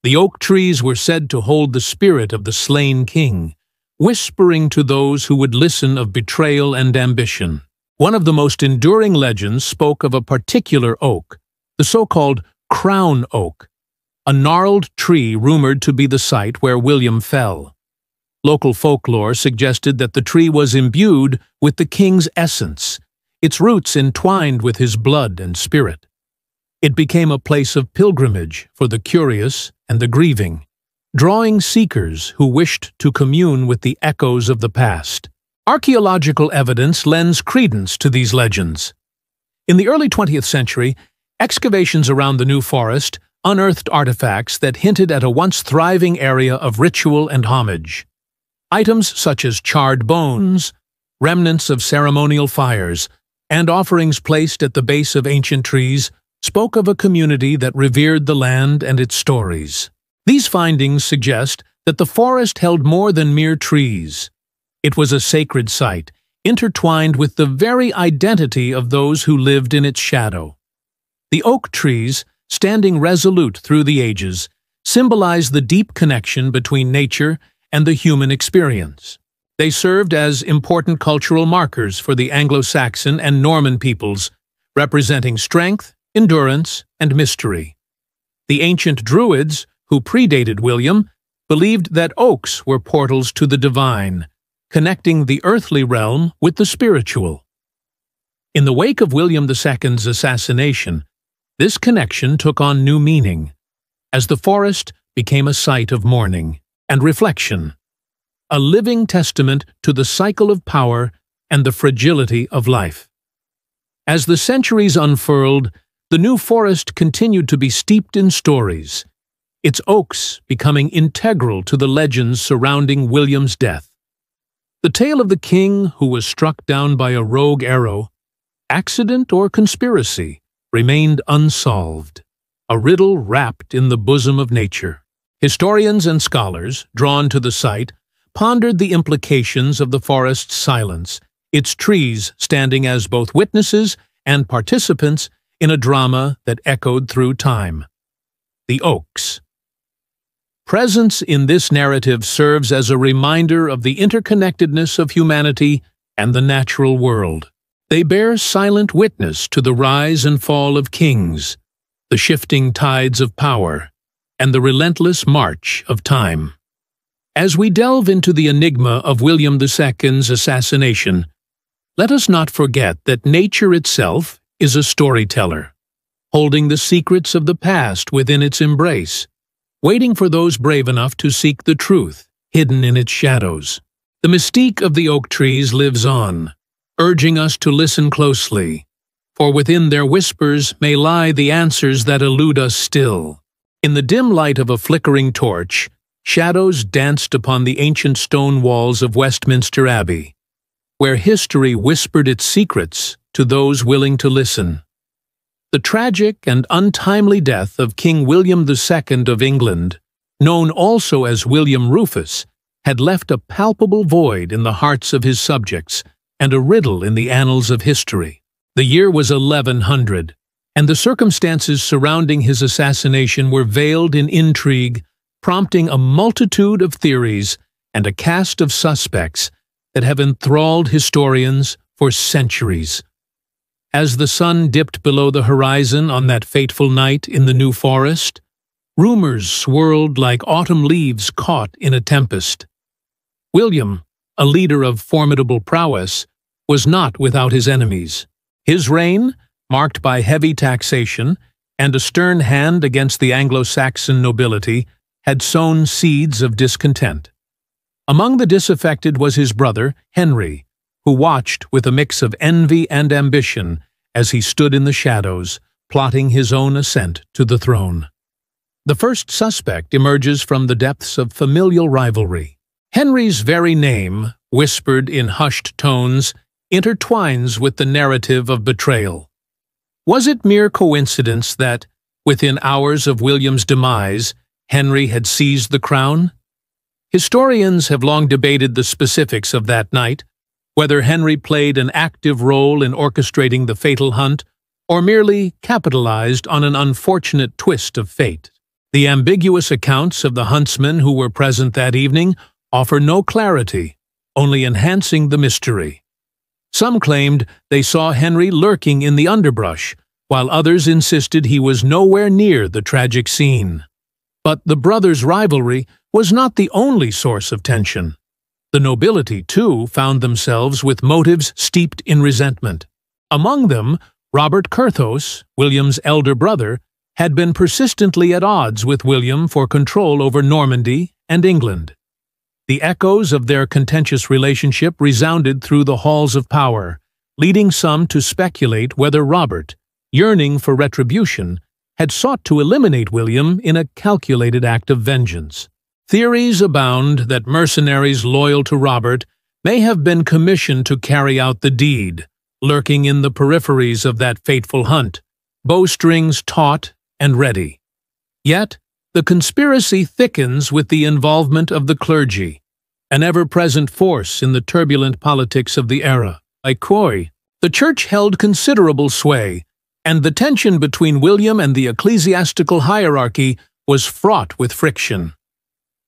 The oak trees were said to hold the spirit of the slain king, whispering to those who would listen of betrayal and ambition. One of the most enduring legends spoke of a particular oak, the so-called crown oak, a gnarled tree rumored to be the site where William fell. Local folklore suggested that the tree was imbued with the king's essence, its roots entwined with his blood and spirit. It became a place of pilgrimage for the curious and the grieving, drawing seekers who wished to commune with the echoes of the past. Archaeological evidence lends credence to these legends. In the early 20th century, excavations around the New Forest unearthed artifacts that hinted at a once thriving area of ritual and homage. Items such as charred bones, remnants of ceremonial fires, and offerings placed at the base of ancient trees spoke of a community that revered the land and its stories. These findings suggest that the forest held more than mere trees. It was a sacred site, intertwined with the very identity of those who lived in its shadow. The oak trees, standing resolute through the ages, symbolize the deep connection between nature and the human experience. They served as important cultural markers for the Anglo-Saxon and Norman peoples, representing strength, endurance, and mystery. The ancient Druids, who predated William, believed that oaks were portals to the divine, connecting the earthly realm with the spiritual. In the wake of William II's assassination, this connection took on new meaning, as the forest became a site of mourning and reflection, a living testament to the cycle of power and the fragility of life. As the centuries unfurled, the New Forest continued to be steeped in stories, its oaks becoming integral to the legends surrounding William's death. The tale of the king who was struck down by a rogue arrow, accident or conspiracy, remained unsolved, a riddle wrapped in the bosom of nature. Historians and scholars, drawn to the site, pondered the implications of the forest's silence, its trees standing as both witnesses and participants in a drama that echoed through time. The oaks. Presence in this narrative serves as a reminder of the interconnectedness of humanity and the natural world. They bear silent witness to the rise and fall of kings, the shifting tides of power, and the relentless march of time. As we delve into the enigma of William II's assassination, let us not forget that nature itself is a storyteller, holding the secrets of the past within its embrace, waiting for those brave enough to seek the truth hidden in its shadows. The mystique of the oak trees lives on, urging us to listen closely, for within their whispers may lie the answers that elude us still. In the dim light of a flickering torch, shadows danced upon the ancient stone walls of Westminster Abbey, where history whispered its secrets to those willing to listen. The tragic and untimely death of King William II of England, known also as William Rufus, had left a palpable void in the hearts of his subjects and a riddle in the annals of history. The year was 1100, and the circumstances surrounding his assassination were veiled in intrigue, prompting a multitude of theories and a cast of suspects that have enthralled historians for centuries. As the sun dipped below the horizon on that fateful night in the New Forest, rumors swirled like autumn leaves caught in a tempest. William, a leader of formidable prowess, was not without his enemies. His reign, marked by heavy taxation and a stern hand against the Anglo-Saxon nobility, had sown seeds of discontent. Among the disaffected was his brother, Henry, who watched with a mix of envy and ambition as he stood in the shadows, plotting his own ascent to the throne. The first suspect emerges from the depths of familial rivalry. Henry's very name, whispered in hushed tones, intertwines with the narrative of betrayal. Was it mere coincidence that, within hours of William's demise, Henry had seized the crown? Historians have long debated the specifics of that night, whether Henry played an active role in orchestrating the fatal hunt or merely capitalized on an unfortunate twist of fate. The ambiguous accounts of the huntsmen who were present that evening offer no clarity, only enhancing the mystery. Some claimed they saw Henry lurking in the underbrush, while others insisted he was nowhere near the tragic scene. But the brothers' rivalry was not the only source of tension. The nobility, too, found themselves with motives steeped in resentment. Among them, Robert Curthose, William's elder brother, had been persistently at odds with William for control over Normandy and England. The echoes of their contentious relationship resounded through the halls of power, leading some to speculate whether Robert, yearning for retribution, had sought to eliminate William in a calculated act of vengeance. Theories abound that mercenaries loyal to Robert may have been commissioned to carry out the deed, lurking in the peripheries of that fateful hunt, bowstrings taut and ready. Yet, the conspiracy thickens with the involvement of the clergy, an ever-present force in the turbulent politics of the era. Like Coy, the church held considerable sway, and the tension between William and the ecclesiastical hierarchy was fraught with friction.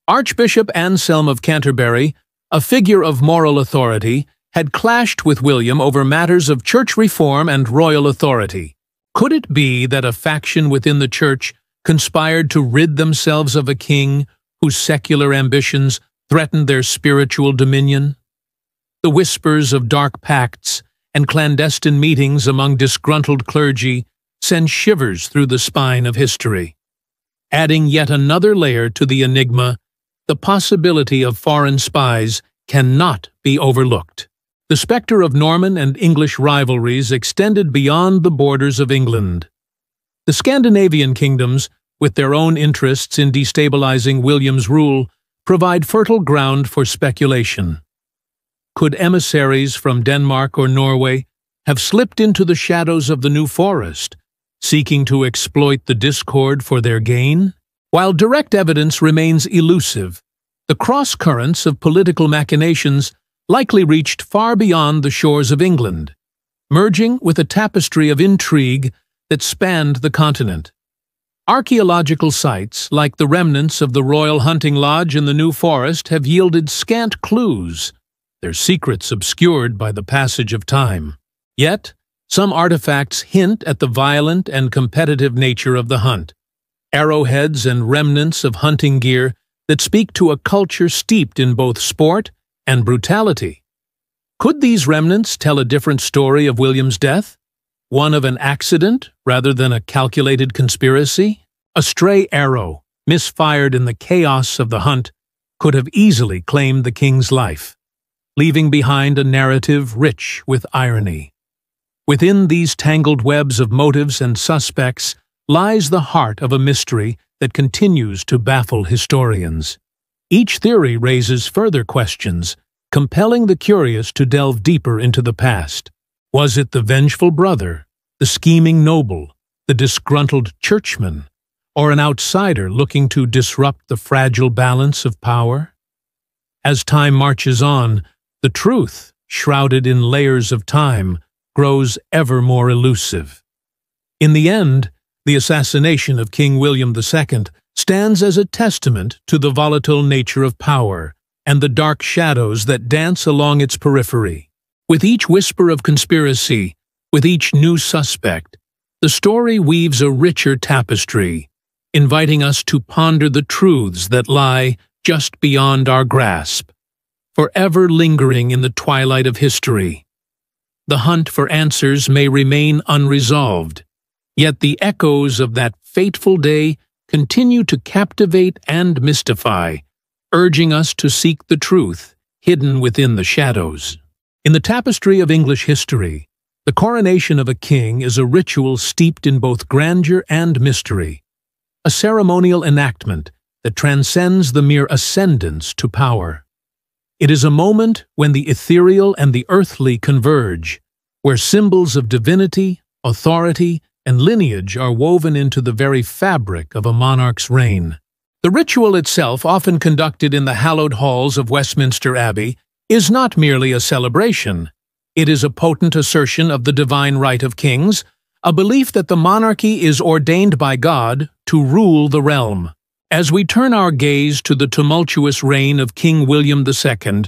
Archbishop Anselm of Canterbury, a figure of moral authority, had clashed with William over matters of church reform and royal authority. Could it be that a faction within the church conspired to rid themselves of a king whose secular ambitions threatened their spiritual dominion? The whispers of dark pacts and clandestine meetings among disgruntled clergy send shivers through the spine of history. Adding yet another layer to the enigma, the possibility of foreign spies cannot be overlooked. The specter of Norman and English rivalries extended beyond the borders of England. The Scandinavian kingdoms, with their own interests in destabilizing William's rule, provide fertile ground for speculation. Could emissaries from Denmark or Norway have slipped into the shadows of the New Forest, seeking to exploit the discord for their gain? While direct evidence remains elusive, the cross-currents of political machinations likely reached far beyond the shores of England, merging with a tapestry of intrigue that spanned the continent. Archaeological sites, like the remnants of the Royal Hunting Lodge in the New Forest, have yielded scant clues, their secrets obscured by the passage of time. Yet, some artifacts hint at the violent and competitive nature of the hunt, arrowheads and remnants of hunting gear that speak to a culture steeped in both sport and brutality. Could these remnants tell a different story of William's death? One of an accident rather than a calculated conspiracy? A stray arrow, misfired in the chaos of the hunt, could have easily claimed the king's life, leaving behind a narrative rich with irony. Within these tangled webs of motives and suspects lies the heart of a mystery that continues to baffle historians. Each theory raises further questions, compelling the curious to delve deeper into the past. Was it the vengeful brother, the scheming noble, the disgruntled churchman, or an outsider looking to disrupt the fragile balance of power? As time marches on, the truth, shrouded in layers of time, grows ever more elusive. In the end, the assassination of King William II stands as a testament to the volatile nature of power and the dark shadows that dance along its periphery. With each whisper of conspiracy, with each new suspect, the story weaves a richer tapestry, inviting us to ponder the truths that lie just beyond our grasp, forever lingering in the twilight of history. The hunt for answers may remain unresolved, yet the echoes of that fateful day continue to captivate and mystify, urging us to seek the truth hidden within the shadows. In the tapestry of English history, the coronation of a king is a ritual steeped in both grandeur and mystery, a ceremonial enactment that transcends the mere ascendance to power. It is a moment when the ethereal and the earthly converge, where symbols of divinity, authority, and lineage are woven into the very fabric of a monarch's reign. The ritual itself, often conducted in the hallowed halls of Westminster Abbey, is not merely a celebration. It is a potent assertion of the divine right of kings, a belief that the monarchy is ordained by God to rule the realm. As we turn our gaze to the tumultuous reign of King William II,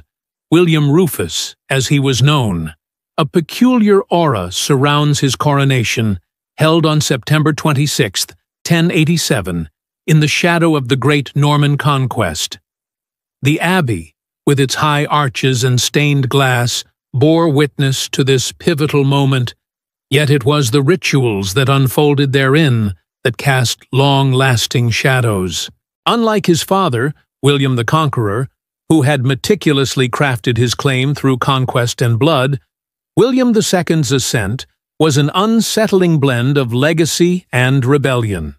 William Rufus, as he was known, a peculiar aura surrounds his coronation, held on September 26, 1087, in the shadow of the great Norman conquest. The abbey, with its high arches and stained glass, bore witness to this pivotal moment, yet it was the rituals that unfolded therein that cast long-lasting shadows. Unlike his father, William the Conqueror, who had meticulously crafted his claim through conquest and blood, William II's ascent was an unsettling blend of legacy and rebellion.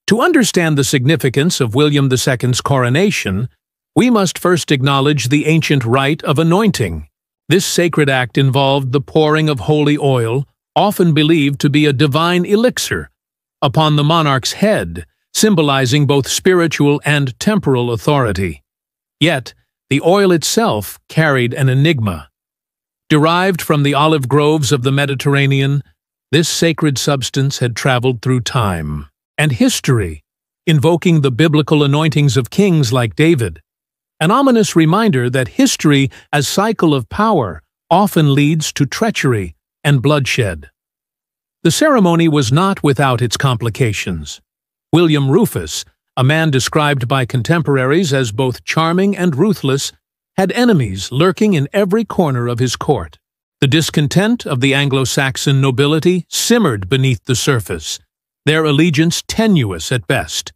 To understand the significance of William II's coronation, we must first acknowledge the ancient rite of anointing. This sacred act involved the pouring of holy oil, often believed to be a divine elixir, upon the monarch's head, symbolizing both spiritual and temporal authority. Yet, the oil itself carried an enigma. Derived from the olive groves of the Mediterranean, this sacred substance had traveled through time and history, invoking the biblical anointings of kings like David, an ominous reminder that history as cycle of power often leads to treachery and bloodshed. The ceremony was not without its complications. William Rufus, a man described by contemporaries as both charming and ruthless, had enemies lurking in every corner of his court. The discontent of the Anglo-Saxon nobility simmered beneath the surface, their allegiance tenuous at best.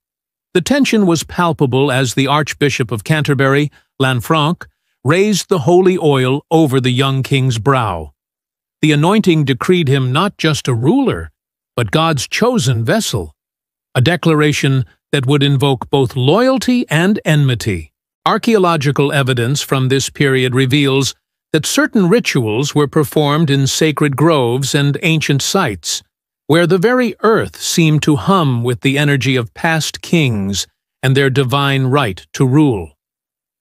The tension was palpable as the Archbishop of Canterbury, Lanfranc, raised the holy oil over the young king's brow. The anointing decreed him not just a ruler, but God's chosen vessel, a declaration that would invoke both loyalty and enmity. Archaeological evidence from this period reveals that certain rituals were performed in sacred groves and ancient sites, where the very earth seemed to hum with the energy of past kings and their divine right to rule.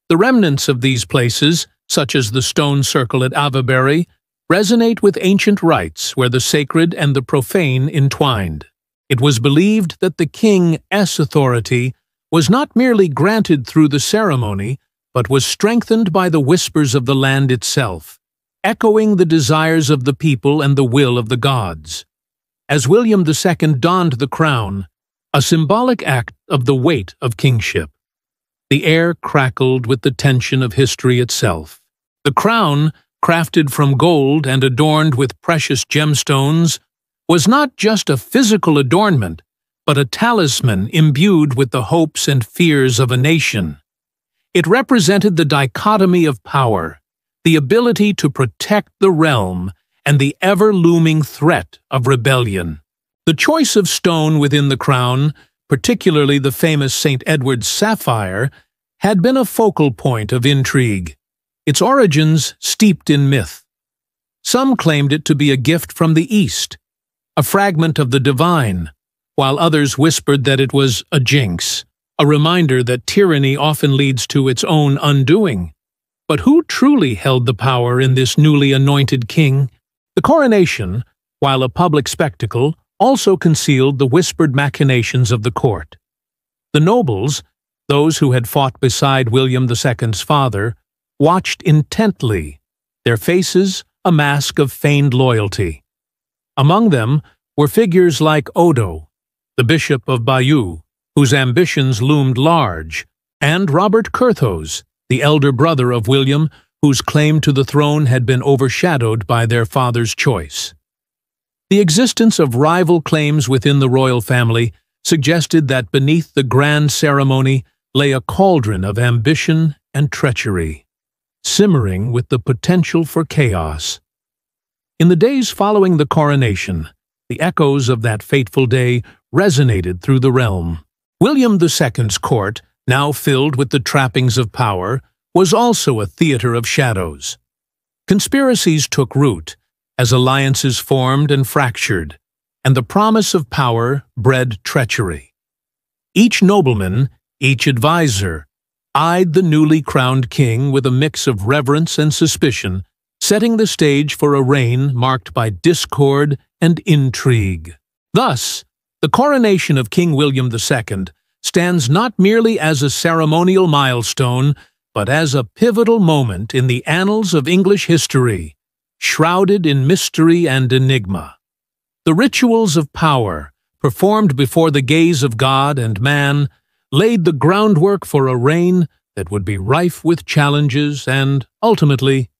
The remnants of these places, such as the stone circle at Avebury, resonate with ancient rites where the sacred and the profane entwined. It was believed that the king's authority was not merely granted through the ceremony, but was strengthened by the whispers of the land itself, echoing the desires of the people and the will of the gods. As William II donned the crown, a symbolic act of the weight of kingship, the air crackled with the tension of history itself. The crown, crafted from gold and adorned with precious gemstones, was not just a physical adornment, but a talisman imbued with the hopes and fears of a nation. It represented the dichotomy of power, the ability to protect the realm, and the ever-looming threat of rebellion. The choice of stone within the crown, particularly the famous St. Edward's sapphire, had been a focal point of intrigue, its origins steeped in myth. Some claimed it to be a gift from the East, a fragment of the divine, while others whispered that it was a jinx, a reminder that tyranny often leads to its own undoing. But who truly held the power in this newly anointed king? The coronation, while a public spectacle, also concealed the whispered machinations of the court. The nobles, those who had fought beside William II's father, watched intently, their faces a mask of feigned loyalty. Among them were figures like Odo, the Bishop of Bayeux, whose ambitions loomed large, and Robert Curthose, the elder brother of William, whose claim to the throne had been overshadowed by their father's choice. The existence of rival claims within the royal family suggested that beneath the grand ceremony lay a cauldron of ambition and treachery, simmering with the potential for chaos. In the days following the coronation, the echoes of that fateful day resonated through the realm. William II's court, now filled with the trappings of power, was also a theater of shadows. Conspiracies took root as alliances formed and fractured, and the promise of power bred treachery. Each nobleman, each advisor, eyed the newly crowned king with a mix of reverence and suspicion, setting the stage for a reign marked by discord and intrigue. Thus, the coronation of King William II stands not merely as a ceremonial milestone, but as a pivotal moment in the annals of English history, shrouded in mystery and enigma. The rituals of power, performed before the gaze of God and man, laid the groundwork for a reign that would be rife with challenges and, ultimately,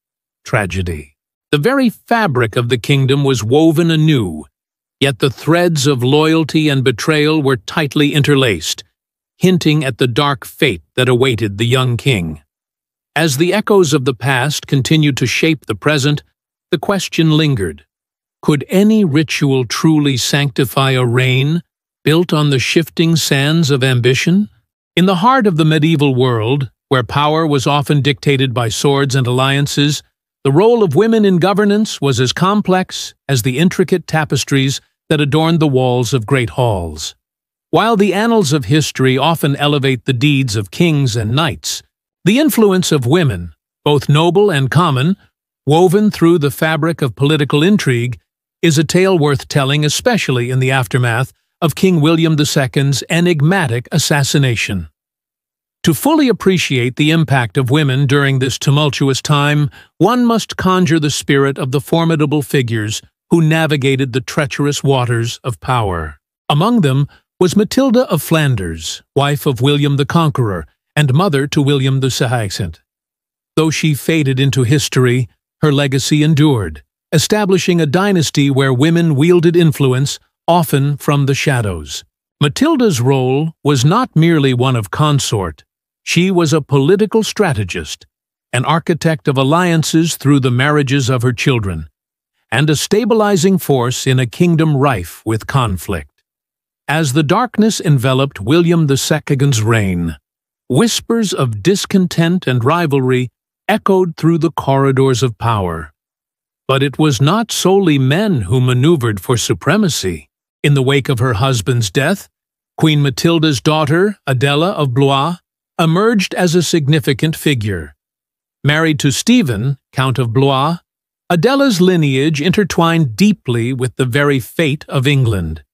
tragedy. The very fabric of the kingdom was woven anew, yet the threads of loyalty and betrayal were tightly interlaced, hinting at the dark fate that awaited the young king. As the echoes of the past continued to shape the present, the question lingered. Could any ritual truly sanctify a reign built on the shifting sands of ambition? In the heart of the medieval world, where power was often dictated by swords and alliances, the role of women in governance was as complex as the intricate tapestries that adorned the walls of great halls. While the annals of history often elevate the deeds of kings and knights, the influence of women, both noble and common, woven through the fabric of political intrigue, is a tale worth telling, especially in the aftermath of King William II's enigmatic assassination. To fully appreciate the impact of women during this tumultuous time, one must conjure the spirit of the formidable figures who navigated the treacherous waters of power. Among them was Matilda of Flanders, wife of William the Conqueror and mother to William II. Though she faded into history, her legacy endured, establishing a dynasty where women wielded influence, often from the shadows. Matilda's role was not merely one of consort. She was a political strategist, an architect of alliances through the marriages of her children, and a stabilizing force in a kingdom rife with conflict. As the darkness enveloped William II's reign, whispers of discontent and rivalry echoed through the corridors of power. But it was not solely men who maneuvered for supremacy. In the wake of her husband's death, Queen Matilda's daughter, Adela of Blois, emerged as a significant figure. Married to Stephen, Count of Blois, Adela's lineage intertwined deeply with the very fate of England.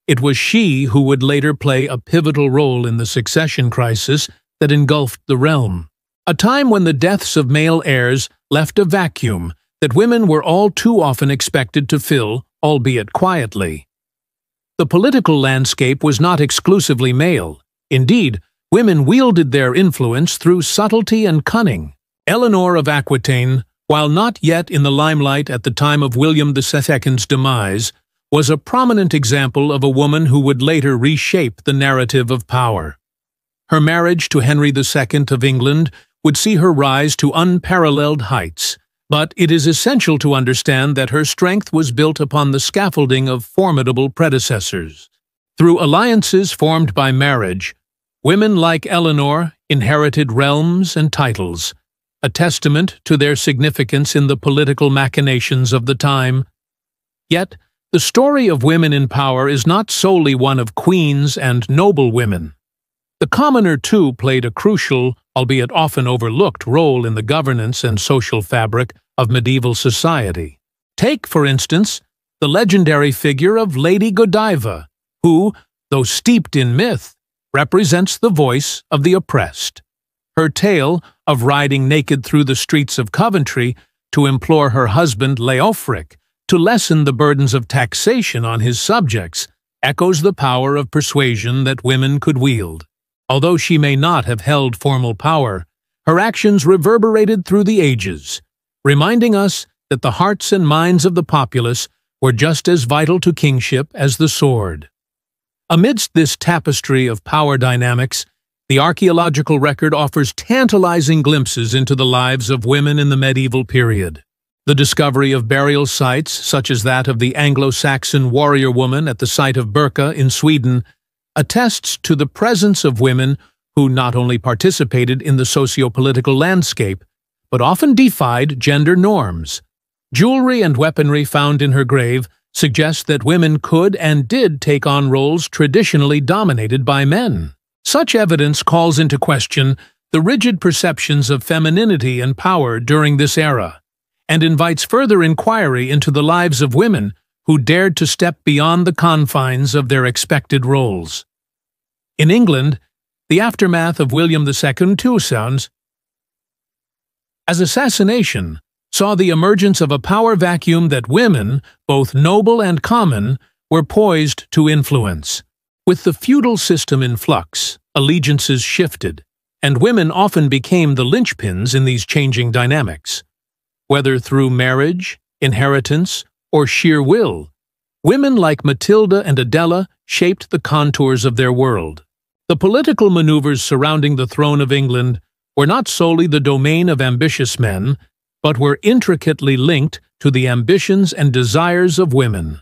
It was she who would later play a pivotal role in the succession crisis that engulfed the realm, a time when the deaths of male heirs left a vacuum that women were all too often expected to fill, albeit quietly. The political landscape was not exclusively male. Indeed, women wielded their influence through subtlety and cunning. Eleanor of Aquitaine, while not yet in the limelight at the time of William II's demise, was a prominent example of a woman who would later reshape the narrative of power. Her marriage to Henry II of England would see her rise to unparalleled heights, but it is essential to understand that her strength was built upon the scaffolding of formidable predecessors. Through alliances formed by marriage, women like Eleanor inherited realms and titles, a testament to their significance in the political machinations of the time. Yet, the story of women in power is not solely one of queens and noble women. The commoner, too, played a crucial, albeit often overlooked, role in the governance and social fabric of medieval society. Take, for instance, the legendary figure of Lady Godiva, who, though steeped in myth, represents the voice of the oppressed. Her tale of riding naked through the streets of Coventry to implore her husband Leofric to lessen the burdens of taxation on his subjects echoes the power of persuasion that women could wield. Although she may not have held formal power, her actions reverberated through the ages, reminding us that the hearts and minds of the populace were just as vital to kingship as the sword. Amidst this tapestry of power dynamics, the archaeological record offers tantalizing glimpses into the lives of women in the medieval period. The discovery of burial sites, such as that of the Anglo-Saxon warrior woman at the site of Birka in Sweden, attests to the presence of women who not only participated in the socio-political landscape, but often defied gender norms. Jewelry and weaponry found in her grave suggest that women could and did take on roles traditionally dominated by men. Such evidence calls into question the rigid perceptions of femininity and power during this era, and invites further inquiry into the lives of women who dared to step beyond the confines of their expected roles. In England, the aftermath of William II too sounds as assassination saw the emergence of a power vacuum that women, both noble and common, were poised to influence. With the feudal system in flux, allegiances shifted, and women often became the linchpins in these changing dynamics. Whether through marriage, inheritance, or sheer will, women like Matilda and Adela shaped the contours of their world. The political maneuvers surrounding the throne of England were not solely the domain of ambitious men, but were intricately linked to the ambitions and desires of women.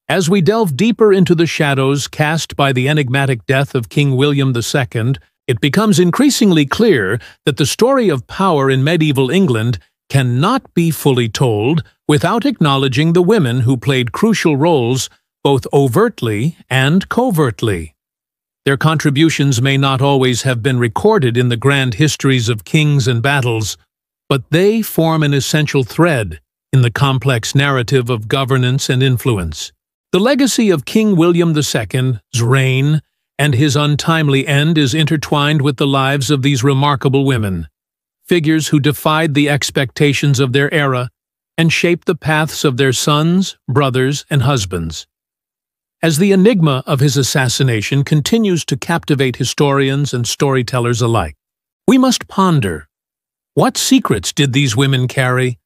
As we delve deeper into the shadows cast by the enigmatic death of King William II, it becomes increasingly clear that the story of power in medieval England cannot be fully told without acknowledging the women who played crucial roles both overtly and covertly. Their contributions may not always have been recorded in the grand histories of kings and battles, but they form an essential thread in the complex narrative of governance and influence. The legacy of King William II's reign and his untimely end is intertwined with the lives of these remarkable women, figures who defied the expectations of their era and shaped the paths of their sons, brothers, and husbands. As the enigma of his assassination continues to captivate historians and storytellers alike, we must ponder: what secrets did these women carry,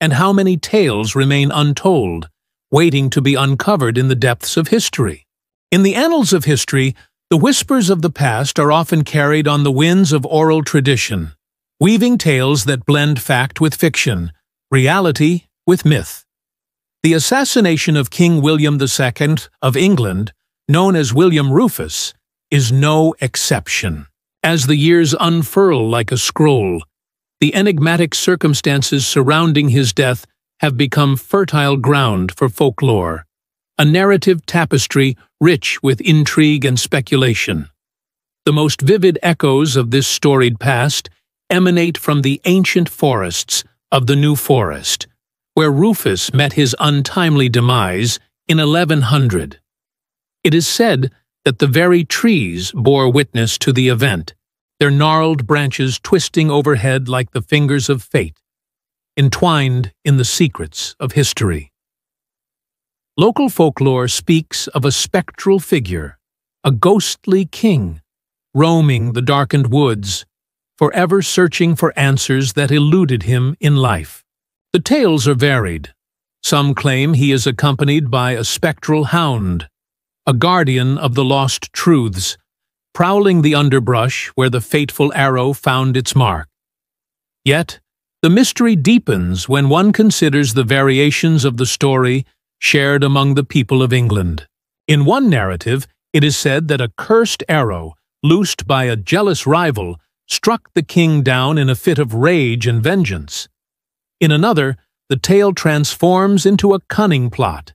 and how many tales remain untold, waiting to be uncovered in the depths of history. In the annals of history, the whispers of the past are often carried on the winds of oral tradition, weaving tales that blend fact with fiction, reality with myth. The assassination of King William II of England, known as William Rufus, is no exception. As the years unfurl like a scroll, the enigmatic circumstances surrounding his death have become fertile ground for folklore, a narrative tapestry rich with intrigue and speculation. The most vivid echoes of this storied past emanate from the ancient forests of the New Forest, where Rufus met his untimely demise in 1100. It is said that the very trees bore witness to the event, their gnarled branches twisting overhead like the fingers of fate, entwined in the secrets of history. Local folklore speaks of a spectral figure, a ghostly king, roaming the darkened woods, forever searching for answers that eluded him in life. The tales are varied. Some claim he is accompanied by a spectral hound, a guardian of the lost truths, prowling the underbrush where the fateful arrow found its mark. Yet, the mystery deepens when one considers the variations of the story shared among the people of England. In one narrative, it is said that a cursed arrow, loosed by a jealous rival, struck the king down in a fit of rage and vengeance. In another, the tale transforms into a cunning plot,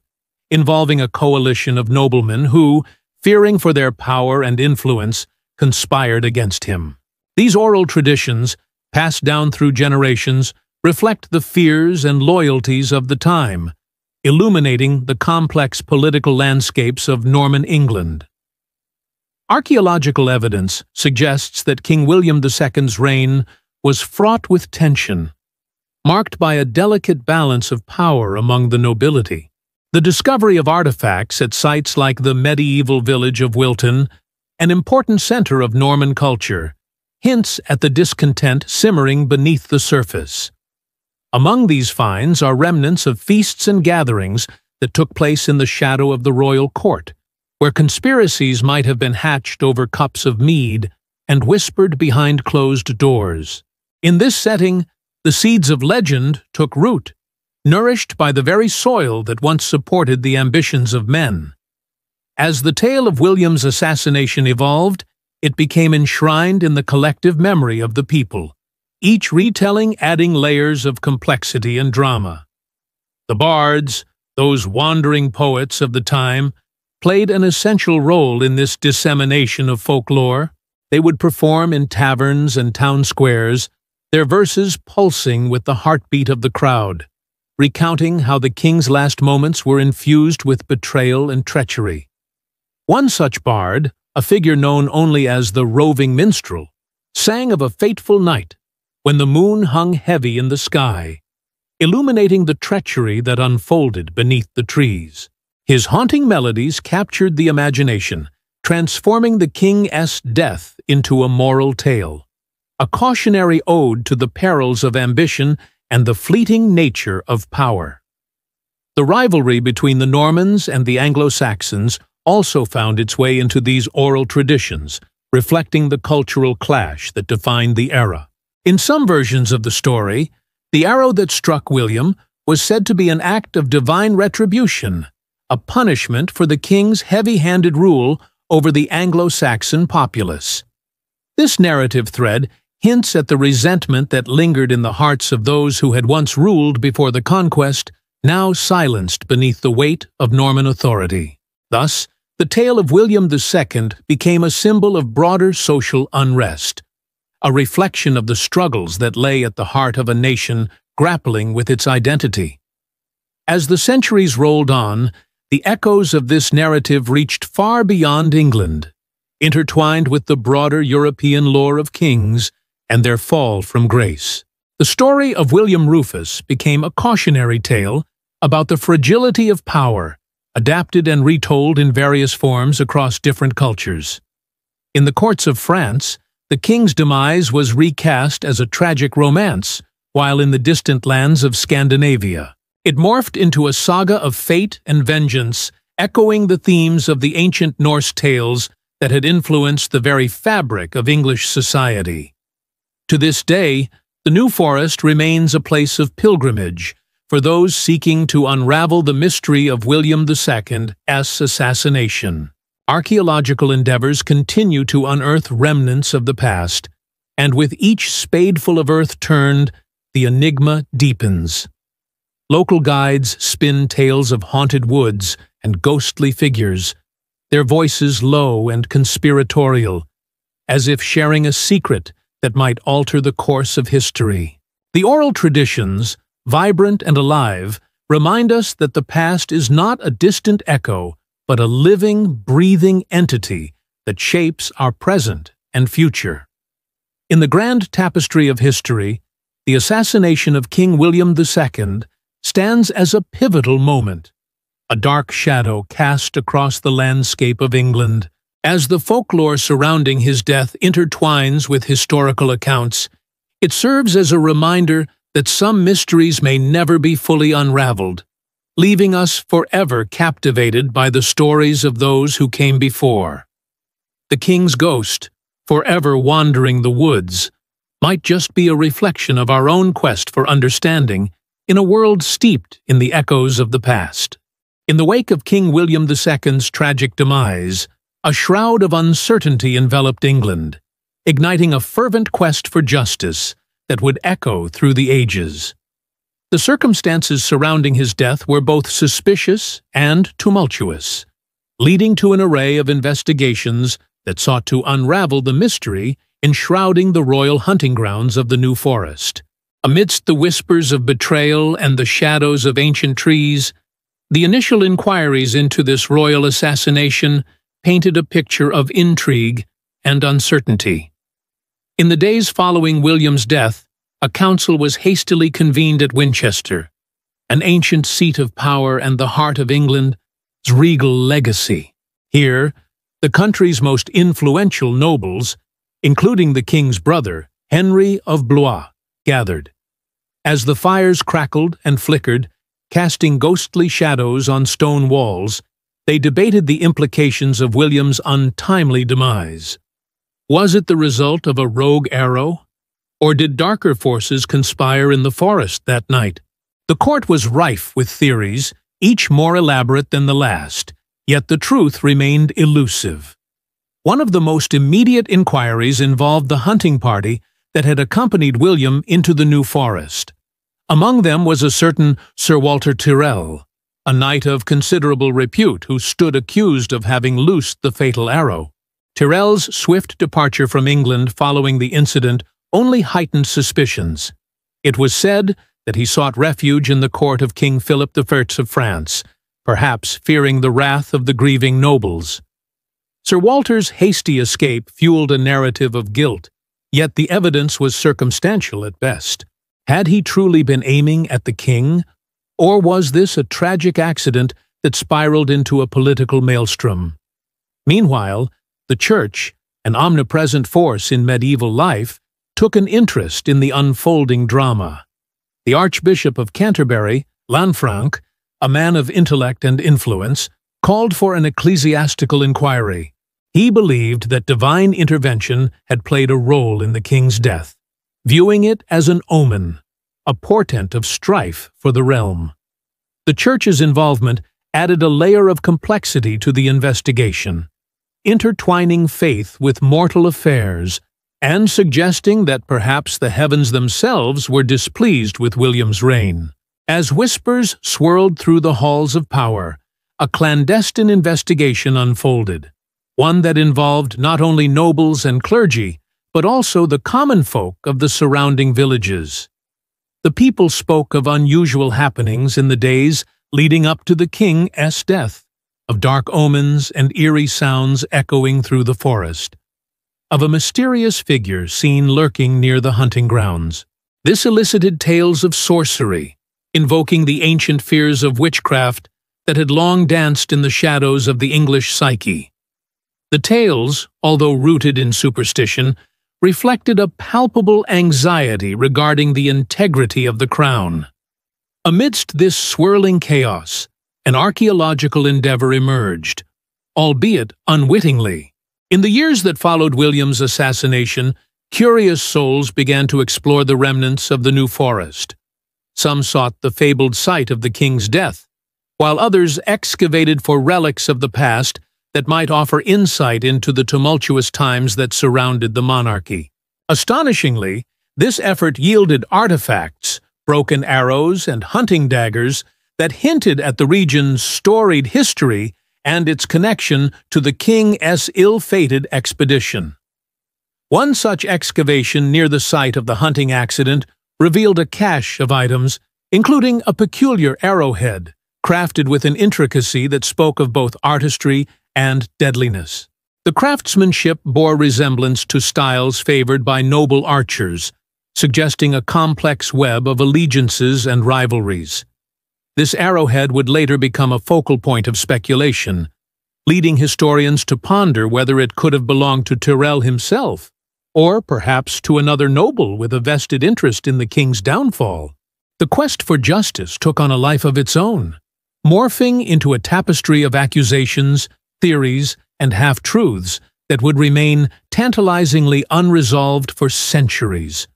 involving a coalition of noblemen who, fearing for their power and influence, conspired against him. These oral traditions, passed down through generations, reflect the fears and loyalties of the time, illuminating the complex political landscapes of Norman England. Archaeological evidence suggests that King William II's reign was fraught with tension, marked by a delicate balance of power among the nobility. The discovery of artifacts at sites like the medieval village of Wilton, an important center of Norman culture, hints at the discontent simmering beneath the surface. Among these finds are remnants of feasts and gatherings that took place in the shadow of the royal court, where conspiracies might have been hatched over cups of mead and whispered behind closed doors. In this setting, the seeds of legend took root, nourished by the very soil that once supported the ambitions of men. As the tale of William's assassination evolved, it became enshrined in the collective memory of the people, each retelling adding layers of complexity and drama. The bards, those wandering poets of the time, played an essential role in this dissemination of folklore. They would perform in taverns and town squares, their verses pulsing with the heartbeat of the crowd, recounting how the king's last moments were infused with betrayal and treachery. One such bard, a figure known only as the roving minstrel, sang of a fateful night when the moon hung heavy in the sky, illuminating the treachery that unfolded beneath the trees. His haunting melodies captured the imagination, transforming the king's death into a moral tale, a cautionary ode to the perils of ambition and the fleeting nature of power. The rivalry between the Normans and the Anglo-Saxons also found its way into these oral traditions, reflecting the cultural clash that defined the era. In some versions of the story, the arrow that struck William was said to be an act of divine retribution, a punishment for the king's heavy-handed rule over the Anglo-Saxon populace. This narrative thread hints at the resentment that lingered in the hearts of those who had once ruled before the conquest, now silenced beneath the weight of Norman authority. Thus, the tale of William II became a symbol of broader social unrest, a reflection of the struggles that lay at the heart of a nation grappling with its identity. As the centuries rolled on, the echoes of this narrative reached far beyond England, intertwined with the broader European lore of kings and their fall from grace. The story of William Rufus became a cautionary tale about the fragility of power, adapted and retold in various forms across different cultures. In the courts of France, the king's demise was recast as a tragic romance, while in the distant lands of Scandinavia. It morphed into a saga of fate and vengeance, echoing the themes of the ancient Norse tales that had influenced the very fabric of English society. To this day, the New Forest remains a place of pilgrimage for those seeking to unravel the mystery of William II's assassination. Archaeological endeavors continue to unearth remnants of the past, and with each spadeful of earth turned, the enigma deepens. Local guides spin tales of haunted woods and ghostly figures, their voices low and conspiratorial, as if sharing a secret that might alter the course of history. The oral traditions, vibrant and alive, remind us that the past is not a distant echo, but a living, breathing entity that shapes our present and future. In the grand tapestry of history, the assassination of King William II stands as a pivotal moment, a dark shadow cast across the landscape of England. As the folklore surrounding his death intertwines with historical accounts, it serves as a reminder that some mysteries may never be fully unraveled, leaving us forever captivated by the stories of those who came before. The king's ghost, forever wandering the woods, might just be a reflection of our own quest for understanding in a world steeped in the echoes of the past. In the wake of King William II's tragic demise, a shroud of uncertainty enveloped England, igniting a fervent quest for justice that would echo through the ages. The circumstances surrounding his death were both suspicious and tumultuous, leading to an array of investigations that sought to unravel the mystery enshrouding the royal hunting grounds of the New Forest. Amidst the whispers of betrayal and the shadows of ancient trees, the initial inquiries into this royal assassination painted a picture of intrigue and uncertainty. In the days following William's death, a council was hastily convened at Winchester, an ancient seat of power and the heart of England's regal legacy. Here, the country's most influential nobles, including the king's brother, Henry of Blois, gathered. As the fires crackled and flickered, casting ghostly shadows on stone walls, they debated the implications of William's untimely demise. Was it the result of a rogue arrow? Or did darker forces conspire in the forest that night? The court was rife with theories, each more elaborate than the last, yet the truth remained elusive. One of the most immediate inquiries involved the hunting party that had accompanied William into the New Forest. Among them was a certain Sir Walter Tyrrell, a knight of considerable repute who stood accused of having loosed the fatal arrow. Tyrrell's swift departure from England following the incident only heightened suspicions. It was said that he sought refuge in the court of King Philip I of France, perhaps fearing the wrath of the grieving nobles. Sir Walter's hasty escape fueled a narrative of guilt, yet the evidence was circumstantial at best. Had he truly been aiming at the king, or was this a tragic accident that spiraled into a political maelstrom? Meanwhile, the Church, an omnipresent force in medieval life, took an interest in the unfolding drama. The Archbishop of Canterbury, Lanfranc, a man of intellect and influence, called for an ecclesiastical inquiry. He believed that divine intervention had played a role in the king's death, viewing it as an omen, a portent of strife for the realm. The Church's involvement added a layer of complexity to the investigation, intertwining faith with mortal affairs and suggesting that perhaps the heavens themselves were displeased with William's reign. As whispers swirled through the halls of power, a clandestine investigation unfolded, one that involved not only nobles and clergy, but also the common folk of the surrounding villages. The people spoke of unusual happenings in the days leading up to the king's death, of dark omens and eerie sounds echoing through the forest, of a mysterious figure seen lurking near the hunting grounds. This elicited tales of sorcery, invoking the ancient fears of witchcraft that had long danced in the shadows of the English psyche. The tales, although rooted in superstition, reflected a palpable anxiety regarding the integrity of the crown. Amidst this swirling chaos, an archaeological endeavor emerged, albeit unwittingly. In the years that followed William's assassination, curious souls began to explore the remnants of the New Forest. Some sought the fabled site of the king's death, while others excavated for relics of the past that might offer insight into the tumultuous times that surrounded the monarchy. Astonishingly, this effort yielded artifacts, broken arrows and hunting daggers that hinted at the region's storied history and its connection to the king's ill-fated expedition. One such excavation near the site of the hunting accident revealed a cache of items, including a peculiar arrowhead, crafted with an intricacy that spoke of both artistry and deadliness. The craftsmanship bore resemblance to styles favored by noble archers, suggesting a complex web of allegiances and rivalries. This arrowhead would later become a focal point of speculation, leading historians to ponder whether it could have belonged to Tyrrell himself, or perhaps to another noble with a vested interest in the king's downfall. The quest for justice took on a life of its own, morphing into a tapestry of accusations, theories, and half-truths that would remain tantalizingly unresolved for centuries.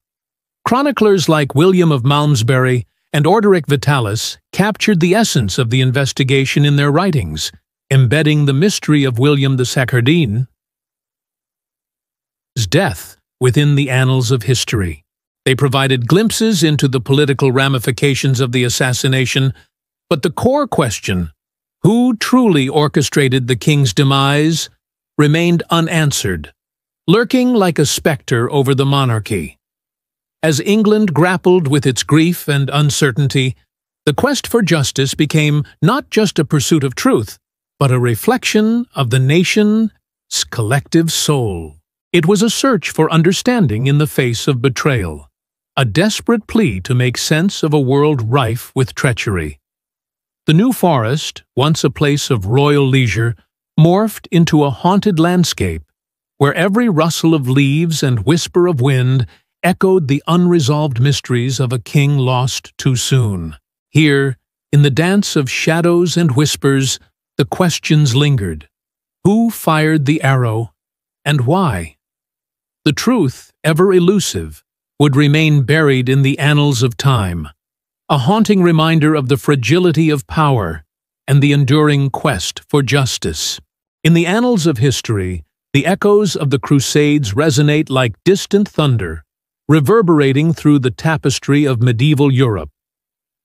Chroniclers like William of Malmesbury and Orderic Vitalis captured the essence of the investigation in their writings, embedding the mystery of William the Second's death within the annals of history. They provided glimpses into the political ramifications of the assassination, but the core question, who truly orchestrated the king's demise, remained unanswered, lurking like a specter over the monarchy. As England grappled with its grief and uncertainty, the quest for justice became not just a pursuit of truth, but a reflection of the nation's collective soul. It was a search for understanding in the face of betrayal, a desperate plea to make sense of a world rife with treachery. The New Forest, once a place of royal leisure, morphed into a haunted landscape, where every rustle of leaves and whisper of wind echoed the unresolved mysteries of a king lost too soon. Here, in the dance of shadows and whispers, the questions lingered. Who fired the arrow, and why? The truth, ever elusive, would remain buried in the annals of time, a haunting reminder of the fragility of power and the enduring quest for justice. In the annals of history, the echoes of the Crusades resonate like distant thunder, reverberating through the tapestry of medieval Europe.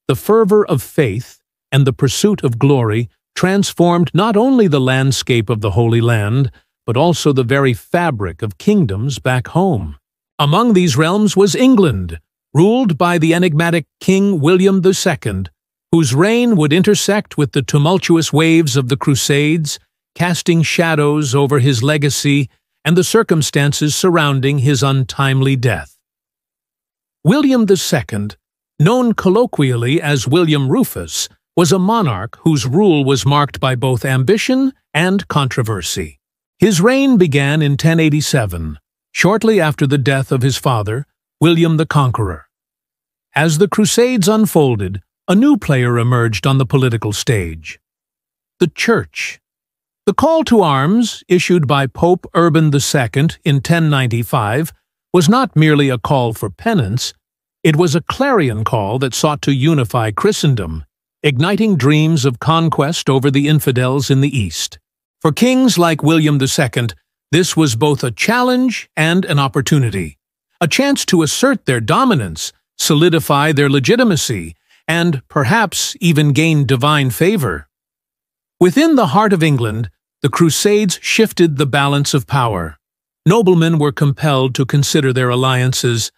The fervor of faith and the pursuit of glory transformed not only the landscape of the Holy Land, but also the very fabric of kingdoms back home. Among these realms was England, ruled by the enigmatic King William II, whose reign would intersect with the tumultuous waves of the Crusades, casting shadows over his legacy and the circumstances surrounding his untimely death. William II, known colloquially as William Rufus, was a monarch whose rule was marked by both ambition and controversy. His reign began in 1087, shortly after the death of his father, William the Conqueror. As the Crusades unfolded, a new player emerged on the political stage: the Church. The call to arms, issued by Pope Urban II in 1095, was not merely a call for penance, it was a clarion call that sought to unify Christendom, igniting dreams of conquest over the infidels in the East. For kings like William II, this was both a challenge and an opportunity, a chance to assert their dominance, solidify their legitimacy, and perhaps even gain divine favor. Within the heart of England, the Crusades shifted the balance of power. Noblemen were compelled to consider their alliances,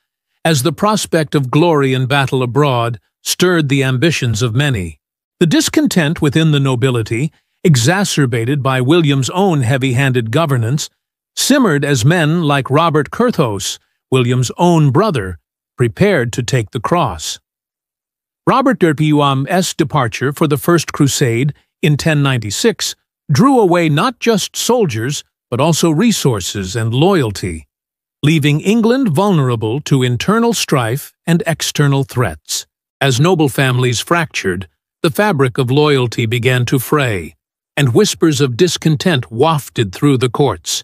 as the prospect of glory in battle abroad stirred the ambitions of many. The discontent within the nobility, exacerbated by William's own heavy-handed governance, simmered as men like Robert Curthose, William's own brother, prepared to take the cross. Robert Durpium's departure for the First Crusade in 1096 drew away not just soldiers, but also resources and loyalty. leaving England vulnerable to internal strife and external threats. As noble families fractured, the fabric of loyalty began to fray, and whispers of discontent wafted through the courts.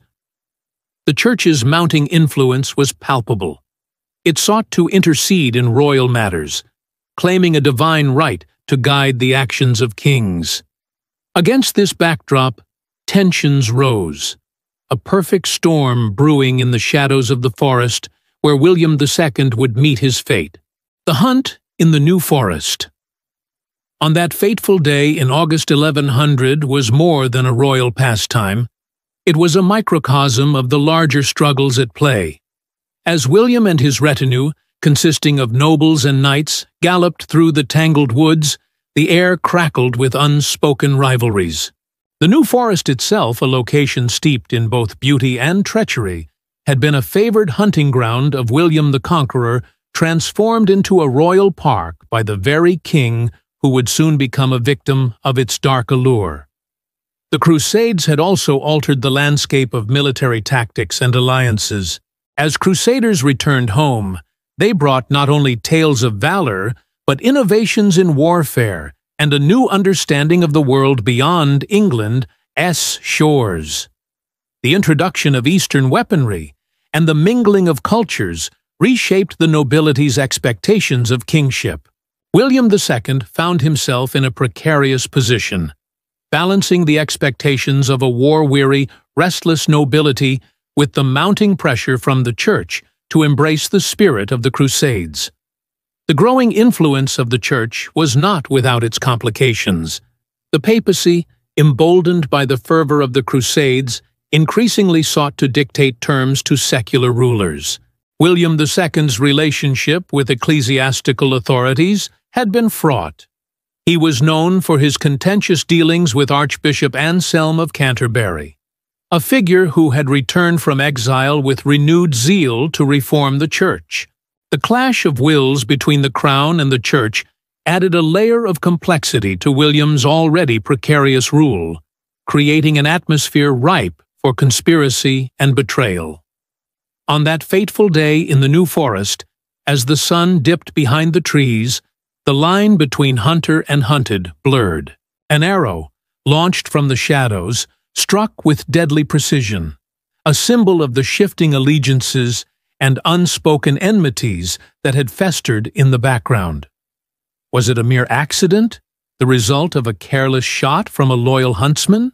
The Church's mounting influence was palpable. It sought to intercede in royal matters, claiming a divine right to guide the actions of kings. Against this backdrop, tensions rose, a perfect storm brewing in the shadows of the forest where William II would meet his fate. The hunt in the New Forest. On that fateful day in August 1100 was more than a royal pastime. It was a microcosm of the larger struggles at play. As William and his retinue, consisting of nobles and knights, galloped through the tangled woods, the air crackled with unspoken rivalries. The New Forest itself, a location steeped in both beauty and treachery, had been a favored hunting ground of William the Conqueror, transformed into a royal park by the very king who would soon become a victim of its dark allure. The Crusades had also altered the landscape of military tactics and alliances. As Crusaders returned home, they brought not only tales of valor, but innovations in warfare and a new understanding of the world beyond England's shores. The introduction of Eastern weaponry and the mingling of cultures reshaped the nobility's expectations of kingship. William II found himself in a precarious position, balancing the expectations of a war-weary, restless nobility with the mounting pressure from the Church to embrace the spirit of the Crusades. The growing influence of the Church was not without its complications. The papacy, emboldened by the fervor of the Crusades, increasingly sought to dictate terms to secular rulers. William II's relationship with ecclesiastical authorities had been fraught. He was known for his contentious dealings with Archbishop Anselm of Canterbury, a figure who had returned from exile with renewed zeal to reform the Church. The clash of wills between the Crown and the Church added a layer of complexity to William's already precarious rule, creating an atmosphere ripe for conspiracy and betrayal. On that fateful day in the New Forest, as the sun dipped behind the trees, the line between hunter and hunted blurred. An arrow, launched from the shadows, struck with deadly precision, a symbol of the shifting allegiances and unspoken enmities that had festered in the background. Was it a mere accident, the result of a careless shot from a loyal huntsman?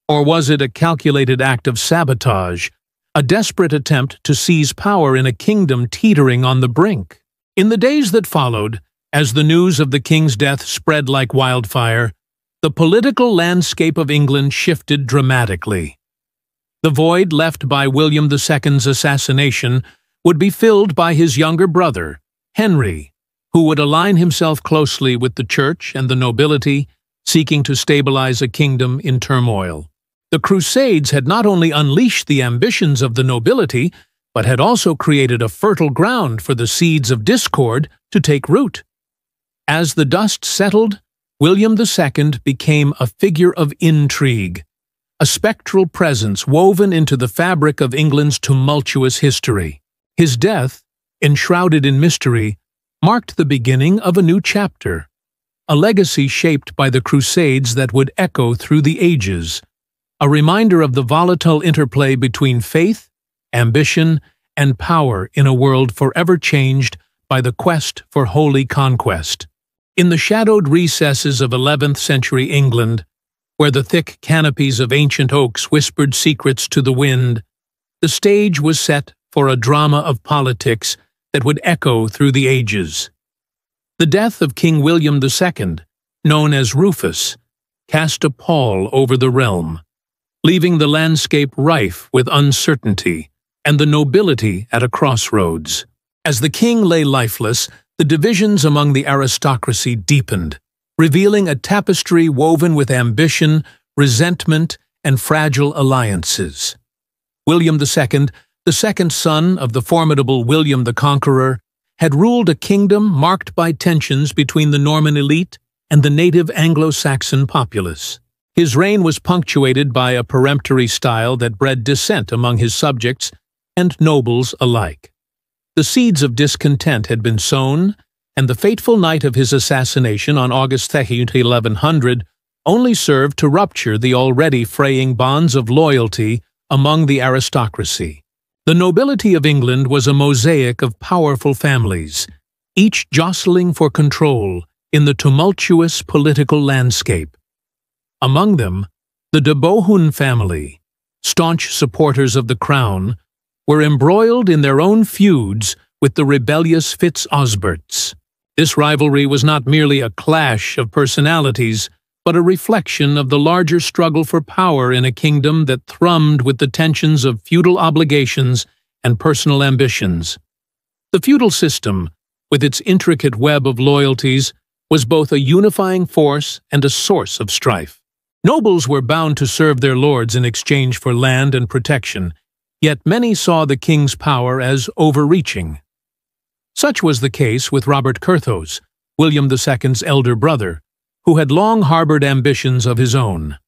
Or was it a calculated act of sabotage, a desperate attempt to seize power in a kingdom teetering on the brink? In the days that followed, as the news of the king's death spread like wildfire, the political landscape of England shifted dramatically. The void left by William II's assassination would be filled by his younger brother, Henry, who would align himself closely with the Church and the nobility, seeking to stabilize a kingdom in turmoil. The Crusades had not only unleashed the ambitions of the nobility, but had also created a fertile ground for the seeds of discord to take root. As the dust settled, William II became a figure of intrigue, a spectral presence woven into the fabric of England's tumultuous history. His death, enshrouded in mystery, marked the beginning of a new chapter, a legacy shaped by the Crusades that would echo through the ages, a reminder of the volatile interplay between faith, ambition, and power in a world forever changed by the quest for holy conquest. In the shadowed recesses of 11th century England, where the thick canopies of ancient oaks whispered secrets to the wind, the stage was set for a drama of politics that would echo through the ages. The death of King William II, known as Rufus, cast a pall over the realm, leaving the landscape rife with uncertainty and the nobility at a crossroads. As the king lay lifeless, the divisions among the aristocracy deepened, revealing a tapestry woven with ambition, resentment, and fragile alliances. William II, the second son of the formidable William the Conqueror, had ruled a kingdom marked by tensions between the Norman elite and the native Anglo-Saxon populace. His reign was punctuated by a peremptory style that bred dissent among his subjects and nobles alike. The seeds of discontent had been sown, and the fateful night of his assassination on August 2nd, 1100, only served to rupture the already fraying bonds of loyalty among the aristocracy. The nobility of England was a mosaic of powerful families, each jostling for control in the tumultuous political landscape. Among them, the de Bohun family, staunch supporters of the crown, were embroiled in their own feuds with the rebellious Fitz-Osberts. This rivalry was not merely a clash of personalities, but a reflection of the larger struggle for power in a kingdom that thrummed with the tensions of feudal obligations and personal ambitions. The feudal system, with its intricate web of loyalties, was both a unifying force and a source of strife. Nobles were bound to serve their lords in exchange for land and protection, yet many saw the king's power as overreaching. Such was the case with Robert Curthose, William II's elder brother, who had long harbored ambitions of his own.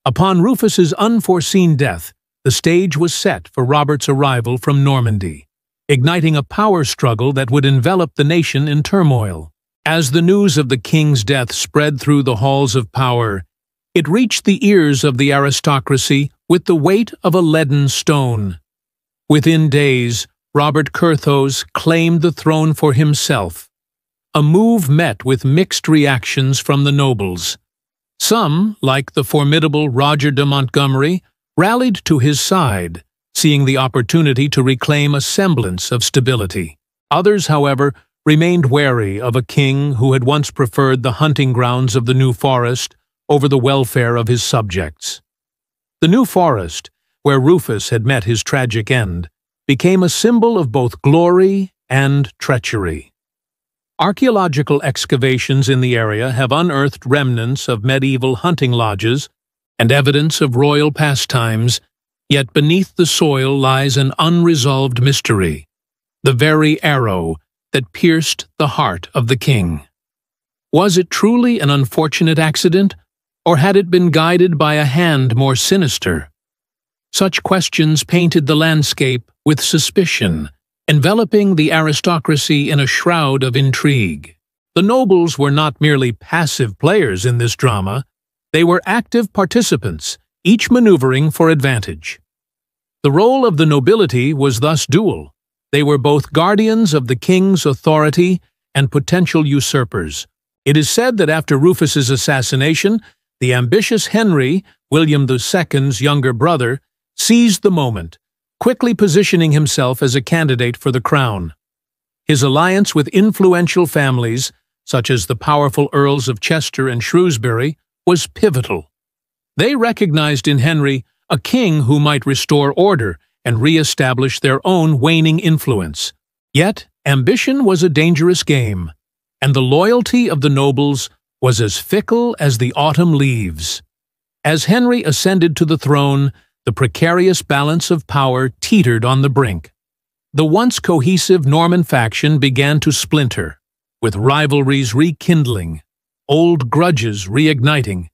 Upon Rufus's unforeseen death, the stage was set for Robert's arrival from Normandy, igniting a power struggle that would envelop the nation in turmoil. As the news of the king's death spread through the halls of power, it reached the ears of the aristocracy with the weight of a leaden stone. Within days, Robert Curthose claimed the throne for himself, a move met with mixed reactions from the nobles. Some, like the formidable Roger de Montgomery, rallied to his side, seeing the opportunity to reclaim a semblance of stability. Others, however, remained wary of a king who had once preferred the hunting grounds of the New Forest over the welfare of his subjects. The New Forest, where Rufus had met his tragic end, became a symbol of both glory and treachery. Archaeological excavations in the area have unearthed remnants of medieval hunting lodges and evidence of royal pastimes, yet beneath the soil lies an unresolved mystery, the very arrow that pierced the heart of the king. Was it truly an unfortunate accident, or had it been guided by a hand more sinister? Such questions painted the landscape with suspicion, enveloping the aristocracy in a shroud of intrigue. The nobles were not merely passive players in this drama, they were active participants, each maneuvering for advantage. The role of the nobility was thus dual. They were both guardians of the king's authority and potential usurpers. It is said that after Rufus's assassination, the ambitious Henry, William II's younger brother, seized the moment, quickly positioning himself as a candidate for the crown. His alliance with influential families, such as the powerful Earls of Chester and Shrewsbury, was pivotal. They recognized in Henry a king who might restore order and re-establish their own waning influence. Yet, ambition was a dangerous game, and the loyalty of the nobles was as fickle as the autumn leaves. As Henry ascended to the throne, the precarious balance of power teetered on the brink. The once cohesive Norman faction began to splinter, with rivalries rekindling, old grudges reigniting,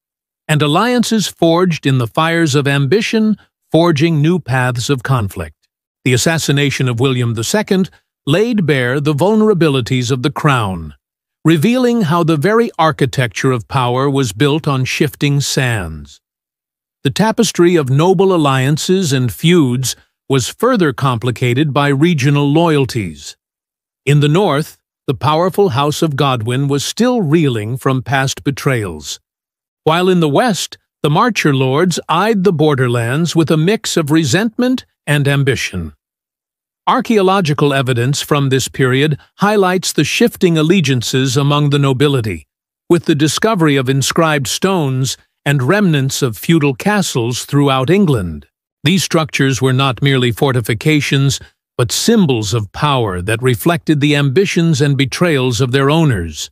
and alliances forged in the fires of ambition forging new paths of conflict. The assassination of William II laid bare the vulnerabilities of the crown, revealing how the very architecture of power was built on shifting sands. The tapestry of noble alliances and feuds was further complicated by regional loyalties. In the north, the powerful House of Godwin was still reeling from past betrayals, while in the west, the Marcher lords eyed the borderlands with a mix of resentment and ambition. Archaeological evidence from this period highlights the shifting allegiances among the nobility, with the discovery of inscribed stones and remnants of feudal castles throughout England. These structures were not merely fortifications, but symbols of power that reflected the ambitions and betrayals of their owners.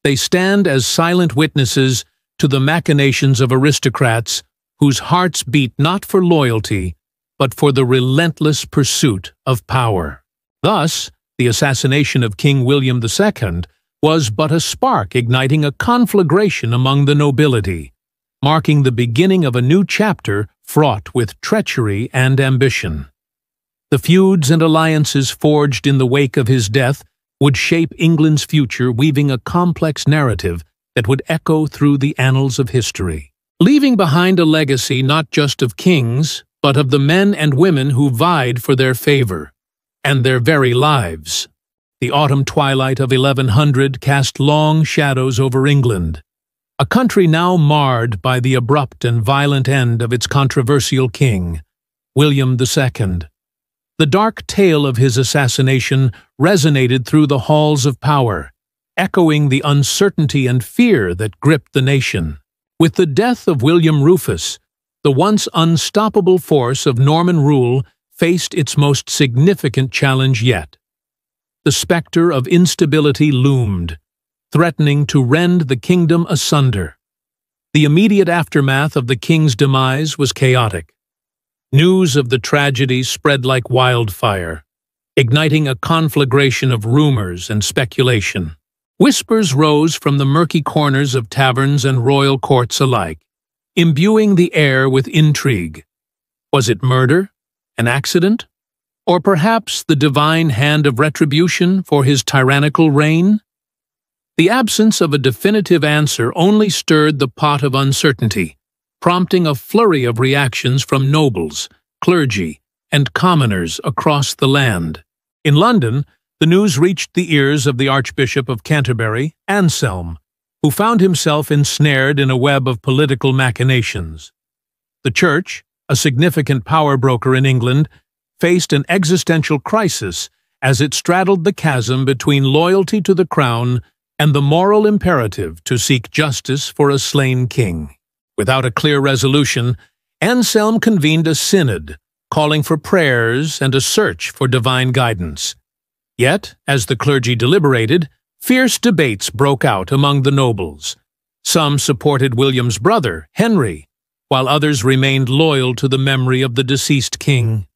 They stand as silent witnesses to the machinations of aristocrats whose hearts beat not for loyalty, but for the relentless pursuit of power. Thus, the assassination of King William II was but a spark igniting a conflagration among the nobility, marking the beginning of a new chapter fraught with treachery and ambition. The feuds and alliances forged in the wake of his death would shape England's future, weaving a complex narrative that would echo through the annals of history, leaving behind a legacy not just of kings, but of the men and women who vied for their favor and their very lives. The autumn twilight of 1100 cast long shadows over England, a country now marred by the abrupt and violent end of its controversial king, William II. The dark tale of his assassination resonated through the halls of power, echoing the uncertainty and fear that gripped the nation. With the death of William Rufus, the once unstoppable force of Norman rule faced its most significant challenge yet. The specter of instability loomed, threatening to rend the kingdom asunder. The immediate aftermath of the king's demise was chaotic. News of the tragedy spread like wildfire, igniting a conflagration of rumors and speculation. Whispers rose from the murky corners of taverns and royal courts alike, imbuing the air with intrigue. Was it murder, an accident, or perhaps the divine hand of retribution for his tyrannical reign? The absence of a definitive answer only stirred the pot of uncertainty, prompting a flurry of reactions from nobles, clergy, and commoners across the land. In London, the news reached the ears of the Archbishop of Canterbury, Anselm, who found himself ensnared in a web of political machinations. The Church, a significant power broker in England, faced an existential crisis as it straddled the chasm between loyalty to the crown and the moral imperative to seek justice for a slain king. Without a clear resolution, Anselm convened a synod, calling for prayers and a search for divine guidance. Yet, as the clergy deliberated, fierce debates broke out among the nobles. Some supported William's brother, Henry, while others remained loyal to the memory of the deceased king.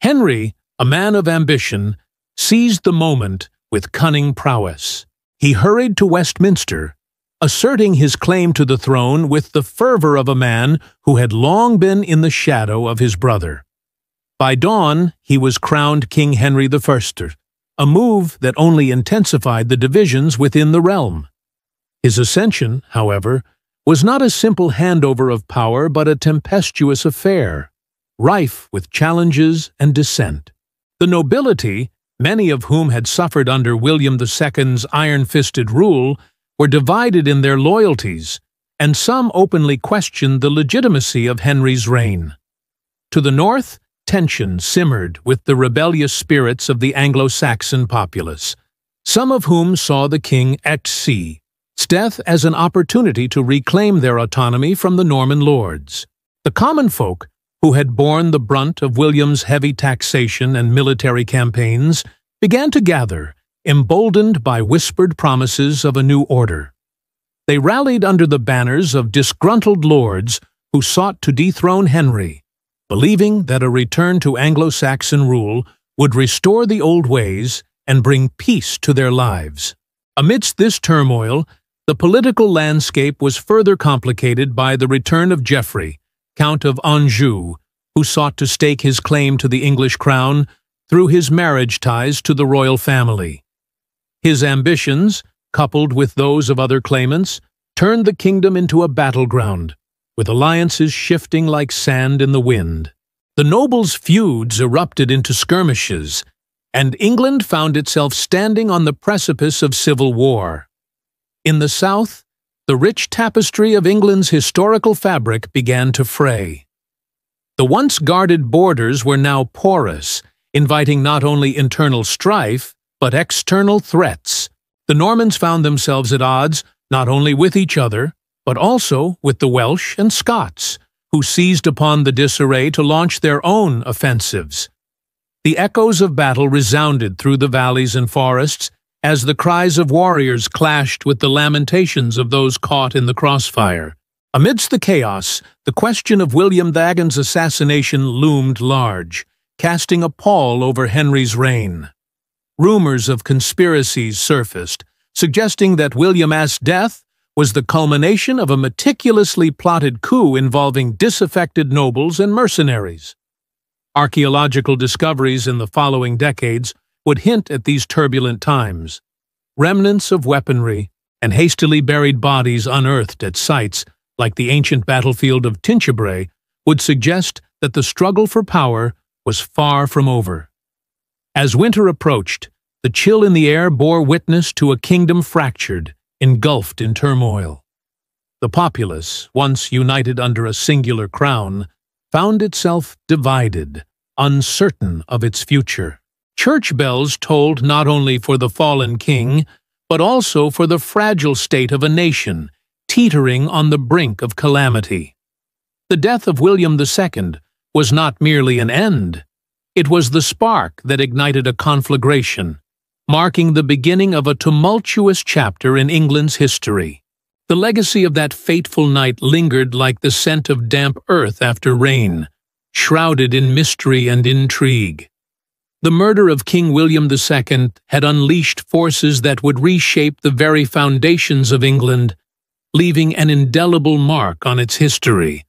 Henry, a man of ambition, seized the moment with cunning prowess. He hurried to Westminster, asserting his claim to the throne with the fervor of a man who had long been in the shadow of his brother. By dawn, he was crowned King Henry I, a move that only intensified the divisions within the realm. His ascension, however, was not a simple handover of power but a tempestuous affair, rife with challenges and dissent. The nobility, many of whom had suffered under William II's iron-fisted rule, were divided in their loyalties, and some openly questioned the legitimacy of Henry's reign. To the north, tension simmered with the rebellious spirits of the Anglo-Saxon populace, some of whom saw the king at sea, death as an opportunity to reclaim their autonomy from the Norman lords. The common folk, who had borne the brunt of William's heavy taxation and military campaigns, began to gather, emboldened by whispered promises of a new order. They rallied under the banners of disgruntled lords who sought to dethrone Henry, believing that a return to Anglo-Saxon rule would restore the old ways and bring peace to their lives. Amidst this turmoil, the political landscape was further complicated by the return of Geoffrey, Count of Anjou, who sought to stake his claim to the English crown through his marriage ties to the royal family. His ambitions, coupled with those of other claimants, turned the kingdom into a battleground, with alliances shifting like sand in the wind. The nobles' feuds erupted into skirmishes, and England found itself standing on the precipice of civil war. In the south, the rich tapestry of England's historical fabric began to fray. The once guarded borders were now porous, inviting not only internal strife, but external threats. The Normans found themselves at odds not only with each other, but also with the Welsh and Scots, who seized upon the disarray to launch their own offensives. The echoes of battle resounded through the valleys and forests as the cries of warriors clashed with the lamentations of those caught in the crossfire. Amidst the chaos, the question of William II's assassination loomed large, casting a pall over Henry's reign. Rumors of conspiracies surfaced, suggesting that William's death was the culmination of a meticulously plotted coup involving disaffected nobles and mercenaries. Archaeological discoveries in the following decades would hint at these turbulent times. Remnants of weaponry and hastily buried bodies unearthed at sites like the ancient battlefield of Tinchebray would suggest that the struggle for power was far from over. As winter approached, the chill in the air bore witness to a kingdom fractured, engulfed in turmoil. The populace, once united under a singular crown, found itself divided, uncertain of its future. Church bells tolled not only for the fallen king, but also for the fragile state of a nation, teetering on the brink of calamity. The death of William II was not merely an end. It was the spark that ignited a conflagration, marking the beginning of a tumultuous chapter in England's history. The legacy of that fateful night lingered like the scent of damp earth after rain, shrouded in mystery and intrigue. The murder of King William II had unleashed forces that would reshape the very foundations of England, leaving an indelible mark on its history,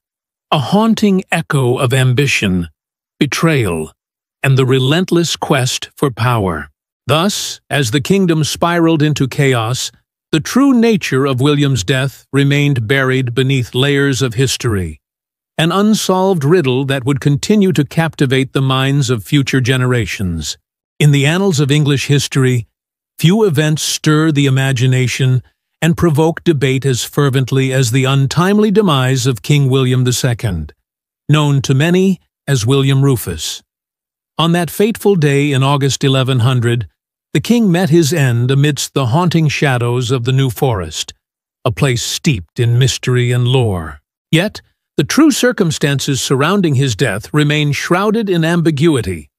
a haunting echo of ambition, betrayal, and the relentless quest for power. Thus, as the kingdom spiraled into chaos, the true nature of William's death remained buried beneath layers of history, an unsolved riddle that would continue to captivate the minds of future generations. In the annals of English history, few events stir the imagination and provoke debate as fervently as the untimely demise of King William II, known to many as William Rufus. On that fateful day in August 1100, the king met his end amidst the haunting shadows of the New Forest, a place steeped in mystery and lore. Yet, the true circumstances surrounding his death remain shrouded in ambiguity,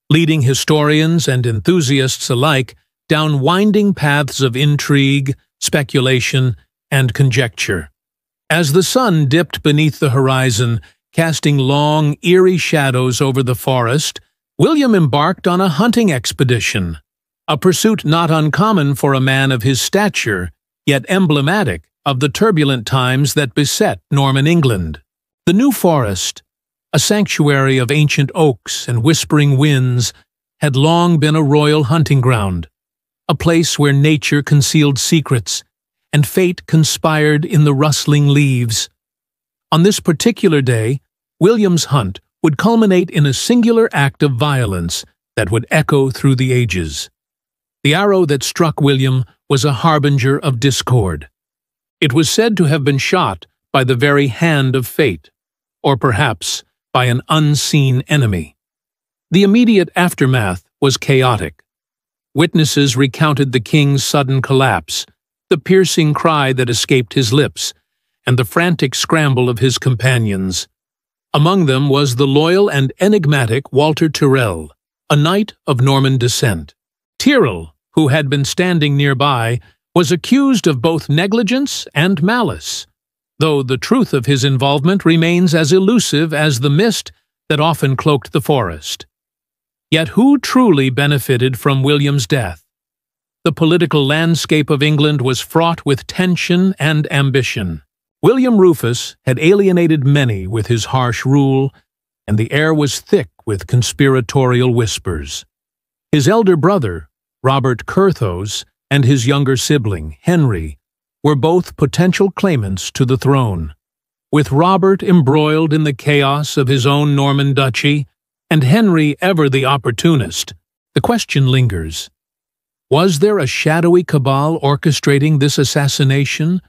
leading historians and enthusiasts alike down winding paths of intrigue, speculation, and conjecture. As the sun dipped beneath the horizon, casting long, eerie shadows over the forest, William embarked on a hunting expedition, a pursuit not uncommon for a man of his stature, yet emblematic of the turbulent times that beset Norman England. The New Forest, a sanctuary of ancient oaks and whispering winds, had long been a royal hunting ground, a place where nature concealed secrets and fate conspired in the rustling leaves. On this particular day, William's hunt would culminate in a singular act of violence that would echo through the ages. The arrow that struck William was a harbinger of discord. It was said to have been shot by the very hand of fate, or perhaps by an unseen enemy. The immediate aftermath was chaotic. Witnesses recounted the king's sudden collapse, the piercing cry that escaped his lips, and the frantic scramble of his companions. Among them was the loyal and enigmatic Walter Tyrrell, a knight of Norman descent. Tyrrell, who had been standing nearby, was accused of both negligence and malice, though the truth of his involvement remains as elusive as the mist that often cloaked the forest. Yet who truly benefited from William's death? The political landscape of England was fraught with tension and ambition. William Rufus had alienated many with his harsh rule, and the air was thick with conspiratorial whispers. His elder brother, Robert Curthose, and his younger sibling, Henry, were both potential claimants to the throne. With Robert embroiled in the chaos of his own Norman duchy, and Henry ever the opportunist, the question lingers. Was there a shadowy cabal orchestrating this assassination,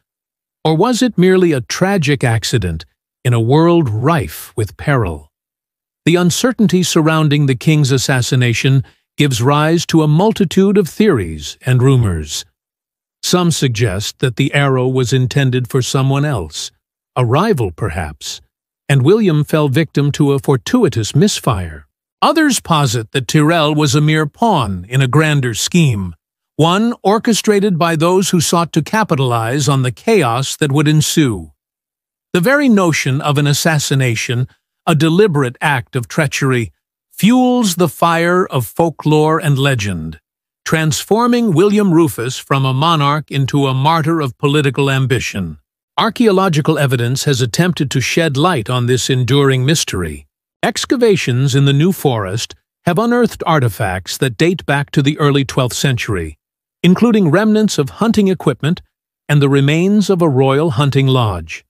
or was it merely a tragic accident in a world rife with peril? The uncertainty surrounding the king's assassination gives rise to a multitude of theories and rumors. Some suggest that the arrow was intended for someone else, a rival perhaps, and William fell victim to a fortuitous misfire. Others posit that Tyrrell was a mere pawn in a grander scheme, one orchestrated by those who sought to capitalize on the chaos that would ensue. The very notion of an assassination, a deliberate act of treachery, fuels the fire of folklore and legend, transforming William Rufus from a monarch into a martyr of political ambition. Archaeological evidence has attempted to shed light on this enduring mystery. Excavations in the New Forest have unearthed artifacts that date back to the early 12th century, including remnants of hunting equipment and the remains of a royal hunting lodge.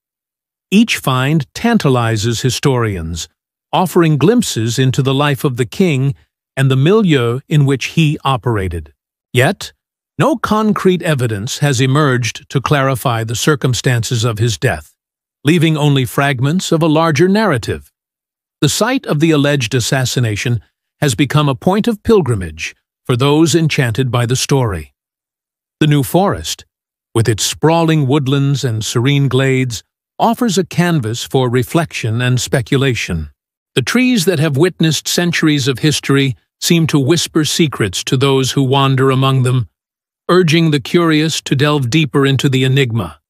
Each find tantalizes historians, offering glimpses into the life of the king and the milieu in which he operated. Yet, no concrete evidence has emerged to clarify the circumstances of his death, leaving only fragments of a larger narrative. The site of the alleged assassination has become a point of pilgrimage for those enchanted by the story. The New Forest, with its sprawling woodlands and serene glades, offers a canvas for reflection and speculation. The trees that have witnessed centuries of history seem to whisper secrets to those who wander among them, urging the curious to delve deeper into the enigma.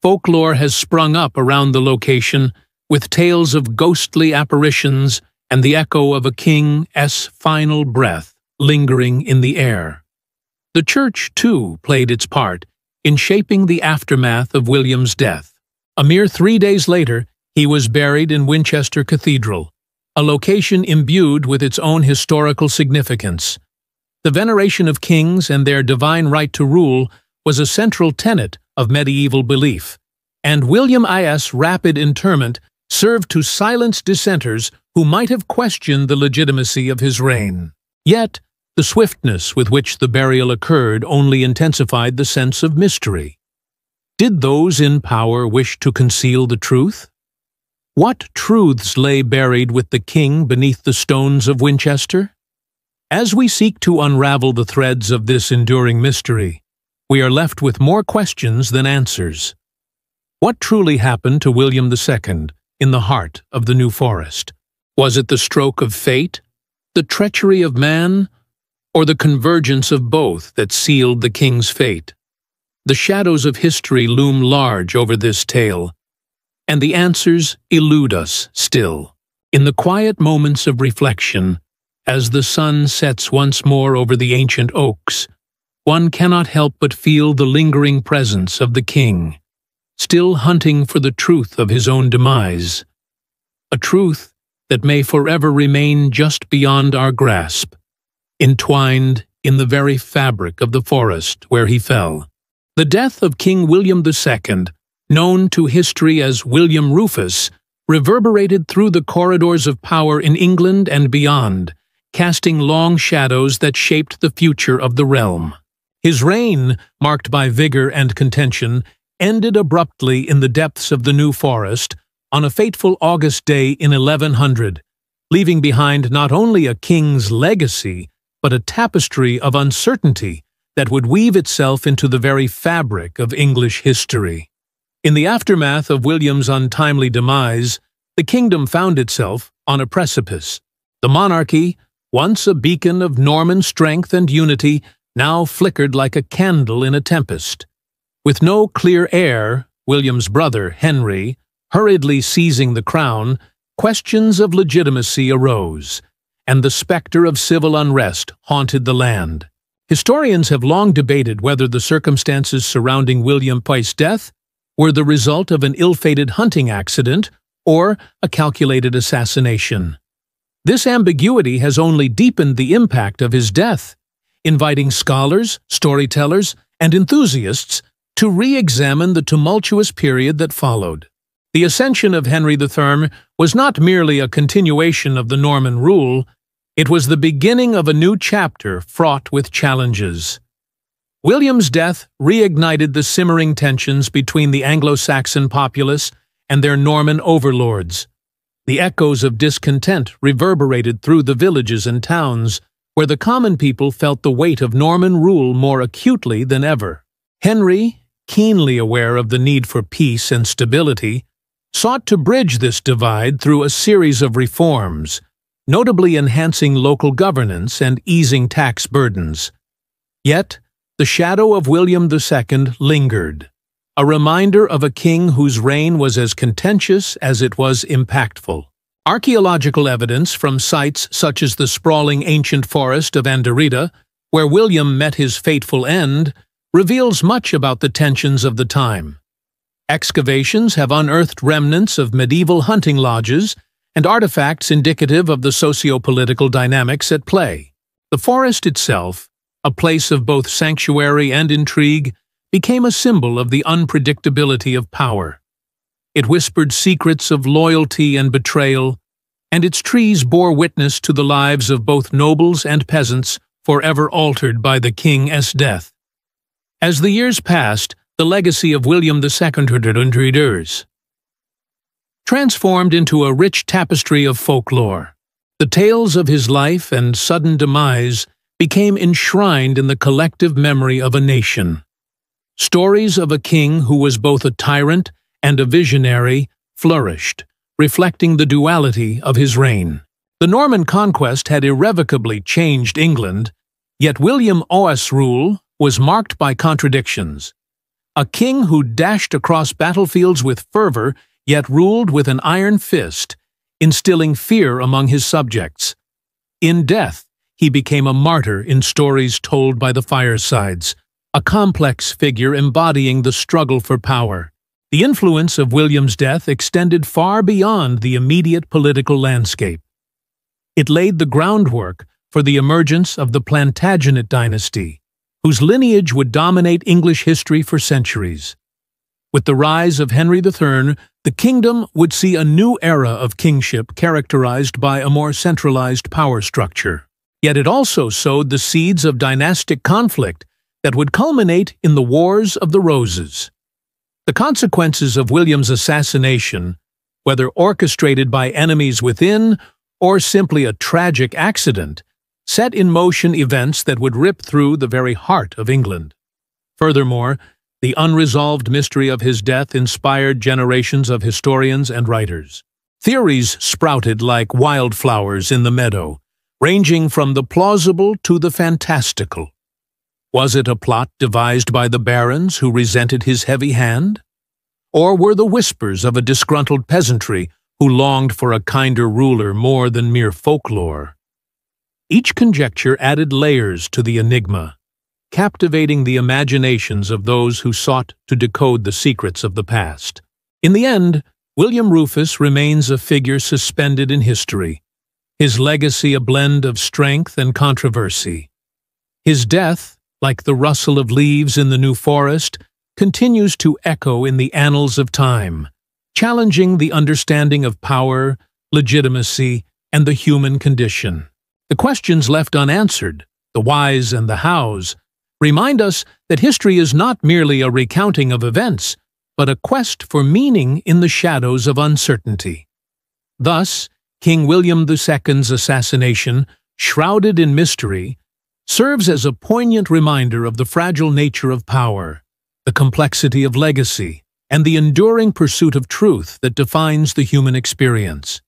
Folklore has sprung up around the location, with tales of ghostly apparitions and the echo of a king's final breath lingering in the air. The church, too, played its part in shaping the aftermath of William's death. A mere 3 days later, he was buried in Winchester Cathedral, a location imbued with its own historical significance. The veneration of kings and their divine right to rule was a central tenet of medieval belief, and William's rapid interment served to silence dissenters who might have questioned the legitimacy of his reign. Yet, the swiftness with which the burial occurred only intensified the sense of mystery. Did those in power wish to conceal the truth? What truths lay buried with the king beneath the stones of Winchester? As we seek to unravel the threads of this enduring mystery, we are left with more questions than answers. What truly happened to William II in the heart of the New Forest? Was it the stroke of fate, the treachery of man, or the convergence of both that sealed the king's fate? The shadows of history loom large over this tale, and the answers elude us still. In the quiet moments of reflection, as the sun sets once more over the ancient oaks, one cannot help but feel the lingering presence of the king, still hunting for the truth of his own demise, a truth that may forever remain just beyond our grasp, entwined in the very fabric of the forest where he fell. The death of King William II, known to history as William Rufus, reverberated through the corridors of power in England and beyond, casting long shadows that shaped the future of the realm. His reign, marked by vigor and contention, ended abruptly in the depths of the New Forest on a fateful August day in 1100, leaving behind not only a king's legacy, but a tapestry of uncertainty that would weave itself into the very fabric of English history. In the aftermath of William's untimely demise, the kingdom found itself on a precipice. The monarchy, once a beacon of Norman strength and unity, now flickered like a candle in a tempest. With no clear heir, William's brother, Henry, hurriedly seizing the crown, questions of legitimacy arose, and the specter of civil unrest haunted the land. Historians have long debated whether the circumstances surrounding William's death were the result of an ill-fated hunting accident or a calculated assassination. This ambiguity has only deepened the impact of his death, inviting scholars, storytellers, and enthusiasts to re-examine the tumultuous period that followed. The ascension of Henry III was not merely a continuation of the Norman rule, it was the beginning of a new chapter fraught with challenges. William's death reignited the simmering tensions between the Anglo-Saxon populace and their Norman overlords. The echoes of discontent reverberated through the villages and towns, where the common people felt the weight of Norman rule more acutely than ever. Henry, keenly aware of the need for peace and stability, sought to bridge this divide through a series of reforms, notably enhancing local governance and easing tax burdens. Yet, the shadow of William II lingered, a reminder of a king whose reign was as contentious as it was impactful. Archaeological evidence from sites such as the sprawling ancient forest of Anderida, where William met his fateful end, reveals much about the tensions of the time. Excavations have unearthed remnants of medieval hunting lodges and artifacts indicative of the socio-political dynamics at play. The forest itself, a place of both sanctuary and intrigue, became a symbol of the unpredictability of power. It whispered secrets of loyalty and betrayal, and its trees bore witness to the lives of both nobles and peasants forever altered by the king's death. As the years passed, the legacy of William II transformed into a rich tapestry of folklore. The tales of his life and sudden demise became enshrined in the collective memory of a nation. Stories of a king who was both a tyrant and a visionary flourished, reflecting the duality of his reign. The Norman conquest had irrevocably changed England, yet William's rule was marked by contradictions. A king who dashed across battlefields with fervor, yet ruled with an iron fist, instilling fear among his subjects. In death, he became a martyr in stories told by the firesides, a complex figure embodying the struggle for power. The influence of William's death extended far beyond the immediate political landscape. It laid the groundwork for the emergence of the Plantagenet dynasty, whose lineage would dominate English history for centuries. With the rise of Henry III, the kingdom would see a new era of kingship characterized by a more centralized power structure. Yet it also sowed the seeds of dynastic conflict that would culminate in the Wars of the Roses. The consequences of William's assassination, whether orchestrated by enemies within or simply a tragic accident, set in motion events that would rip through the very heart of England. Furthermore, the unresolved mystery of his death inspired generations of historians and writers. Theories sprouted like wildflowers in the meadow, ranging from the plausible to the fantastical. Was it a plot devised by the barons who resented his heavy hand? Or were the whispers of a disgruntled peasantry who longed for a kinder ruler more than mere folklore? Each conjecture added layers to the enigma, captivating the imaginations of those who sought to decode the secrets of the past. In the end, William Rufus remains a figure suspended in history, his legacy a blend of strength and controversy. His death, like the rustle of leaves in the new forest, continues to echo in the annals of time, challenging the understanding of power, legitimacy, and the human condition. The questions left unanswered, the whys and the hows, remind us that history is not merely a recounting of events, but a quest for meaning in the shadows of uncertainty. Thus, King William II's assassination, shrouded in mystery, serves as a poignant reminder of the fragile nature of power, the complexity of legacy, and the enduring pursuit of truth that defines the human experience.